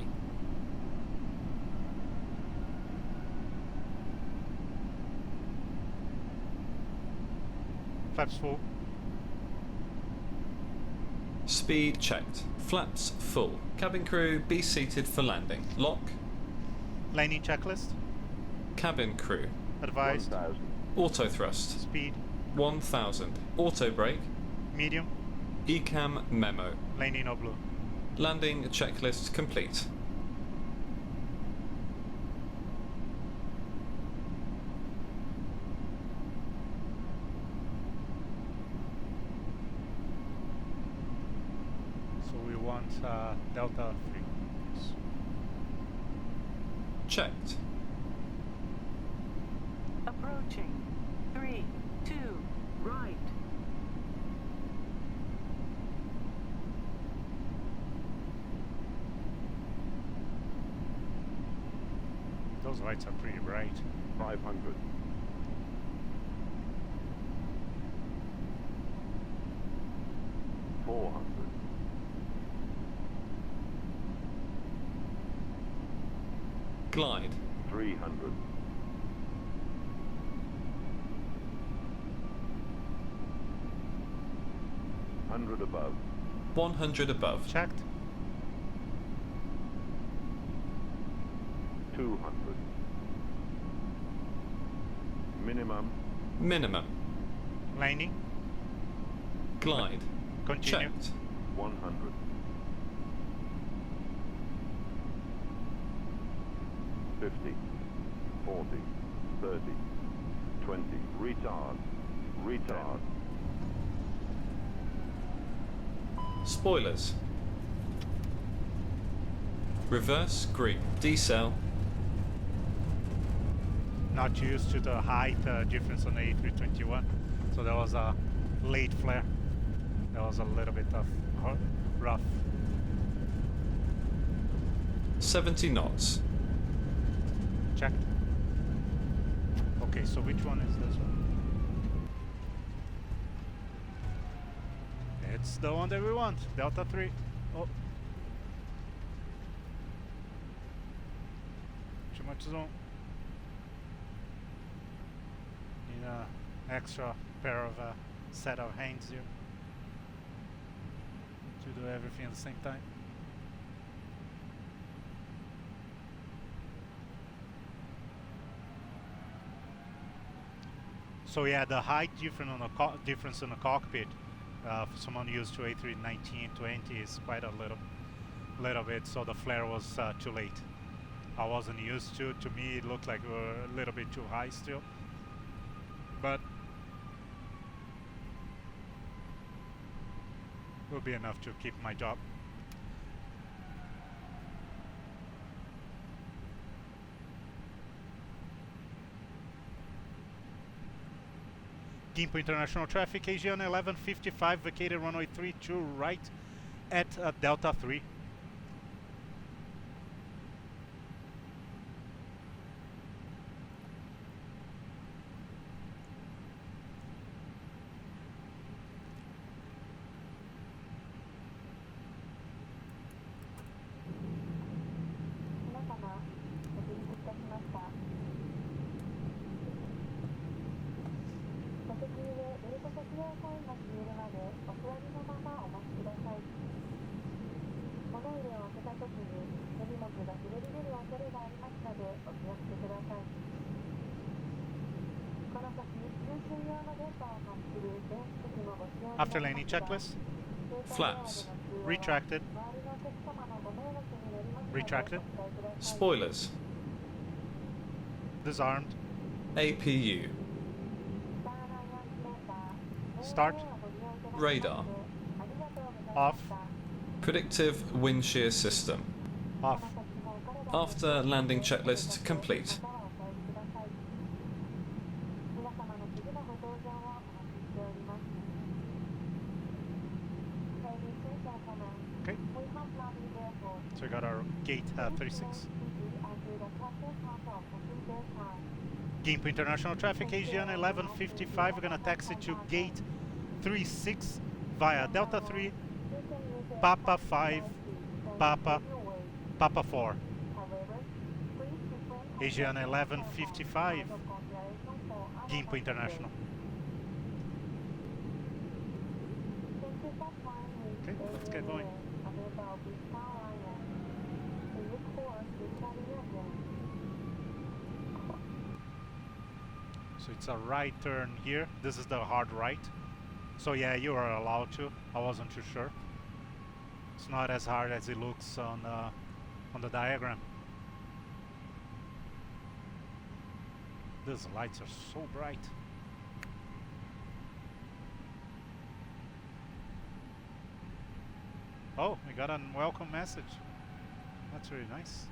Flaps 4. Speed checked. Flaps full. Cabin crew, be seated for landing. Lock. Landing checklist. Cabin crew. Advised. 1,000. Auto thrust. Speed. 1000. Auto brake. Medium. ECAM memo. Landing oblong. Landing checklist complete. So we want Delta 3. Yes. Checked. Approaching. 3, 2, right. Those lights are pretty bright. 500. 400. Glide. 300. 100 above. 100 above. Checked. 200. Minimum. Minimum. Landing. Glide. Continue. Checked. 100. 50. 40. 30. 20. Retard. Retard. Spoilers. Reverse green. Decel. Not used to the height difference on the A321, so there was a late flare. There was a little bit of rough. 70 knots. Checked. Okay, so which one is this one? It's the one that we want, Delta 3. Oh. Too much zone. Need an extra pair of set of hands here to do everything at the same time. So yeah, the height difference on the difference in the cockpit for someone used to A319 20 is quite a little bit. So the flare was too late. I wasn't used to. To me, it looked like we were a little bit too high still. But will be enough to keep my job. Gimpo International Traffic, Asiana 1155, vacated runway 32 right at Delta 3. After landing checklist. Flaps. Retracted. Retracted. Spoilers. Disarmed. APU. Start. Radar. Off. Predictive wind shear system. Off. After landing checklist complete. Okay. So we got our gate 36. Gimpo International Traffic, Asiana 1155. We're gonna taxi to gate 36 via Delta 3, Papa 5, Papa 4. Asiana 1155, Gimpo International. Okay, let's get going. So it's a right turn here. This is the hard right. So yeah, you are allowed to. I wasn't too sure. It's not as hard as it looks on the diagram. These lights are so bright. Oh, we got a welcome message. That's really nice.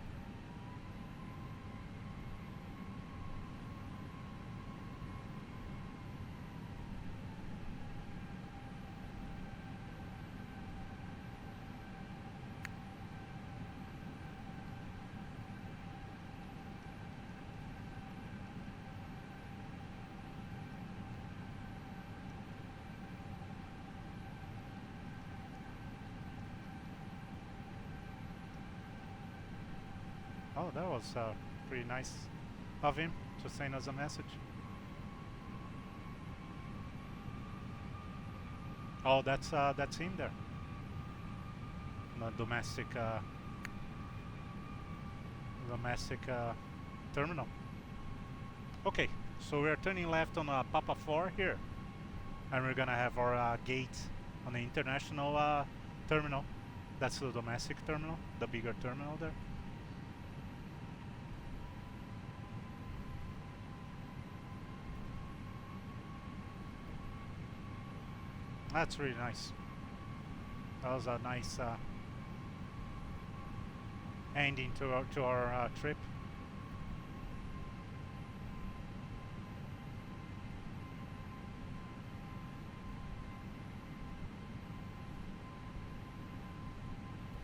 Oh, that was pretty nice of him to send us a message. Oh, that's him there. The domestic terminal. Okay, so we're turning left on Papa 4 here, and we're gonna have our gate on the international terminal. That's the domestic terminal, the bigger terminal there. That's really nice. That was a nice ending to our trip.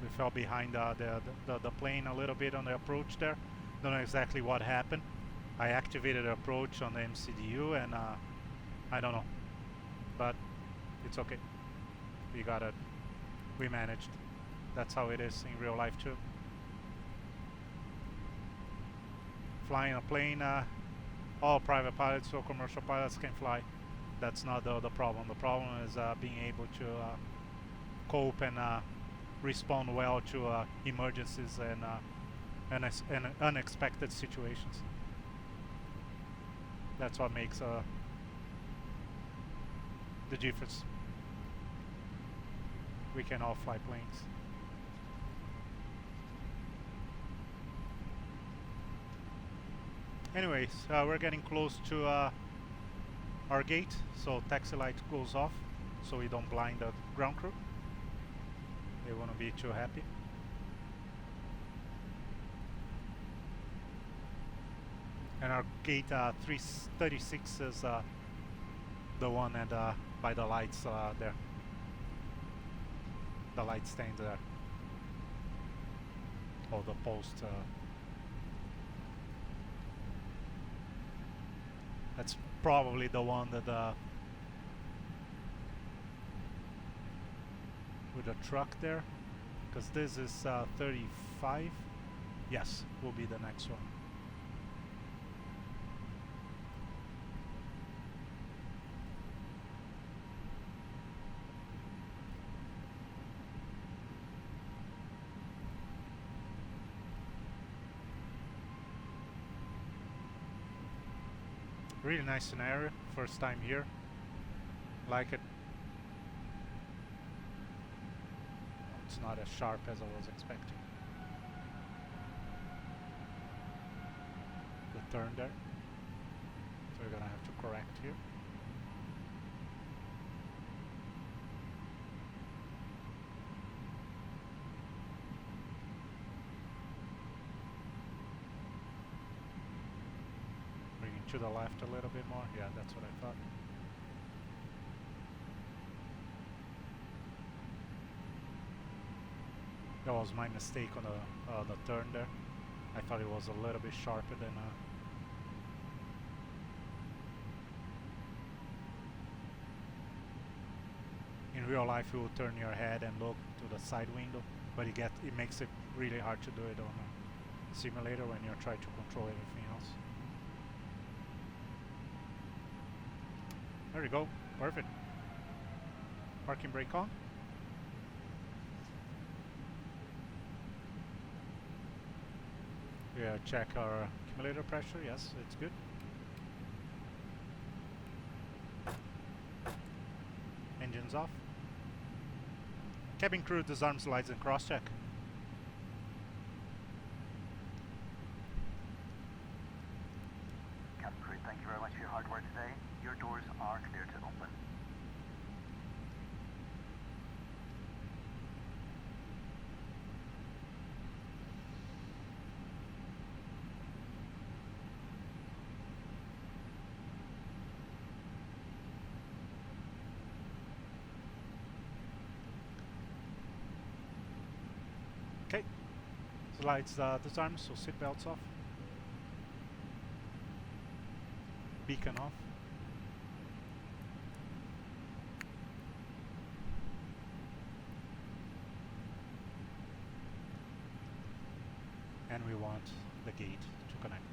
We fell behind the plane a little bit on the approach there. Don't know exactly what happened. I activated the approach on the MCDU and I don't know, but it's okay. We got it. We managed. That's how it is in real life too. Flying a plane, all private pilots or commercial pilots can fly. That's not the problem. The problem is being able to cope and respond well to emergencies and unexpected situations. That's what makes the difference. We can all fly planes. Anyways, we're getting close to our gate, so taxi light goes off so we don't blind the ground crew. They won't be too happy. And our gate 336 is the one at by the lights there. The light stand there. Or the post. That's probably the one that with a truck there, because this is 35. Yes, will be the next one. Really nice scenario, first time here. Like it. It's not as sharp as I was expecting. The turn there. So we're gonna have to correct here. To the left a little bit more. Yeah, that's what I thought. That was my mistake on the turn there. I thought it was a little bit sharper than in in real life you will turn your head and look to the side window, but it makes it really hard to do it on a simulator when you're trying to control everything else. There we go, perfect. Parking brake on. Yeah, check our accumulator pressure. Yes, it's good. Engines off. Cabin crew disarms lights and cross check. Captain crew, thank you very much for your hard work today. Your doors are clear to open. Okay, the lights disarmed, so seat belts off. Beacon off. And we want the gate to connect.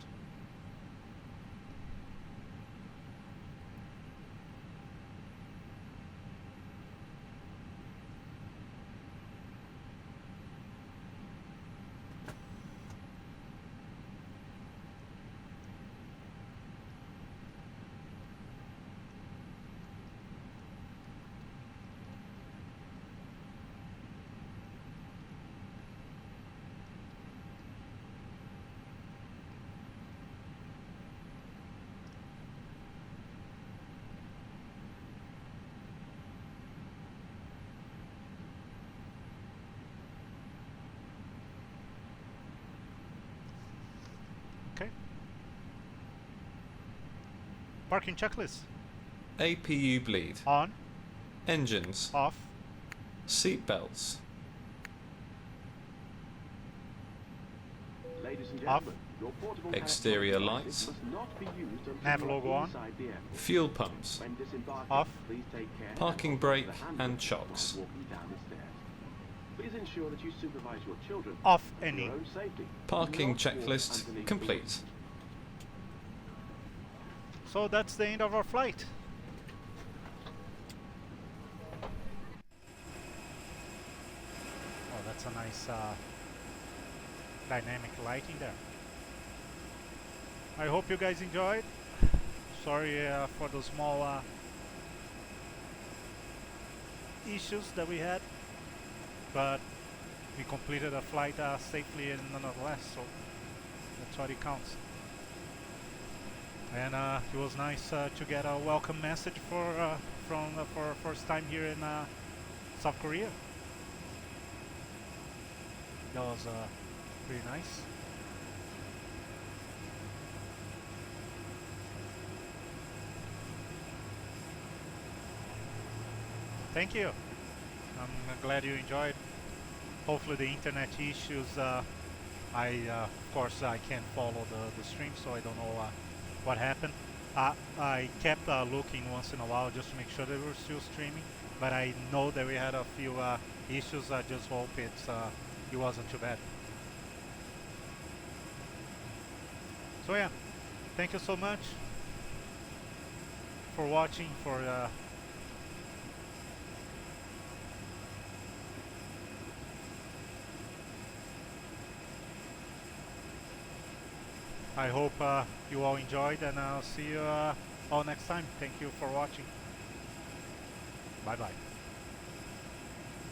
Okay. Parking checklist. APU bleed. On. Engines. Off. Seat belts. Ladies and Off. gentlemen, your portable Exterior electronic lights. devices must not be used until Nav you are logo on. inside the airport. Fuel pumps. When disembarking, Off. please take care Parking and brake hold the handle and while chocks. walking down the stairs. Please ensure that you supervise your children Off for and your in. own safety. Parking Do not walk checklist underneath the complete. wheels. So that's the end of our flight. Oh, that's a nice dynamic lighting there. I hope you guys enjoyed. Sorry for the small issues that we had, but we completed a flight safely and nonetheless, so that's what it counts. And it was nice to get a welcome message for our first time here in South Korea. That was pretty nice. Thank you. I'm glad you enjoyed. Hopefully the internet issues, of course I can't follow the stream, so I don't know what happened. I kept looking once in a while just to make sure they were still streaming, but I know that we had a few issues. I just hope it wasn't too bad. So yeah, thank you so much for watching, I hope you all enjoyed, and I'll see you all next time. Thank you for watching. Bye bye.